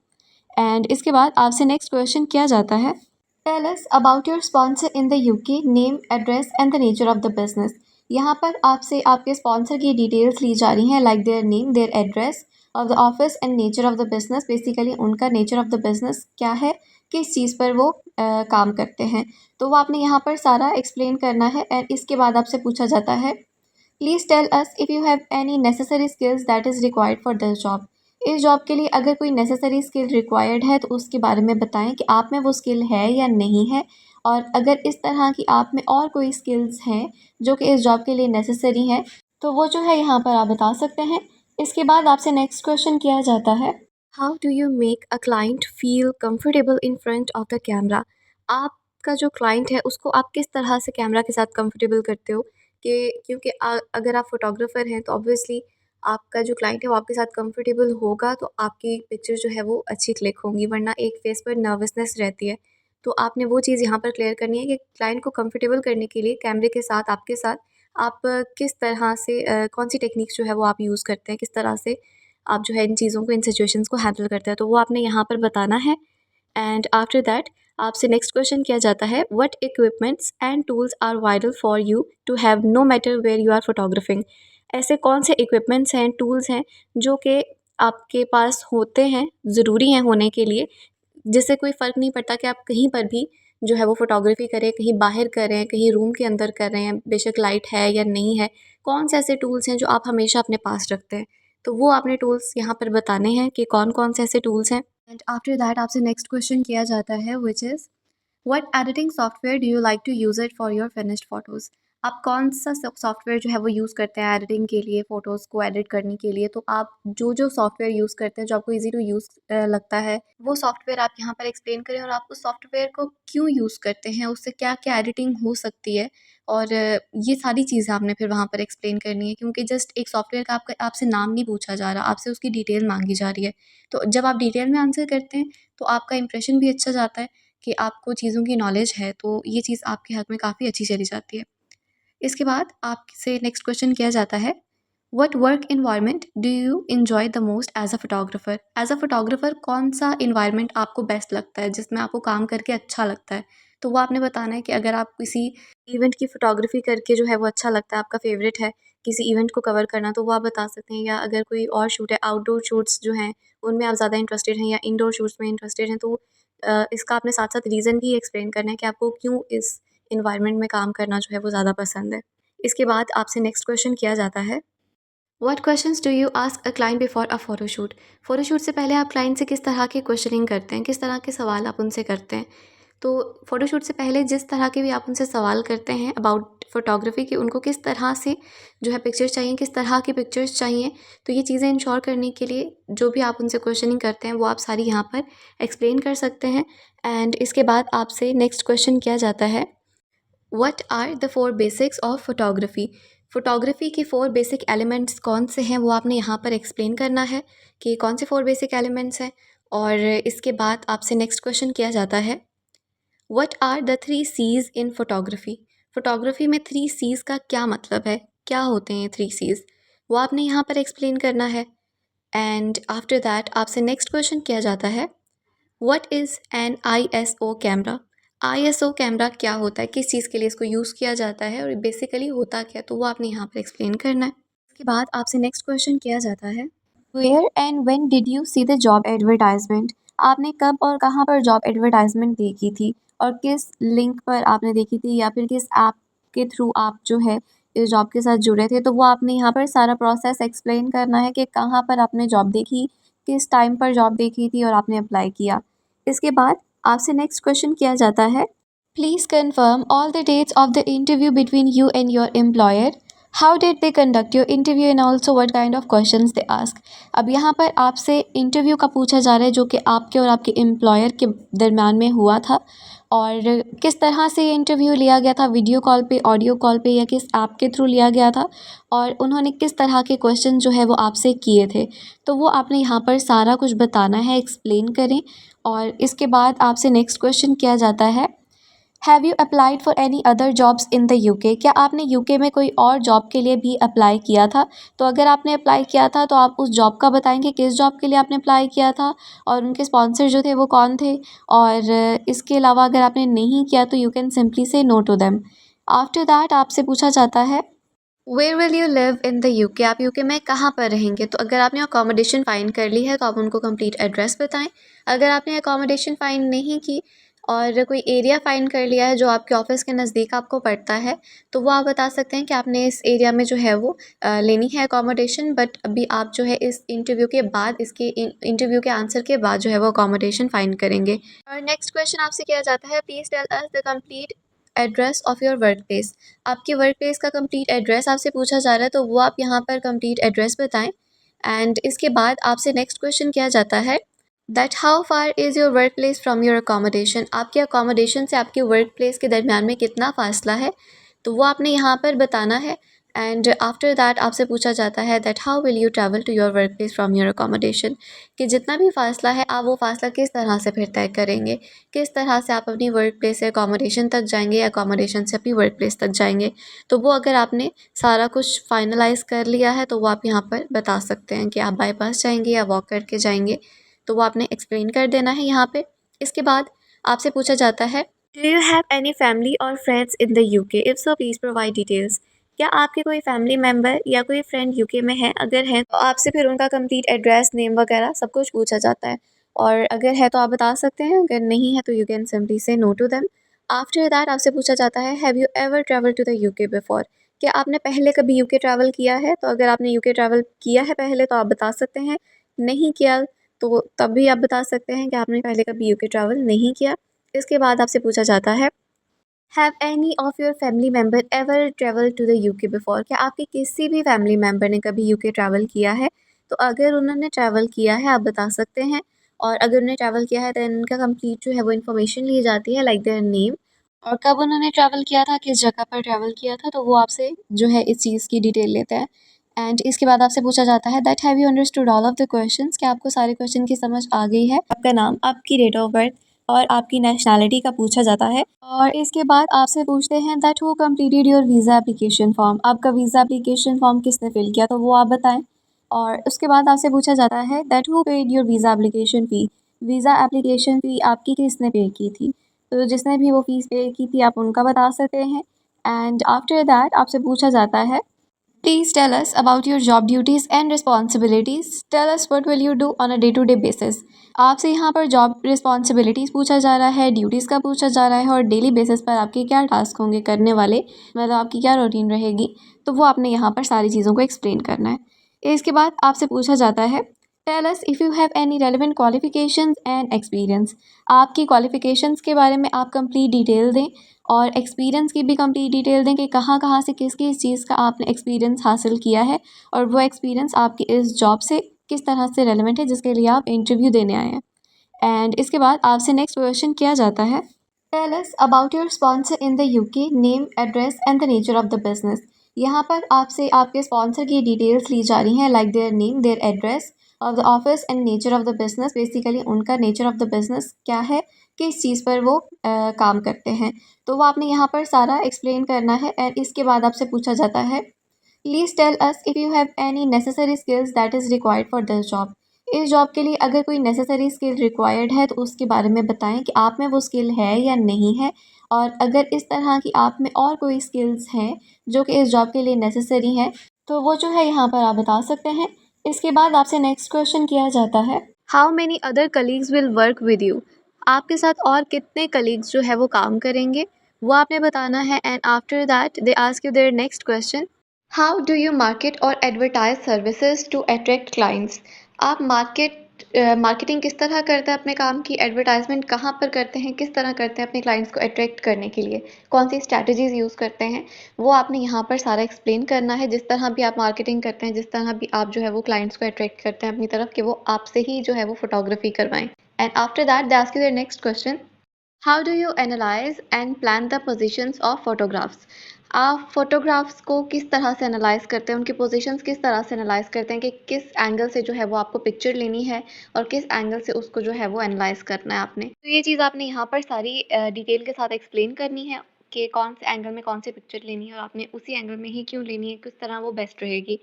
S1: एंड इसके बाद आपसे नेक्स्ट क्वेश्चन किया जाता है tell us about your sponsor in the UK, name, address and the nature of the business. यहाँ पर आपसे आपके स्पॉन्सर की डिटेल्स ली जा रही हैं like their name, their address of the office and nature of the business. Basically उनका nature of the business क्या है, किस चीज़ पर वो काम करते हैं, तो वो आपने यहाँ पर सारा एक्सप्लेन करना है। एंड इसके बाद आपसे पूछा जाता है please tell us if you have any necessary skills that is required for this job. इस जॉब के लिए अगर कोई नेसेसरी स्किल रिक्वायर्ड है तो उसके बारे में बताएं कि आप में वो स्किल है या नहीं है, और अगर इस तरह की आप में और कोई स्किल्स हैं जो कि इस जॉब के लिए नेसेसरी हैं तो वो जो है यहाँ पर आप बता सकते हैं। इसके बाद आपसे नेक्स्ट क्वेश्चन किया जाता है how do you make a client feel comfortable in front of the camera. आपका जो क्लाइंट है उसको आप किस तरह से कैमरा के साथ कंफर्टेबल करते हो, कि क्योंकि अगर आप फोटोग्राफ़र हैं तो ऑब्वियसली आपका जो क्लाइंट है वो आपके साथ कंफर्टेबल होगा तो आपकी पिक्चर जो है वो अच्छी क्लिक होंगी, वरना एक फेस पर नर्वसनेस रहती है। तो आपने वो चीज़ यहाँ पर क्लियर करनी है कि क्लाइंट को कंफर्टेबल करने के लिए कैमरे के साथ आपके साथ आप किस तरह से कौन सी टेक्निक्स जो है वो आप यूज़ करते हैं, किस तरह से आप जो है इन चीज़ों को, इन सिचुएशंस को हैंडल करते हैं, तो वो आपने यहाँ पर बताना है। एंड आफ्टर दैट आपसे नेक्स्ट क्वेश्चन किया जाता है what equipments and tools are vital for you to have no matter where you are photographing. ऐसे कौन से इक्विपमेंट्स हैं, टूल्स हैं जो कि आपके पास होते हैं, ज़रूरी हैं होने के लिए, जिससे कोई फ़र्क नहीं पड़ता कि आप कहीं पर भी जो है वो फ़ोटोग्राफी करें, कहीं बाहर कर रहे हैं, कहीं रूम के अंदर कर रहे हैं, बेशक लाइट है या नहीं है, कौन से ऐसे टूल्स हैं जो आप हमेशा अपने पास रखते हैं, तो वो आपने टूल्स यहाँ पर बताने हैं कि कौन कौन से ऐसे टूल्स हैं। एंड आफ्टर दैट आपसे नेक्स्ट क्वेश्चन किया जाता है which is what editing software do you like to use it for your finished photos. आप कौन सा सॉफ्टवेयर जो है वो यूज़ करते हैं एडिटिंग के लिए, फ़ोटोज़ को एडिट करने के लिए, तो आप जो जो सॉफ्टवेयर यूज़ करते हैं जो आपको ईजी टू यूज़ लगता है वो सॉफ्टवेयर आप यहाँ पर एक्सप्लेन करें और आप उस सॉफ्टवेयर को क्यों यूज़ करते हैं, उससे क्या क्या एडिटिंग हो सकती है, और ये सारी चीज़ें आपने फिर वहाँ पर एक्सप्लेन करनी है, क्योंकि जस्ट एक सॉफ्टवेयर का आपका आपसे नाम नहीं पूछा जा रहा, आपसे उसकी डिटेल मांगी जा रही है। तो जब आप डिटेल में आंसर करते हैं तो आपका इंप्रेशन भी अच्छा जाता है कि आपको चीज़ों की नॉलेज है, तो ये चीज़ आपके हक़ में काफ़ी अच्छी चली जाती है। इसके बाद आपसे नेक्स्ट क्वेश्चन किया जाता है what work environment do you enjoy the most as a photographer. As a photographer कौन सा एनवायरनमेंट आपको बेस्ट लगता है, जिसमें आपको काम करके अच्छा लगता है, तो वो आपने बताना है कि अगर आप किसी इवेंट की फ़ोटोग्राफ़ी करके जो है वो अच्छा लगता है, आपका फ़ेवरेट है किसी इवेंट को कवर करना, तो वो आप बता सकते हैं, या अगर कोई और शूट है, आउटडोर शूट्स जो हैं उनमें आप ज़्यादा इंटरेस्टेड हैं या इंडोर शूट्स में इंटरेस्टेड हैं, तो इसका आपने साथ साथ रीज़न भी एक्सप्लेन करना है कि आपको क्यों इस इन्वायरमेंट में काम करना जो है वो ज़्यादा पसंद है। इसके बाद आपसे नेक्स्ट क्वेश्चन किया जाता है what questions do you ask a client before a photoshoot. Photoshoot से पहले आप क्लाइंट से किस तरह की क्वेश्चनिंग करते हैं, किस तरह के सवाल आप उनसे करते हैं, तो फ़ोटोशूट से पहले जिस तरह के भी आप उनसे सवाल करते हैं अबाउट फ़ोटोग्राफ़ी कि उनको किस तरह से जो है पिक्चर्स चाहिए, किस तरह की पिक्चर्स चाहिए, तो ये चीज़ें इंश्योर करने के लिए जो भी आप उनसे क्वेश्चनिंग करते हैं वो आप सारी यहाँ पर एक्सप्लेन कर सकते हैं। एंड इसके बाद आपसे नेक्स्ट क्वेश्चन किया जाता है what are the 4 basics of photography. Photography के 4 बेसिक एलिमेंट्स कौन से हैं वो आपने यहाँ पर एक्सप्लेन करना है कि कौन से 4 बेसिक एलिमेंट्स हैं। और इसके बाद आपसे नेक्स्ट क्वेश्चन किया जाता है what are the 3 Cs in photography. Photography में 3 सीज़ का क्या मतलब है, क्या होते हैं 3 सीज़, वो आपने यहाँ पर एक्सप्लेन करना है। एंड आफ्टर दैट आपसे नेक्स्ट क्वेश्चन किया जाता है what is an ISO camera. ISO camera क्या होता है, किस चीज़ के लिए इसको यूज़ किया जाता है और बेसिकली होता क्या है, तो वो आपने यहाँ पर एक्सप्लेन करना है। उसके बाद आपसे नेक्स्ट क्वेश्चन किया जाता है where and when did you see the job advertisement. आपने कब और कहाँ पर जॉब एडवर्टाइजमेंट देखी थी और किस लिंक पर आपने देखी थी या फिर किस ऐप के थ्रू आप जो है इस जॉब के साथ जुड़े थे, तो वो आपने यहाँ पर सारा प्रोसेस एक्सप्लेन करना है कि कहाँ पर आपने जॉब देखी, किस टाइम पर जॉब देखी थी और आपने अप्लाई किया। इसके बाद आपसे नेक्स्ट क्वेश्चन किया जाता है, please confirm all the dates of the interview between you and your employer. How did they conduct your interview and also what kind of questions they ask. अब यहाँ पर आपसे इंटरव्यू का पूछा जा रहा है जो कि आपके और आपके एम्प्लॉयर के दरम्यान में हुआ था, और किस तरह से ये इंटरव्यू लिया गया था, वीडियो कॉल पे, ऑडियो कॉल पे, या किस ऐप के थ्रू लिया गया था, और उन्होंने किस तरह के क्वेश्चन जो है वो आपसे किए थे। तो वो आपने यहाँ पर सारा कुछ बताना है, एक्सप्लेन करें। और इसके बाद आपसे नेक्स्ट क्वेश्चन किया जाता है, have you applied for any other jobs in the UK. क्या आपने यूके में कोई और जॉब के लिए भी अप्लाई किया था। तो अगर आपने अप्लाई किया था तो आप उस जॉब का बताएंगे, किस जॉब के लिए आपने अप्लाई किया था और उनके स्पॉन्सर जो थे वो कौन थे। और इसके अलावा अगर आपने नहीं किया तो you can simply say no to them. After that आपसे पूछा जाता है, where will you live in the UK. आप यूके में कहाँ पर रहेंगे। तो अगर आपने अकोमोडेशन फाइंड कर ली है तो आप उनको कंप्लीट एड्रेस बताएं। अगर आपने अकोमोडेशन फाइंड नहीं की और कोई एरिया फाइंड कर लिया है जो आपके ऑफिस के नज़दीक आपको पड़ता है, तो वो आप बता सकते हैं कि आपने इस एरिया में जो है वो लेनी है अकोमोडेशन। बट अभी आप जो है इस इंटरव्यू के बाद, इसके इंटरव्यू के आंसर के बाद जो है वो अकोमोडेशन फाइंड करेंगे। और नेक्स्ट क्वेश्चन आपसे किया जाता है, please tell us the complete address of your work place. आपके वर्क प्लेस का कंप्लीट एड्रेस आपसे पूछा जा रहा है, तो वो आप यहाँ पर कंप्लीट एड्रेस बताएं। एंड इसके बाद आपसे नेक्स्ट क्वेश्चन किया जाता है, that how far is your work place from your accommodation. आपके अकोमोडेशन से आपके वर्क प्लेस के दरमियान में कितना फ़ासला है, तो वो आपने यहाँ पर बताना है। एंड आफ्टर दैट आपसे पूछा जाता है, that how will you travel to your work place from your accommodation. कि जितना भी फ़ासला है आप वो फ़ासला किस तरह से फिर तय करेंगे, किस तरह से आप अपनी वर्क प्लेस से अकोमोडेशन तक जाएंगे या अकोमोडेशन से अपनी वर्क प्लेस तक जाएंगे। तो वो अगर आपने सारा कुछ फाइनलाइज़ कर लिया है तो वो आप यहाँ पर बता सकते हैं कि आप बाई पास जाएंगे या वॉक करके जाएंगे। तो वो आपने एक्सप्लेन कर देना है यहाँ पे। इसके बाद आपसे पूछा जाता है, do you have any family और friends in the UK, if so please provide details. क्या आपके कोई फैमिली मेम्बर या कोई फ्रेंड यूके में है। अगर है तो आपसे फिर उनका कंप्लीट एड्रेस, नेम वगैरह सब कुछ पूछा जाता है। और अगर है तो आप बता सकते हैं, अगर नहीं है तो you can simply say no to them. After that आपसे पूछा जाता है, have you ever travel to the UK before. क्या आपने पहले कभी यूके ट्रैवल किया है। तो अगर आपने यूके ट्रैवल किया है पहले तो आप बता सकते हैं, नहीं किया तो तब भी आप बता सकते हैं कि आपने पहले कभी यूके ट्रैवल नहीं किया। इसके बाद आपसे पूछा जाता है, have any of your family member ever travel to the UK before. क्या आपके किसी भी फैमिली मेम्बर ने कभी यूके ट्रैवल किया है। तो अगर उन्होंने ट्रैवल किया है आप बता सकते हैं। और अगर उन्होंने ट्रैवल किया है तो उनका कंप्लीट जो है वो इन्फॉर्मेशन ली जाती है, लाइक देयर नेम और कब उन्होंने ट्रैवल किया था, किस जगह पर ट्रैवल किया था। तो वो आपसे जो है इस चीज़ की डिटेल लेते हैं। एंड इसके बाद आपसे पूछा जाता है, that have you understood all of the questions. क्या आपको सारे क्वेश्चन की समझ आ गई है। आपका नाम, आपकी डेट ऑफ बर्थ और आपकी नेशनैलिटी का पूछा जाता है। और इसके बाद आपसे पूछते हैं, that who completed your visa application form. आपका वीज़ा एप्लीकेशन फॉर्म किसने फिल किया, तो वो आप बताएं। और उसके बाद आपसे पूछा जाता है, that who paid your visa application fee. Visa application फ़ी आपकी किसने पे की थी। तो जिसने भी वो फ़ीस पे की थी आप उनका बता सकते हैं। एंड आफ्टर दैट आपसे पूछा जाता है, please tell us about your job duties and responsibilities. Tell us what will you do on a day to day basis. आपसे यहाँ पर जॉब रिस्पॉन्सिबिलिटीज़ पूछा जा रहा है, ड्यूटीज़ का पूछा जा रहा है और डेली बेसिस पर आपके क्या टास्क होंगे करने वाले, मतलब आपकी क्या रूटीन रहेगी। तो वो आपने यहाँ पर सारी चीज़ों को एक्सप्लेन करना है। इसके बाद आपसे पूछा जाता है, tell us if you have any relevant qualifications and experience. आपकी क्वालिफिकेशंस के बारे में आप कंप्लीट डिटेल दें और एक्सपीरियंस की भी कंप्लीट डिटेल दें कि कहाँ कहाँ से किस किस चीज़ का आपने एक्सपीरियंस हासिल किया है और वो एक्सपीरियंस आपकी इस जॉब से किस तरह से रेलेवेंट है जिसके लिए आप इंटरव्यू देने आए हैं। एंड इसके बाद आपसे नेक्स्ट क्वेश्चन किया जाता है, tell us about your sponsor in the UK, name, address and the nature of the business. यहाँ पर आपसे आपके स्पॉन्सर की डिटेल्स ली जा रही हैं, like their name, their address of the office and nature of the business. Basically उनका nature of the business क्या है, किस चीज़ पर वो काम करते हैं। तो वो आपने यहाँ पर सारा एक्सप्लेन करना है। एंड इसके बाद आपसे पूछा जाता है, please tell us if you have any necessary skills that is required for this job. इस जॉब के लिए अगर कोई नेसेसरी स्किल रिक्वायर्ड है तो उसके बारे में बताएं कि आप में वो स्किल है या नहीं है। और अगर इस तरह की आप में और कोई स्किल्स हैं जो कि इस जॉब के लिए नेसेसरी हैं तो वो जो है यहाँ पर आप बता सकते हैं। इसके बाद आपसे नेक्स्ट क्वेश्चन किया जाता है, how many other colleagues will work with you. आपके साथ और कितने कलीग्स जो है वो काम करेंगे। वो आपने बताना है। And after that they ask you their next question, how do you market और advertise services to attract clients. आप मार्केटिंग किस तरह करते हैं अपने काम की, एडवर्टाइजमेंट कहाँ पर करते हैं, किस तरह करते हैं अपने क्लाइंट्स को अट्रैक्ट करने के लिए, कौन सी स्ट्रैटेजीज यूज़ करते हैं, वो आपने यहाँ पर सारा एक्सप्लेन करना है। जिस तरह भी आप मार्केटिंग करते हैं, जिस तरह भी आप जो है वो क्लाइंट्स को अट्रैक्ट करते हैं अपनी तरफ, कि वो आपसे ही जो है वो फोटोग्राफी करवाएं। And after that they ask you their next question, how do you analyse and plan the positions of photographs. आप फोटोग्राफ्स को किस तरह से एनालाइज करते हैं, उनकी पोजीशंस किस तरह से एनालाइज करते हैं कि किस एंगल से जो है वो आपको पिक्चर लेनी है और किस एंगल से उसको जो है वो एनालाइज करना है आपने। तो ये चीज़ आपने यहाँ पर सारी डिटेल के साथ एक्सप्लेन करनी है कि कौन से एंगल में कौन सी पिक्चर लेनी है और आपने उसी एंगल में ही क्यों लेनी है, किस तरह वो बेस्ट रहेगी।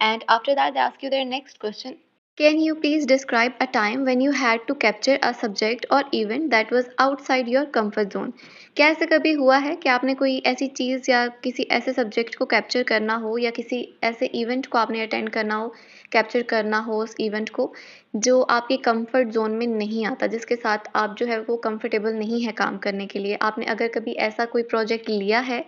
S1: And after that they ask you their next question, can you please describe a time when you had to capture a subject or event that was outside your comfort zone? क्या ऐसा कभी हुआ है कि आपने कोई ऐसी चीज़ या किसी ऐसे सब्जेक्ट को कैप्चर करना हो या किसी ऐसे इवेंट को आपने अटेंड करना हो, कैप्चर करना हो उस इवेंट को, जो आपके कंफर्ट जोन में नहीं आता, जिसके साथ आप जो है वो कंफर्टेबल नहीं है काम करने के लिए। आपने अगर कभी ऐसा कोई प्रोजेक्ट लिया है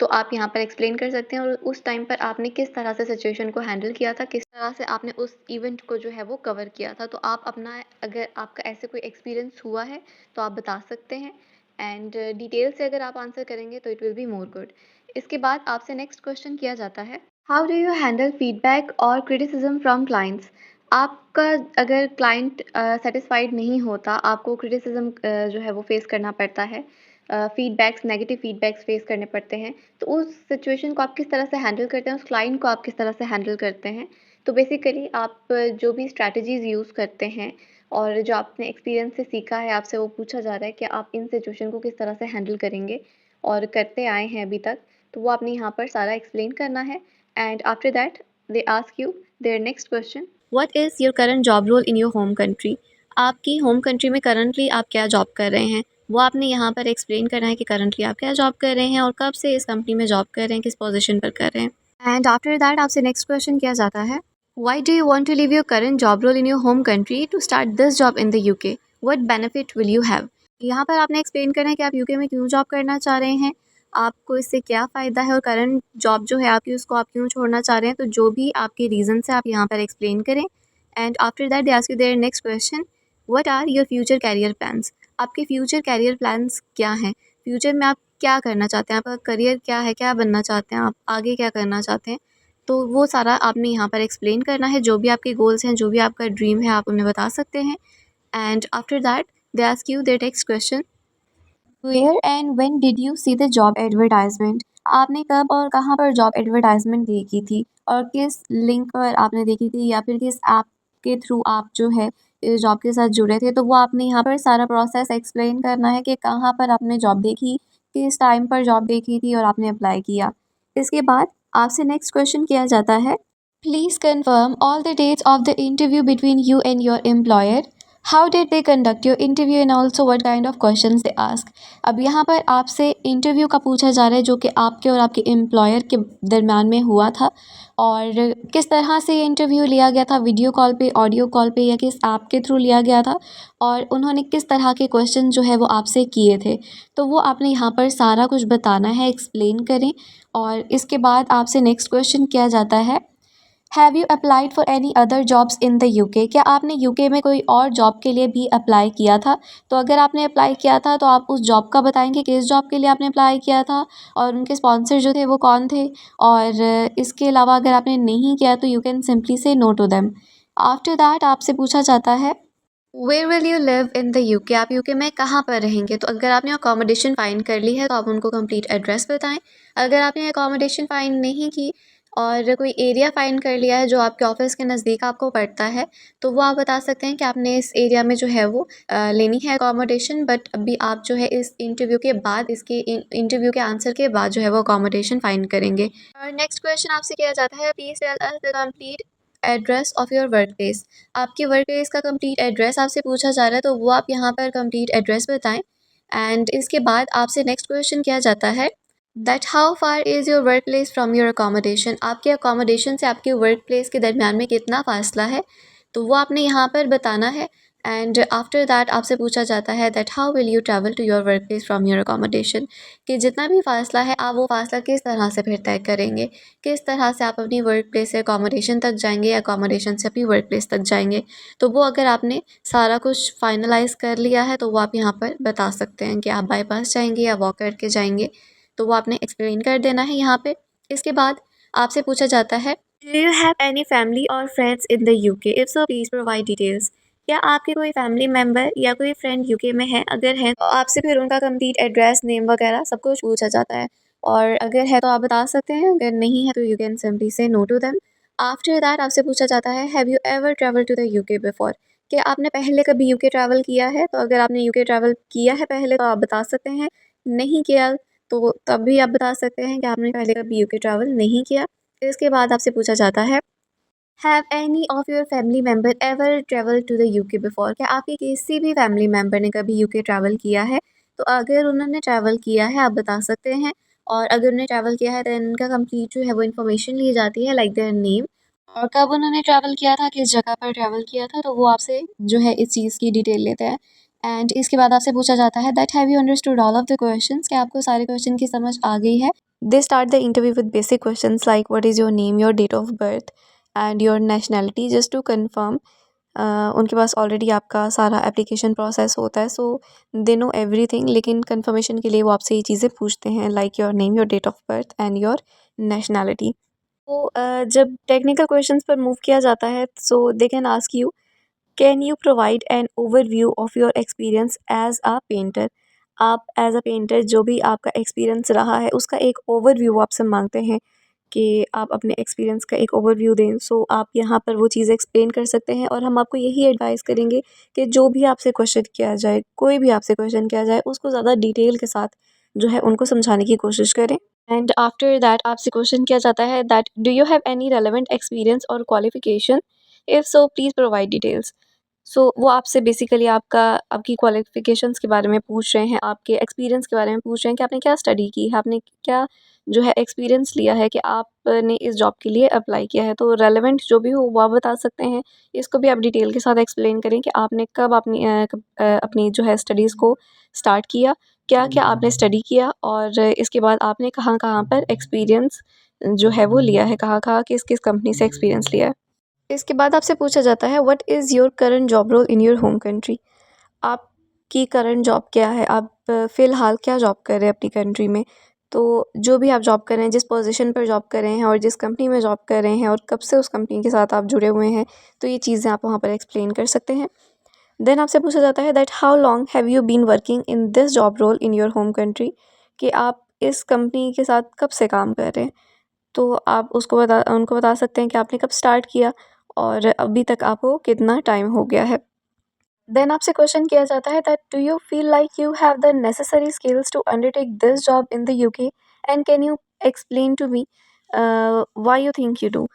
S1: तो आप यहाँ पर एक्सप्लेन कर सकते हैं और उस टाइम पर आपने किस तरह से सिचुएशन को हैंडल किया था, किस तरह से आपने उस इवेंट को जो है वो कवर किया था। तो आप अपना, अगर आपका ऐसे कोई एक्सपीरियंस हुआ है तो आप बता सकते हैं। एंड डिटेल से अगर आप आंसर करेंगे तो it will be more good. इसके बाद आपसे नेक्स्ट क्वेश्चन किया जाता है, how do you handle feedback और क्रिटिसिज्म फ्रॉम क्लाइंट्स। आपका अगर क्लाइंट सेटिस्फाइड नहीं होता, आपको क्रिटिसिज्म जो है वो फेस करना पड़ता है, फीडबैक्स, नेगेटिव फीडबैक्स फेस करने पड़ते हैं, तो उस सिचुएशन को आप किस तरह से हैंडल करते हैं, उस क्लाइंट को आप किस तरह से हैंडल करते हैं। तो बेसिकली आप जो भी स्ट्रैटेजीज़ यूज़ करते हैं और जो आपने एक्सपीरियंस से सीखा है, आपसे वो पूछा जा रहा है कि आप इन सिचुएशन को किस तरह से हैंडल करेंगे और करते आए हैं अभी तक, तो वो आपने यहाँ पर सारा एक्सप्लेन करना है। And after that they ask you their next question, what is your current job role in your home country. आपकी होम कंट्री में करंटली आप क्या जॉब कर रहे हैं, वो आपने यहाँ पर एक्सप्लेन करना है कि करंटली आप क्या जॉब कर रहे हैं और कब से इस कंपनी में जॉब कर रहे हैं, किस पोजीशन पर कर रहे हैं। एंड आफ्टर दैट आपसे नेक्स्ट क्वेश्चन किया जाता है, why do you want to leave your current job role in your home country to start this job in the UK, what benefit will you have. यहाँ पर आपने explain करना है कि आप यूके में क्यों जॉब करना चाह रहे हैं, आपको इससे क्या फ़ायदा है और करंट जॉब जो है आपकी उसको आप क्यों छोड़ना चाह रहे हैं। तो जो भी आपके रीज़न है आप यहाँ पर एक्सप्लेन करें। And after that they ask you their next question, what are your future career plans. आपके फ्यूचर कैरियर प्लान्स क्या हैं, फ्यूचर में आप क्या करना चाहते हैं, आपका करियर क्या है, क्या बनना चाहते हैं आप, आगे क्या करना चाहते हैं। तो वो सारा आपने यहाँ पर एक्सप्लेन करना है, जो भी आपके गोल्स हैं, जो भी आपका ड्रीम है आप उन्हें बता सकते हैं। And after that they ask you their next question, where and when did you see the job advertisement. आपने कब और कहाँ पर जॉब एडवर्टाइजमेंट देखी थी और किस लिंक पर आपने देखी थी या फिर किस ऐप के थ्रू आप जो है इस जॉब के साथ जुड़े थे। तो वो आपने यहाँ पर सारा प्रोसेस एक्सप्लेन करना है कि कहाँ पर आपने जॉब देखी, किस टाइम पर जॉब देखी थी और आपने अप्लाई किया। इसके बाद आपसे नेक्स्ट क्वेश्चन किया जाता है, please confirm all the dates of the interview between you and your employer. How did they conduct your interview and also what kind of questions they ask. अब यहाँ पर आपसे इंटरव्यू का पूछा जा रहा है जो कि आपके और आपके एम्प्लॉयर के दरम्यान में हुआ था और किस तरह से ये इंटरव्यू लिया गया था, वीडियो कॉल पे, ऑडियो कॉल पे या किस ऐप के थ्रू लिया गया था और उन्होंने किस तरह के क्वेश्चन जो है वो आपसे किए थे। तो वो आपने यहाँ पर सारा कुछ बताना है, एक्सप्लेन करें। और इसके बाद आपसे नेक्स्ट क्वेश्चन किया जाता है, have you applied for any other jobs in the UK. क्या आपने यूके में कोई और जॉब के लिए भी अप्लाई किया था। तो अगर आपने अप्लाई किया था तो आप उस जॉब का बताएंगे, किस जॉब के लिए आपने अप्लाई किया था और उनके स्पॉन्सर जो थे वो कौन थे। और इसके अलावा अगर आपने नहीं किया तो you can simply say no to them. After that आपसे पूछा जाता है, where will you live in the UK. आप यूके में कहाँ पर रहेंगे। तो अगर आपने अकोमोडेशन फाइंड कर ली है तो आप उनको कंप्लीट एड्रेस बताएं। अगर आपने अकोमोडेशन फाइंड नहीं की और कोई एरिया फाइंड कर लिया है जो आपके ऑफिस के नज़दीक आपको पड़ता है, तो वो आप बता सकते हैं कि आपने इस एरिया में जो है वो लेनी है अकोमोडेशन। बट अभी आप जो है इस इंटरव्यू के बाद, इसके इंटरव्यू के आंसर के बाद जो है वो अकोमोडेशन फाइंड करेंगे। और नेक्स्ट क्वेश्चन आपसे किया जाता है, please tell us the complete address of your work place. आपके वर्क प्लेस का कंप्लीट एड्रेस आपसे पूछा जा रहा है तो वो आप यहाँ पर कंप्लीट एड्रेस बताएं। एंड इसके बाद आपसे नेक्स्ट क्वेश्चन किया जाता है, that how far is your work place from your accommodation. आपके अकोमोडेशन से आपके वर्क प्लेस के दरमियान में कितना फासला है, तो वो आपने यहाँ पर बताना है। एंड आफ्टर दैट आपसे पूछा जाता है that how will you travel to your work place from your accommodation, कि जितना भी फासला है आप वो फासला किस तरह से फिर तय करेंगे, किस तरह से आप अपनी वर्क प्लेस से अकोमोडेशन तक जाएंगे या अकोमोडेशन से अपनी वर्क प्लेस तक जाएंगे। तो वो अगर आपने सारा कुछ फाइनलाइज कर लिया है तो वो आप यहाँ पर बता सकते हैं कि आप बाई पास जाएंगे या वॉक करके जाएंगे, तो वो आपने एक्सप्लेन कर देना है यहाँ पे। इसके बाद आपसे पूछा जाता है do you have any family और friends in the UK, if so please provide details. क्या आपके कोई फैमिली मेम्बर या कोई फ्रेंड यूके में है, अगर है तो आपसे फिर उनका कंप्लीट एड्रेस, नेम वगैरह सब कुछ पूछा जाता है, और अगर है तो आप बता सकते हैं, अगर नहीं है तो you can simply say no to them. After that आपसे पूछा जाता है have you ever travel to the UK before, कि आपने पहले कभी यूके ट्रैवल किया है, तो अगर आपने यूके ट्रैवल किया है पहले तो आप बता सकते हैं, नहीं किया तो तब भी आप बता सकते हैं कि आपने पहले कभी यूके ट्रैवल नहीं किया। इसके बाद आपसे पूछा जाता है have any of your family member ever travel to the UK before, क्या आपके किसी भी फैमिली मेम्बर ने कभी यूके ट्रैवल किया है, तो अगर उन्होंने ट्रैवल किया है आप बता सकते हैं, और अगर उन्होंने ट्रैवल किया है तो उनका कंप्लीट जो है वो इन्फॉर्मेशन ली जाती है लाइक देयर नेम, और कब उन्होंने ट्रैवल किया था, किस जगह पर ट्रैवल किया था, तो वो आपसे जो है इस चीज़ की डिटेल लेते हैं। एंड इसके बाद आपसे पूछा जाता है that have you understood all of the questions, क्या आपको सारे क्वेश्चन की समझ आ गई है। They start the interview with basic questions like what is your name, your date of birth and your nationality, just to confirm. उनके पास ऑलरेडी आपका सारा एप्लीकेशन प्रोसेस होता है, सो दे नो एवरीथिंग, लेकिन कन्फर्मेशन के लिए वो आपसे ये चीज़ें पूछते हैं like your name, your date of birth and your nationality. तो जब टेक्निकल क्वेश्चंस पर मूव किया जाता है so they can ask you can you provide an overview of your experience as a painter. आप एज अ पेंटर जो भी आपका एक्सपीरियंस रहा है उसका एक ओवरव्यू आपसे मांगते हैं कि आप अपने एक्सपीरियंस का एक ओवरव्यू दें। सो आप यहाँ पर वो चीज़ एक्सप्लेन कर सकते हैं, और हम आपको यही एडवाइस करेंगे कि जो भी आपसे क्वेश्चन किया जाए, कोई भी आपसे क्वेश्चन किया जाए, उसको ज़्यादा डिटेल के साथ जो है उनको समझाने की कोशिश करें। एंड आफ्टर दैट आपसे क्वेश्चन किया जाता है that do you have any relevant experience और qualification, if so please provide details. So वो आपसे बेसिकली आपकी क्वालिफ़िकेशंस के बारे में पूछ रहे हैं, आपके एक्सपीरियंस के बारे में पूछ रहे हैं कि आपने क्या स्टडी की है, आपने क्या जो है एक्सपीरियंस लिया है कि आपने इस जॉब के लिए अप्लाई किया है। तो रेलेवेंट जो भी हो वो आप बता सकते हैं। इसको भी आप डिटेल के साथ एक्सप्लेन करें कि आपने कब अपनी जो है स्टडीज़ को स्टार्ट किया, क्या-क्या आपने स्टडी किया, और इसके बाद आपने कहाँ-कहाँ पर एक्सपीरियंस जो है वो लिया है, कहाँ-कहाँ, किस-किस कंपनी से एक्सपीरियंस लिया है। इसके बाद आपसे पूछा जाता है what is your current job role in your home country. आपकी करंट जॉब क्या है, आप फ़िलहाल क्या जॉब कर रहे हैं अपनी कंट्री में। तो जो भी आप जॉब कर रहे हैं, जिस पोजीशन पर जॉब कर रहे हैं और जिस कंपनी में जॉब कर रहे हैं और कब से उस कंपनी के साथ आप जुड़े हुए हैं, तो ये चीज़ें आप वहाँ पर एक्सप्लेन कर सकते हैं। देन आपसे पूछा जाता है that how long have you been working in this job role in your home country, कि आप इस कंपनी के साथ कब से काम कर रहे हैं। तो आप उनको बता सकते हैं कि आपने कब स्टार्ट किया और अभी तक आपको कितना टाइम हो गया है। देन आपसे क्वेश्चन किया जाता है that do you feel like you have the necessary skills to undertake this job in the UK, and can you explain to me why you think you do.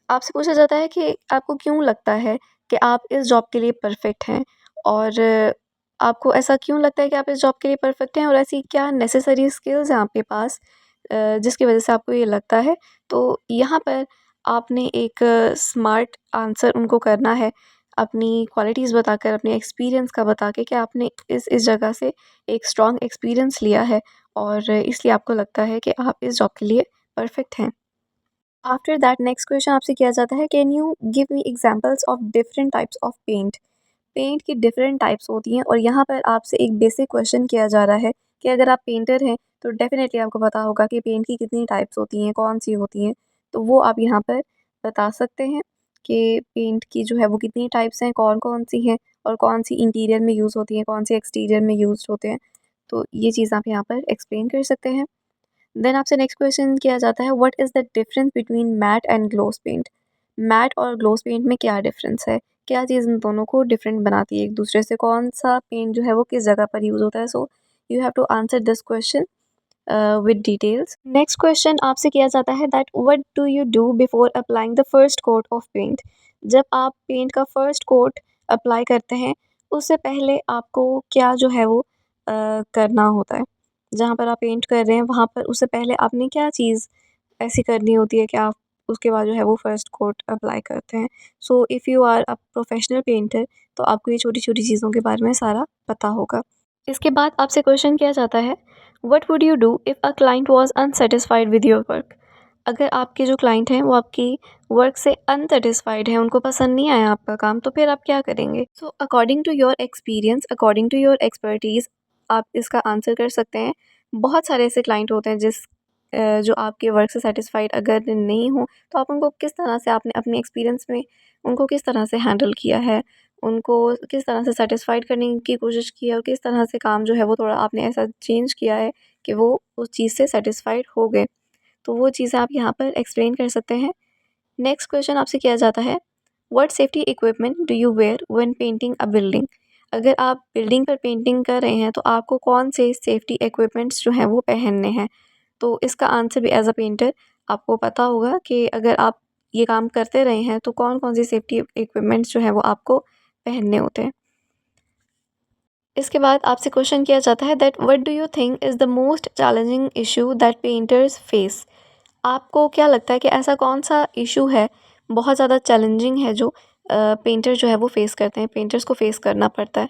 S1: आपसे पूछा जाता है कि आपको क्यों लगता है कि आप इस जॉब के लिए परफेक्ट हैं, और आपको ऐसा क्यों लगता है कि आप इस जॉब के लिए परफेक्ट हैं, और ऐसी क्या नेसेसरी स्किल्स हैं आपके पास जिसकी वजह से आपको ये लगता है। तो यहाँ पर आपने एक स्मार्ट आंसर उनको करना है, अपनी क्वालिटीज़ बताकर, अपने एक्सपीरियंस का बता के कि आपने इस जगह से एक स्ट्रॉन्ग एक्सपीरियंस लिया है, और इसलिए आपको लगता है कि आप इस जॉब के लिए परफेक्ट हैं। आफ्टर दैट नेक्स्ट क्वेश्चन आपसे किया जाता है can you give me examples of different types of paint. Paint की डिफरेंट टाइप्स होती हैं, और यहाँ पर आपसे एक बेसिक क्वेश्चन किया जा रहा है कि अगर आप पेंटर हैं तो डेफिनेटली आपको पता होगा कि पेंट की कितनी टाइप्स होती हैं, कौन सी होती हैं। तो वो आप यहाँ पर बता सकते हैं कि पेंट की जो है वो कितनी टाइप्स हैं, कौन-कौन सी हैं, और कौन सी इंटीरियर में यूज़ होती हैं, कौन सी एक्सटीरियर में यूज़ होते हैं। तो ये चीज़ आप यहाँ पर एक्सप्लेन कर सकते हैं। देन आपसे नेक्स्ट क्वेश्चन किया जाता है what is the difference between matt and gloss paint. Matt और ग्लॉस पेंट में क्या डिफरेंस है, क्या चीज़ इन दोनों को डिफरेंट बनाती है एक दूसरे से, कौन सा पेंट जो है वो किस जगह पर यूज़ होता है। So you have to answer this question with details. Next question आपसे किया जाता है that what do you do before applying the first coat of paint. जब आप पेंट का फर्स्ट कोट अप्लाई करते हैं उससे पहले आपको क्या जो है वो करना होता है। जहाँ पर आप पेंट कर रहे हैं वहाँ पर उससे पहले आपने क्या चीज़ ऐसी करनी होती है कि आप उसके बाद जो है वो फर्स्ट कोट अप्लाई करते हैं। So if you are a professional painter तो आपको ये छोटी-छोटी चीज़ों के बारे में सारा पता होगा। इसके बाद आपसे क्वेश्चन किया जाता है, what would you do if a client was unsatisfied with your work? अगर आपके जो क्लाइंट हैं वो आपकी वर्क से अनसैटिस्फाइड हैं, उनको पसंद नहीं आया आपका काम, तो फिर आप क्या करेंगे? So according to your experience, according to your expertise आप इसका आंसर कर सकते हैं। बहुत सारे ऐसे क्लाइंट होते हैं जो आपके वर्क से सैटिस्फाइड अगर नहीं हो, तो आप उनको किस तरह से आपने अपने एक्सपीरियंस में उनको किस तरह से हैंडल किया है? उनको किस तरह से सैटिस्फाइड करने की कोशिश की है और किस तरह से काम जो है वो थोड़ा आपने ऐसा चेंज किया है कि वो उस चीज़ से सैटिस्फाइड हो गए। तो वो चीज़ें आप यहाँ पर एक्सप्लेन कर सकते हैं। नेक्स्ट क्वेश्चन आपसे किया जाता है, what safety equipment do you wear when painting a building? अगर आप बिल्डिंग पर पेंटिंग कर रहे हैं तो आपको कौन से सेफ्टी इक्विपमेंट्स जो हैं वो पहनने हैं? तो इसका आंसर भी एज़ अ पेंटर आपको पता होगा कि अगर आप ये काम करते रहे हैं तो कौन-कौन सी सेफ्टी इक्विपमेंट्स जो हैं वो आपको पहनने होते हैं। इसके बाद आपसे क्वेश्चन किया जाता है that what do you think is the most challenging issue that painters face? आपको क्या लगता है कि ऐसा कौन-सा इशू है, बहुत ज़्यादा चैलेंजिंग है जो पेंटर जो है वो फेस करते हैं, पेंटर्स को फेस करना पड़ता है?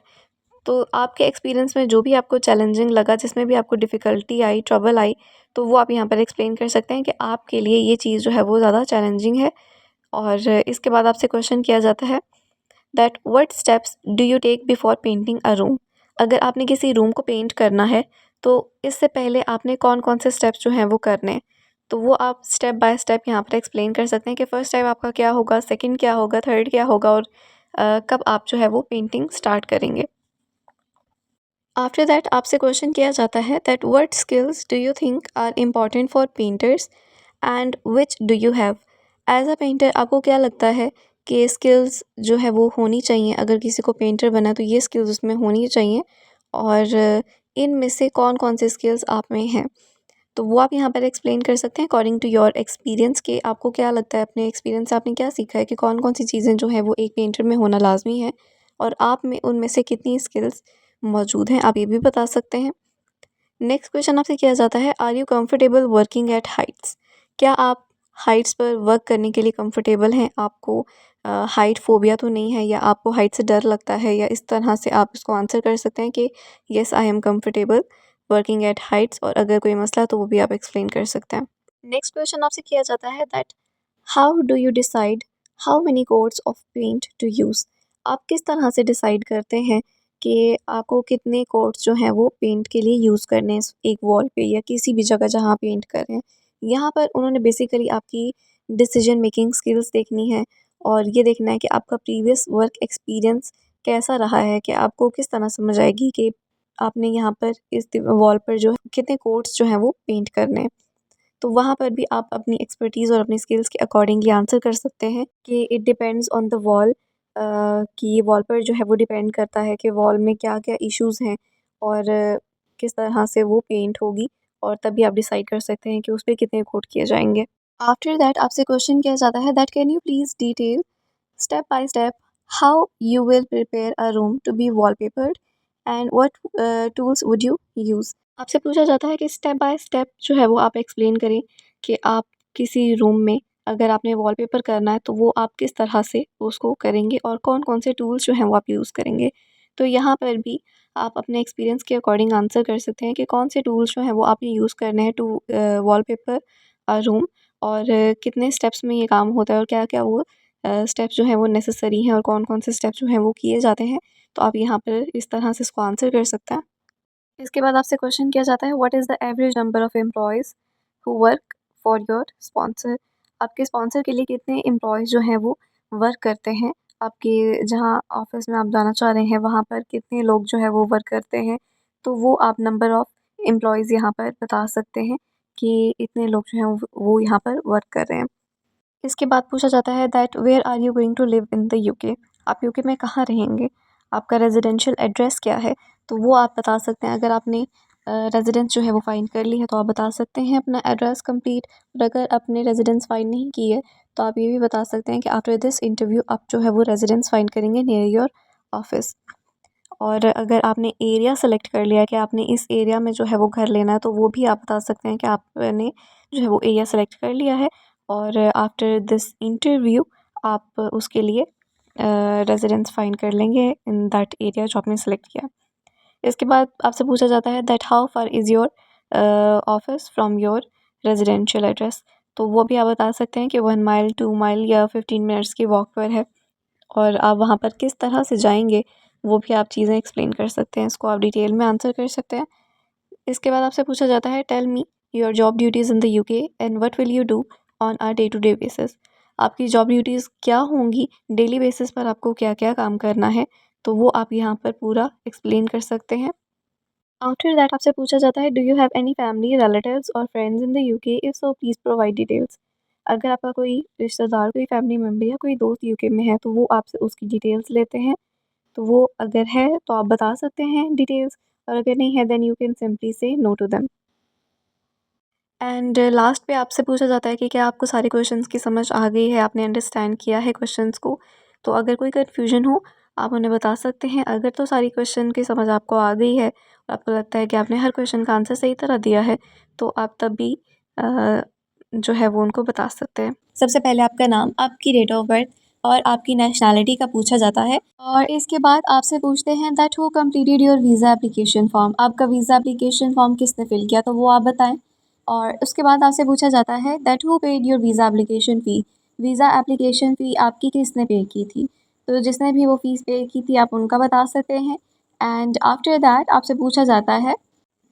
S1: तो आपके एक्सपीरियंस में जो भी आपको चैलेंजिंग लगा, जिसमें भी आपको डिफ़िकल्टी आई, ट्रबल आई, तो वो आप यहाँ पर एक्सप्लेन कर सकते हैं कि आपके लिए ये चीज़ जो है वो ज़्यादा चैलेंजिंग है। और इसके बाद आपसे क्वेश्चन किया जाता है that what steps do you take before painting a room? अगर आपने किसी रूम को पेंट करना है, तो इससे पहले आपने कौन-कौन से स्टेप्स जो हैं वो करने हैं? तो वो आप स्टेप बाय स्टेप यहाँ पर एक्सप्लेन कर सकते हैं कि फर्स्ट स्टेप आपका क्या होगा, सेकंड क्या होगा, थर्ड क्या होगा और कब आप जो है वो पेंटिंग स्टार्ट करेंगे। आफ्टर दैट आपसे क्वेश्चन किया जाता है that what skills do you think are important for painters and which do you have? As a painter आपको क्या लगता है कि स्किल्स जो है वो होनी चाहिए, अगर किसी को पेंटर बनना है तो ये स्किल्स उसमें होनी चाहिए और इनमें से कौन कौन से स्किल्स आप में हैं? तो वो आप यहाँ पर एक्सप्लेन कर सकते हैं अकॉर्डिंग टू योर एक्सपीरियंस कि आपको क्या लगता है, अपने एक्सपीरियंस से आपने क्या सीखा है कि कौन कौन सी चीज़ें जो है वो एक पेंटर में होना लाजमी है और आप में उनमें से कितनी स्किल्स मौजूद हैं, आप ये भी बता सकते हैं। नेक्स्ट क्वेश्चन आपसे किया जाता है, are you comfortable working at heights? क्या आप हाइट्स पर वर्क करने के लिए कंफर्टेबल हैं? आपको हाइट फोबिया तो नहीं है या आपको हाइट से डर लगता है, या इस तरह से आप इसको आंसर कर सकते हैं कि yes I am comfortable working at Heights, और अगर कोई मसला है तो वो भी आप एक्सप्लेन कर सकते हैं। नेक्स्ट क्वेश्चन आपसे किया जाता है that how do you decide how many coats of paint to use? आप किस तरह से डिसाइड करते हैं कि आपको कितने कोट्स जो हैं वो पेंट के लिए यूज़ करने हैं एक वॉल पे या किसी भी जगह जहाँ पेंट कर रहे हैं? यहाँ पर उन्होंने बेसिकली आपकी डिसीजन मेकिंग स्किल्स देखनी है और ये देखना है कि आपका प्रीवियस वर्क एक्सपीरियंस कैसा रहा है, कि आपको किस तरह समझ आएगी कि आपने यहाँ पर इस वॉल पर जो है कितने कोट्स जो हैं वो पेंट करने हैं। तो वहाँ पर भी आप अपनी एक्सपर्टीज़ और अपनी स्किल्स के अकॉर्डिंगली आंसर कर सकते हैं कि it depends on the wall, कि वॉल पर जो है वो डिपेंड करता है कि वॉल में क्या-क्या इश्यूज़ हैं और किस तरह से वो पेंट होगी, और तभी आप डिसाइड कर सकते हैं कि उस पे कितने कोट किए जाएँगे। आफ्टर दैट आपसे क्वेश्चन किया जाता है that can you please detail step by step how you will prepare a room to be wallpapered and what tools would you use? आपसे पूछा जाता है कि स्टेप बाय स्टेप जो है वो आप एक्सप्लेन करें कि आप किसी रूम में अगर आपने वॉलपेपर करना है तो वो आप किस तरह से उसको करेंगे और कौन-कौन से टूल्स जो हैं वो आप यूज़ करेंगे। तो यहाँ पर भी आप अपने एक्सपीरियंस के अकॉर्डिंग आंसर कर सकते हैं कि कौन से टूल्स जो हैं वो आपने यूज़ करने हैं टू वॉलपेपर रूम, और कितने स्टेप्स में ये काम होता है और क्या-क्या वो स्टेप्स जो हैं वो नेसेसरी हैं और कौन-कौन से स्टेप्स जो हैं वो किए जाते हैं। तो आप यहाँ पर इस तरह से इसको आंसर कर सकते हैं। इसके बाद आपसे क्वेश्चन किया जाता है what is the average number of employees who work for your sponsor? आपके स्पॉन्सर के लिए कितने एम्प्लॉयज़ जो हैं वो वर्क करते हैं? आपके जहाँ ऑफ़िस में आप जाना चाह रहे हैं वहाँ पर कितने लोग जो है वो वर्क करते हैं? तो वो आप नंबर ऑफ़ एम्प्लॉयज़ यहाँ पर बता सकते हैं कि इतने लोग जो हैं वो यहाँ पर वर्क कर रहे हैं। इसके बाद पूछा जाता है that where are you going to live in the UK? आप यूके में कहाँ रहेंगे? आपका रेजिडेंशियल एड्रेस क्या है? तो वो आप बता सकते हैं। अगर आपने रेजिडेंस जो है वो फाइंड कर ली है तो आप बता सकते हैं अपना एड्रेस कंप्लीट, और अगर आपने रेजिडेंस फाइंड नहीं की है तो आप ये भी बता सकते हैं कि आफ्टर दिस इंटरव्यू आप जो है वो रेजिडेंस फाइंड करेंगे नियर योर ऑफिस। और अगर आपने एरिया सेलेक्ट कर लिया कि आपने इस एरिया में जो है वो घर लेना है तो वो भी आप बता सकते हैं कि आपने जो है वो एरिया सेलेक्ट कर लिया है और आफ्टर दिस इंटरव्यू आप उसके लिए रेजिडेंस फाइंड कर लेंगे इन दैट एरिया जो आपने सेलेक्ट किया। इसके बाद आपसे पूछा जाता है that how far is your office from your residential address. तो वो भी आप बता सकते हैं कि 1 माइल 2 माइल या 15 मिनट्स की वॉक पर है, और आप वहाँ पर किस तरह से जाएंगे वो भी आप चीज़ें एक्सप्लेन कर सकते हैं। इसको आप डिटेल में आंसर कर सकते हैं। इसके बाद आपसे पूछा जाता है tell me your job duties in the UK and what will you do on a day to day basis. आपकी जॉब ड्यूटीज़ क्या होंगी, डेली बेसिस पर आपको क्या क्या काम करना है, तो वो आप यहाँ पर पूरा एक्सप्लेन कर सकते हैं। आफ्टर दैट आपसे पूछा जाता है do you have any family relatives और friends in the UK, if so please provide details. अगर आपका कोई रिश्तेदार, कोई फैमिली मेम्बर या कोई दोस्त यूके में है तो वो आपसे उसकी डिटेल्स लेते हैं। तो वो अगर है तो आप बता सकते हैं डिटेल्स, और अगर नहीं है then you can simply say no to them. And last पे आपसे पूछा जाता है कि क्या आपको सारे क्वेश्चंस की समझ आ गई है, आपने अंडरस्टैंड किया है क्वेश्चंस को। तो अगर कोई कन्फ्यूजन हो आप उन्हें बता सकते हैं। अगर तो सारी क्वेश्चन की समझ आपको आ गई है और आपको लगता है कि आपने हर क्वेश्चन का आंसर सही तरह दिया है तो आप तब भी जो है वो उनको बता सकते हैं। सबसे पहले आपका नाम, आपकी डेट ऑफ बर्थ और आपकी नेशनैलिटी का पूछा जाता है, और इसके बाद आपसे पूछते हैं that who completed your visa application form. आपका वीज़ा एप्लीकेशन फॉर्म किसने फिल किया, तो वो आप बताएं। और उसके बाद आपसे पूछा जाता है that who paid your visa application fee. Visa application फ़ी आपकी किसने पे की थी, तो जिसने भी वो फ़ीस पे की थी आप उनका बता सकते हैं। एंड आफ्टर दैट आपसे पूछा जाता है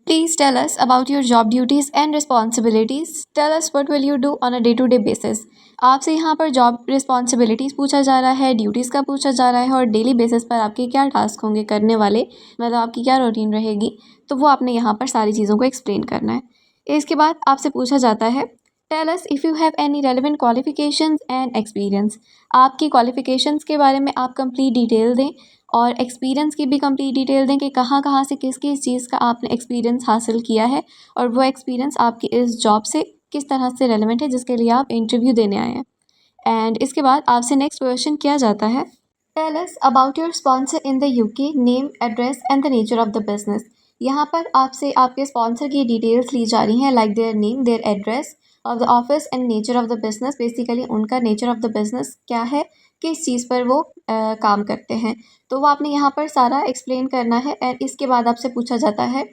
S1: please tell us about your job duties and responsibilities, tell us what will you do on a day to day basis. आपसे यहाँ पर जॉब रिस्पॉन्सिबिलिटीज़ पूछा जा रहा है, ड्यूटीज़ का पूछा जा रहा है, और डेली बेसिस पर आपके क्या टास्क होंगे करने वाले, मतलब आपकी क्या रूटीन रहेगी, तो वो आपने यहाँ पर सारी चीज़ों को एक्सप्लेन करना है। इसके बाद आपसे पूछा जाता है tell us if you have any relevant qualifications and experience. आपकी क्वालिफिकेशंस के बारे में आप कंप्लीट डिटेल दें, और एक्सपीरियंस की भी कंप्लीट डिटेल दें कि कहाँ कहाँ से किस किस चीज़ का आपने एक्सपीरियंस हासिल किया है, और वो एक्सपीरियंस आपकी इस जॉब से किस तरह से रेलेवेंट है जिसके लिए आप इंटरव्यू देने आए हैं। एंड इसके बाद आपसे नेक्स्ट क्वेश्चन किया जाता है tell us about your sponsor in the UK, name, address and the nature of the business. यहाँ पर आपसे आपके स्पॉन्सर की डिटेल्स ली जा रही हैं, like their name, their address of the office and nature of the business. Basically उनका nature of the business क्या है, किस चीज़ पर वो काम करते हैं, तो वो आपने यहाँ पर सारा एक्सप्लेन करना है। एंड इसके बाद आपसे पूछा जाता है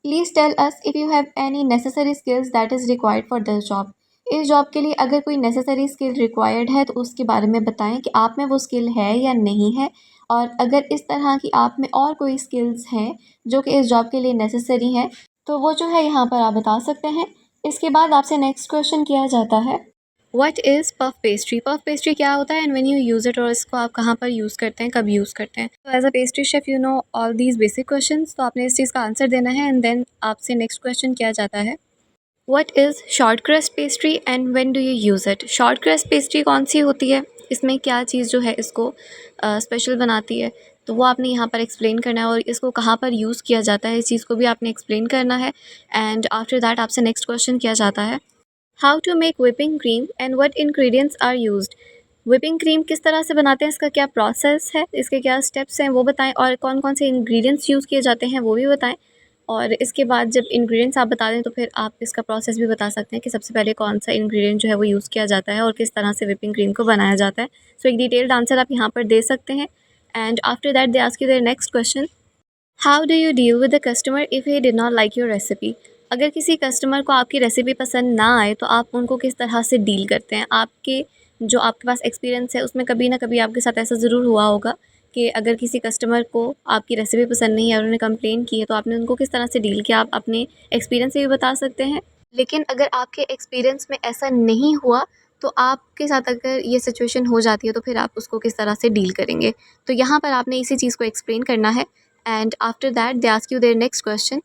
S1: please tell us if you have any necessary skills that is required for this job. इस जॉब के लिए अगर कोई नेसेसरी स्किल रिक्वायर्ड है तो उसके बारे में बताएं कि आप में वो स्किल है या नहीं है, और अगर इस तरह की आप में और कोई स्किल्स हैं जो कि इस जॉब के लिए नेसेसरी हैं तो वो जो है यहाँ पर आप बता सकते हैं। इसके बाद आपसे नेक्स्ट क्वेश्चन किया जाता है what is puff pastry. Puff pastry क्या होता है and when you use it, और इसको आप कहाँ पर यूज़ करते हैं, कब यूज़ करते हैं। तो as a pastry chef you know all these basic questions, तो आपने इस चीज़ का आंसर देना है। एंड देन आपसे नेक्स्ट क्वेश्चन किया जाता है what is short crust pastry and when do you use it. Short crust pastry कौन सी होती है, इसमें क्या चीज़ जो है इसको स्पेशल बनाती है, तो वो आपने यहाँ पर एक्सप्लेन करना है, और इसको कहाँ पर यूज़ किया जाता है इस चीज़ को भी आपने एक्सप्लेन करना है। एंड आफ्टर दैट आपसे नेक्स्ट क्वेश्चन किया जाता है how to make whipping cream and what ingredients are used. whipping cream किस तरह से बनाते हैं, इसका क्या प्रोसेस है, इसके क्या स्टेप्स हैं वो बताएं, और कौन कौन से इंग्रेडिएंट्स यूज़ किए जाते हैं वो भी बताएं। और इसके बाद जब इंग्रेडिएंट्स आप बता दें तो फिर आप इसका प्रोसेस भी बता सकते हैं कि सबसे पहले कौन सा इंग्रेडिएंट जो है वो यूज़ किया जाता है और किस तरह से whipping क्रीम को बनाया जाता है। सो एक डिटेल्ड आंसर आप यहाँ पर दे सकते हैं। And after that they ask you their next question how do you deal with the customer if he did not like your recipe. अगर किसी कस्टमर को आपकी रेसिपी पसंद ना आए तो आप उनको किस तरह से डील करते हैं। आपके जो आपके पास एक्सपीरियंस है उसमें कभी ना कभी आपके साथ ऐसा ज़रूर हुआ होगा कि अगर किसी कस्टमर को आपकी रेसिपी पसंद नहीं है और उन्होंने कंप्लेन की है तो आपने उनको किस तरह से डील किया, आप अपने एक्सपीरियंस से भी बता सकते हैं। लेकिन अगर आपके एक्सपीरियंस में ऐसा नहीं हुआ तो आपके साथ अगर ये सिचुएशन हो जाती है तो फिर आप उसको किस तरह से डील करेंगे, तो यहाँ पर आपने इसी चीज़ को एक्सप्लेन करना है। And after that they ask you their next question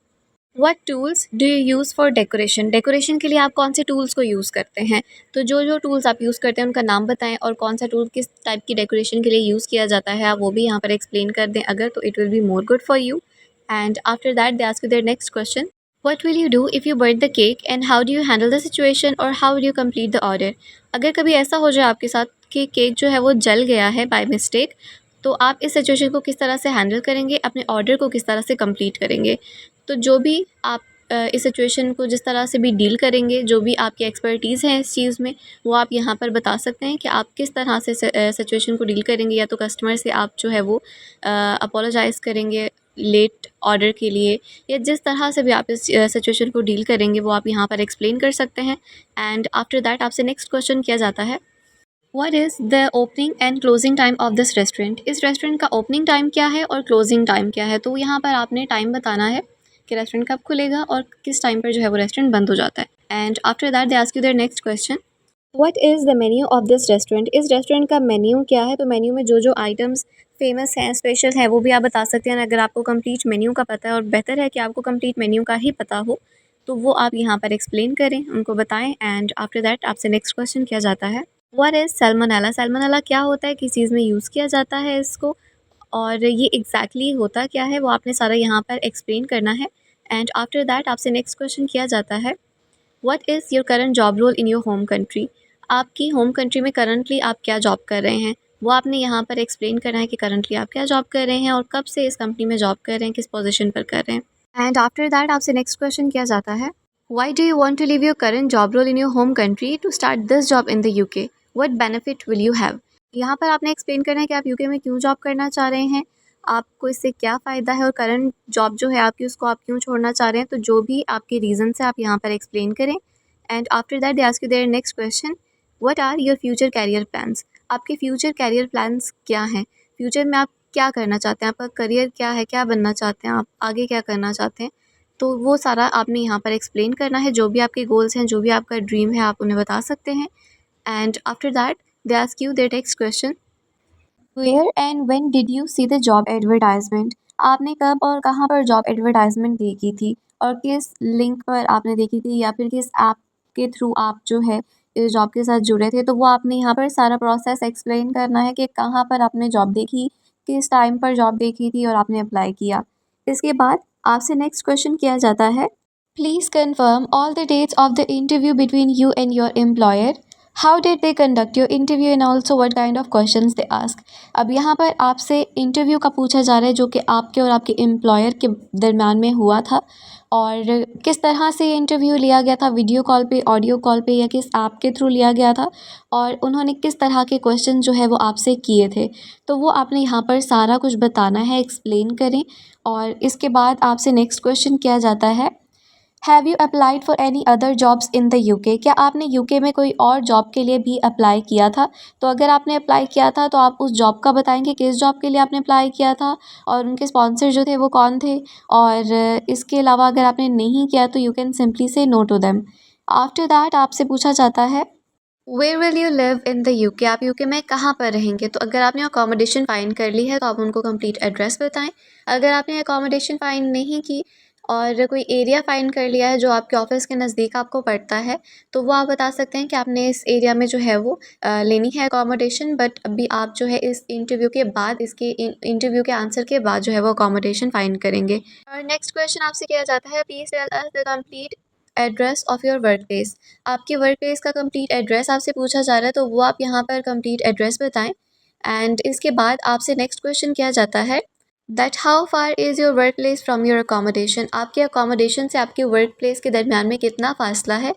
S1: what tools do you use for decoration. Decoration के लिए आप कौन से टूल्स को यूज़ करते हैं, तो जो जो टूल्स आप यूज़ करते हैं उनका नाम बताएं, और कौन सा टूल किस टाइप की डेकोरेशन के लिए यूज़ किया जाता है आप वो भी यहाँ पर एक्सप्लेन कर दें अगर, तो it will be more good for you. And after that they ask you their next question what will you do if you burn the cake and how do you handle the situation और how do you complete the order. अगर कभी ऐसा हो जाए आपके साथ कि cake जो है वो जल गया है बाय मिस्टेक, तो आप इस सिचुएशन को किस तरह से हैंडल करेंगे, अपने ऑर्डर को किस तरह से कंप्लीट करेंगे। तो जो भी आप इस सिचुएशन को जिस तरह से भी डील करेंगे, जो भी आपकी एक्सपर्टीज़ है इस चीज़ में, वो आप यहाँ पर बता सकते हैं कि आप किस तरह से सिचुएशन को डील करेंगे। या तो कस्टमर से आप जो है वो अपोलोजाइज़ करेंगे लेट ऑर्डर के लिए, या जिस तरह से भी आप इस सिचुएशन को डील करेंगे वो आप यहाँ पर एक्सप्लेन कर सकते हैं। एंड आफ्टर दैट आपसे नेक्स्ट क्वेश्चन किया जाता है, what is the opening and closing time of this restaurant. इस रेस्टोरेंट का ओपनिंग टाइम क्या है और क्लोजिंग टाइम क्या है। तो यहाँ पर आपने टाइम बताना है कि रेस्टोरेंट कब खुलेगा और किस टाइम पर जो है वो रेस्टोरेंट बंद हो जाता है। And after that they ask you their next question, what is the menu of this restaurant. इस रेस्टोरेंट का मेन्यू क्या है। तो मेन्यू में जो जो आइटम्स फेमस हैं, स्पेशल हैं, वो भी आप बता सकते हैं। अगर आपको कंप्लीट मेन्यू का पता है, और बेहतर है कि आपको कंप्लीट मेन्यू का ही पता हो, तो वो आप यहाँ पर एक्सप्लेन करें, उनको बताएं। एंड आफ्टर दैट आपसे नेक्स्ट क्वेश्चन किया जाता है, व्हाट इज़ सैल्मोनेला। सैल्मोनेला क्या होता है, किस चीज़ में यूज़ किया जाता है इसको, और ये एग्जैक्टली होता क्या है, वो आपने सारा यहाँ पर एक्सप्लेन करना है। एंड आफ्टर दैट आपसे नेक्स्ट क्वेश्चन किया जाता है, what is your current job role in your home country. आपकी होम कंट्री में करंटली आप क्या जॉब कर रहे हैं, वो आपने यहाँ पर एक्सप्लेन करना है कि करंटली आप क्या जॉब कर रहे हैं और कब से इस कंपनी में जॉब कर रहे हैं, किस पोजीशन पर कर रहे हैं। एंड आफ्टर दैट आपसे नेक्स्ट क्वेश्चन किया जाता है, why do you want to leave your current job role in your home country to start this job in the UK, what benefit will you have. यहाँ पर आपने explain करना है कि आप यूके में क्यों जॉब करना चाह रहे हैं, आपको इससे क्या फ़ायदा है, और करंट जॉब जो है आपकी उसको आप क्यों छोड़ना चाह रहे हैं। तो जो भी आपके रीज़न है आप यहाँ पर एक्सप्लेन करें। And after that they ask you their next question, what are your future career plans. आपके फ्यूचर कैरियर प्लान्स क्या हैं, फ्यूचर में आप क्या करना चाहते हैं, आपका करियर क्या है, क्या बनना चाहते हैं आप, आगे क्या करना चाहते हैं। तो वो सारा आपने यहाँ पर एक्सप्लेन करना है। जो भी आपके गोल्स हैं, जो भी आपका ड्रीम है, आप उन्हें बता सकते हैं। And after that they ask you their next question, where and when did you see the job advertisement. आपने कब और कहाँ पर जॉब एडवर्टाइजमेंट देखी थी, और किस लिंक पर आपने देखी थी, या फिर किस ऐप के थ्रू आप जो है इस जॉब के साथ जुड़े थे। तो वो आपने यहाँ पर सारा प्रोसेस एक्सप्लेन करना है कि कहाँ पर आपने जॉब देखी, किस टाइम पर जॉब देखी थी और आपने अप्लाई किया। इसके बाद आपसे नेक्स्ट क्वेश्चन किया जाता है, please confirm all the dates of the interview between you and your employer, how did they conduct your interview and also what kind of questions they ask. अब यहाँ पर आपसे इंटरव्यू का पूछा जा रहा है, जो कि आपके और आपके एम्प्लॉयर के दरम्यान में हुआ था, और किस तरह से ये इंटरव्यू लिया गया था, वीडियो कॉल पे, ऑडियो कॉल पे, या किस ऐप के थ्रू लिया गया था, और उन्होंने किस तरह के क्वेश्चन जो है वो आपसे किए थे। तो वो आपने यहाँ पर सारा कुछ बताना है, एक्सप्लेन करें। और इसके बाद आपसे नेक्स्ट क्वेश्चन किया जाता है, have you applied for any other jobs in the UK. क्या आपने यूके में कोई और जॉब के लिए भी अप्लाई किया था। तो अगर आपने अप्लाई किया था तो आप उस जॉब का बताएंगे, किस जॉब के लिए आपने अप्लाई किया था, और उनके स्पॉन्सर जो थे वो कौन थे। और इसके अलावा अगर आपने नहीं किया तो you can simply say no to them. After that आपसे पूछा जाता है, where will you live in the UK. आप यूके में कहाँ पर रहेंगे। तो अगर आपने अकोमोडेशन फाइंड कर ली है तो आप उनको कंप्लीट एड्रेस बताएं। अगर आपने अकोमोडेशन फाइंड नहीं की और कोई एरिया फाइंड कर लिया है जो आपके ऑफिस के नज़दीक आपको पड़ता है, तो वो आप बता सकते हैं कि आपने इस एरिया में जो है वो लेनी है अकोमोडेशन। बट अभी आप जो है इस इंटरव्यू के बाद, इसके इंटरव्यू के आंसर के बाद जो है वो अकोमोडेशन फाइंड करेंगे। और नेक्स्ट क्वेश्चन आपसे किया जाता है, please tell us the complete address of your work place. आपके वर्क प्लेस का कंप्लीट एड्रेस आपसे पूछा जा रहा है, तो वो आप यहाँ पर कंप्लीट एड्रेस बताएं। एंड इसके बाद आपसे नेक्स्ट क्वेश्चन किया जाता है, that how far is your work place from your accommodation. आपके अकोमोडेशन से आपके वर्क प्लेस के दरमियान में कितना फ़ासला है,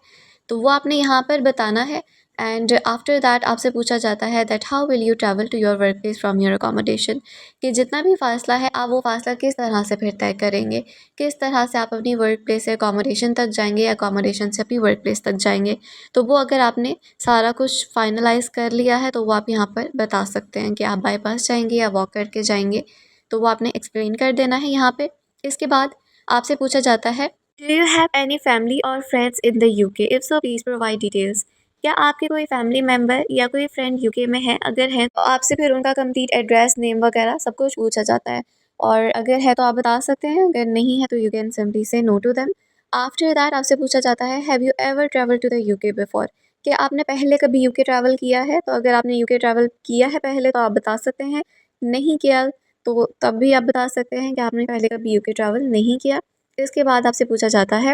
S1: तो वो आपने यहाँ पर बताना है। एंड आफ्टर दैट आपसे पूछा जाता है, that how will you travel to your work place from your accommodation. कि जितना भी फ़ासला है आप वो फ़ासला किस तरह से फिर तय करेंगे, किस तरह से आप अपनी वर्क प्लेस से अकोमोडेशन तक जाएंगे या अकोमोडेशन से अपनी वर्क प्लेस तक जाएंगे। तो वो अगर आपने सारा कुछ फाइनलाइज़ कर लिया है तो वो आप यहाँ पर बता सकते हैं कि आप बाई पास जाएंगे या वॉक करके जाएंगे। तो वो आपने एक्सप्लेन कर देना है यहाँ पे। इसके बाद आपसे पूछा जाता है, do you have any family और friends in the UK, if so please provide details. क्या आपके कोई फैमिली मेम्बर या कोई फ्रेंड यूके में है, अगर है तो आपसे फिर उनका कंप्लीट एड्रेस, नेम वगैरह सब कुछ पूछा जाता है। और अगर है तो आप बता सकते हैं, अगर नहीं है तो you can simply say no to them. After that आपसे पूछा जाता है, have you ever travel to the UK before. क्या आपने पहले कभी यूके ट्रैवल किया है। तो अगर आपने यूके ट्रैवल किया है पहले तो आप बता सकते हैं, नहीं किया तो तब भी आप बता सकते हैं कि आपने पहले कभी यूके ट्रैवल नहीं किया। इसके बाद आपसे पूछा जाता है,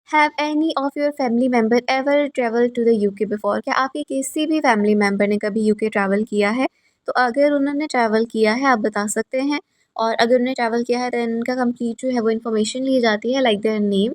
S1: have any of your family member ever travel to the UK before. क्या आपके किसी भी फैमिली मेम्बर ने कभी यूके ट्रैवल किया है। तो अगर उन्होंने ट्रैवल किया है आप बता सकते हैं, और अगर उन्होंने ट्रैवल किया है तो उनका कंप्लीट जो है वो इन्फॉर्मेशन ली जाती है, लाइक देयर नेम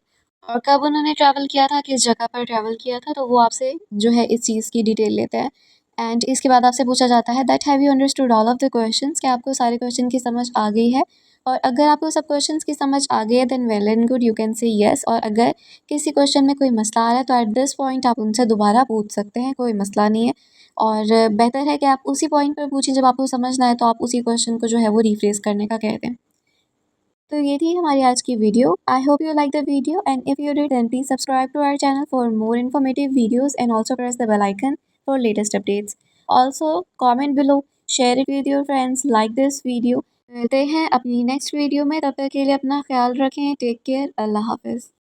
S1: और कब उन्होंने ट्रैवल किया था, किस जगह पर ट्रैवल किया था, तो वो आपसे जो है इस चीज़ की डिटेल लेते हैं। एंड इसके बाद आपसे पूछा जाता है that have you understood all of the questions, क्या आपको सारे क्वेश्चन की समझ आ गई है। और अगर आपको सब क्वेश्चंस की समझ आ गई है then well and good, you can say yes. और अगर किसी क्वेश्चन में कोई मसला आ रहा है तो एट दिस पॉइंट आप उनसे दोबारा पूछ सकते हैं, कोई मसला नहीं है। और बेहतर है कि आप उसी पॉइंट पर पूछें जब आपको समझना है, तो आप उसी क्वेश्चन को जो है वो रिफ्रेज करने का कह दें। तो ये थी हमारी आज की video. I hope you like the video and if you did then please subscribe to our channel for more informative videos and also press the bell icon for latest updates. Also comment below, share it with your friends, like this video. मिलते हैं अपनी next video में, तब तक के लिए अपना ख्याल रखें। टेक केयर, अल्लाह हाफिज़।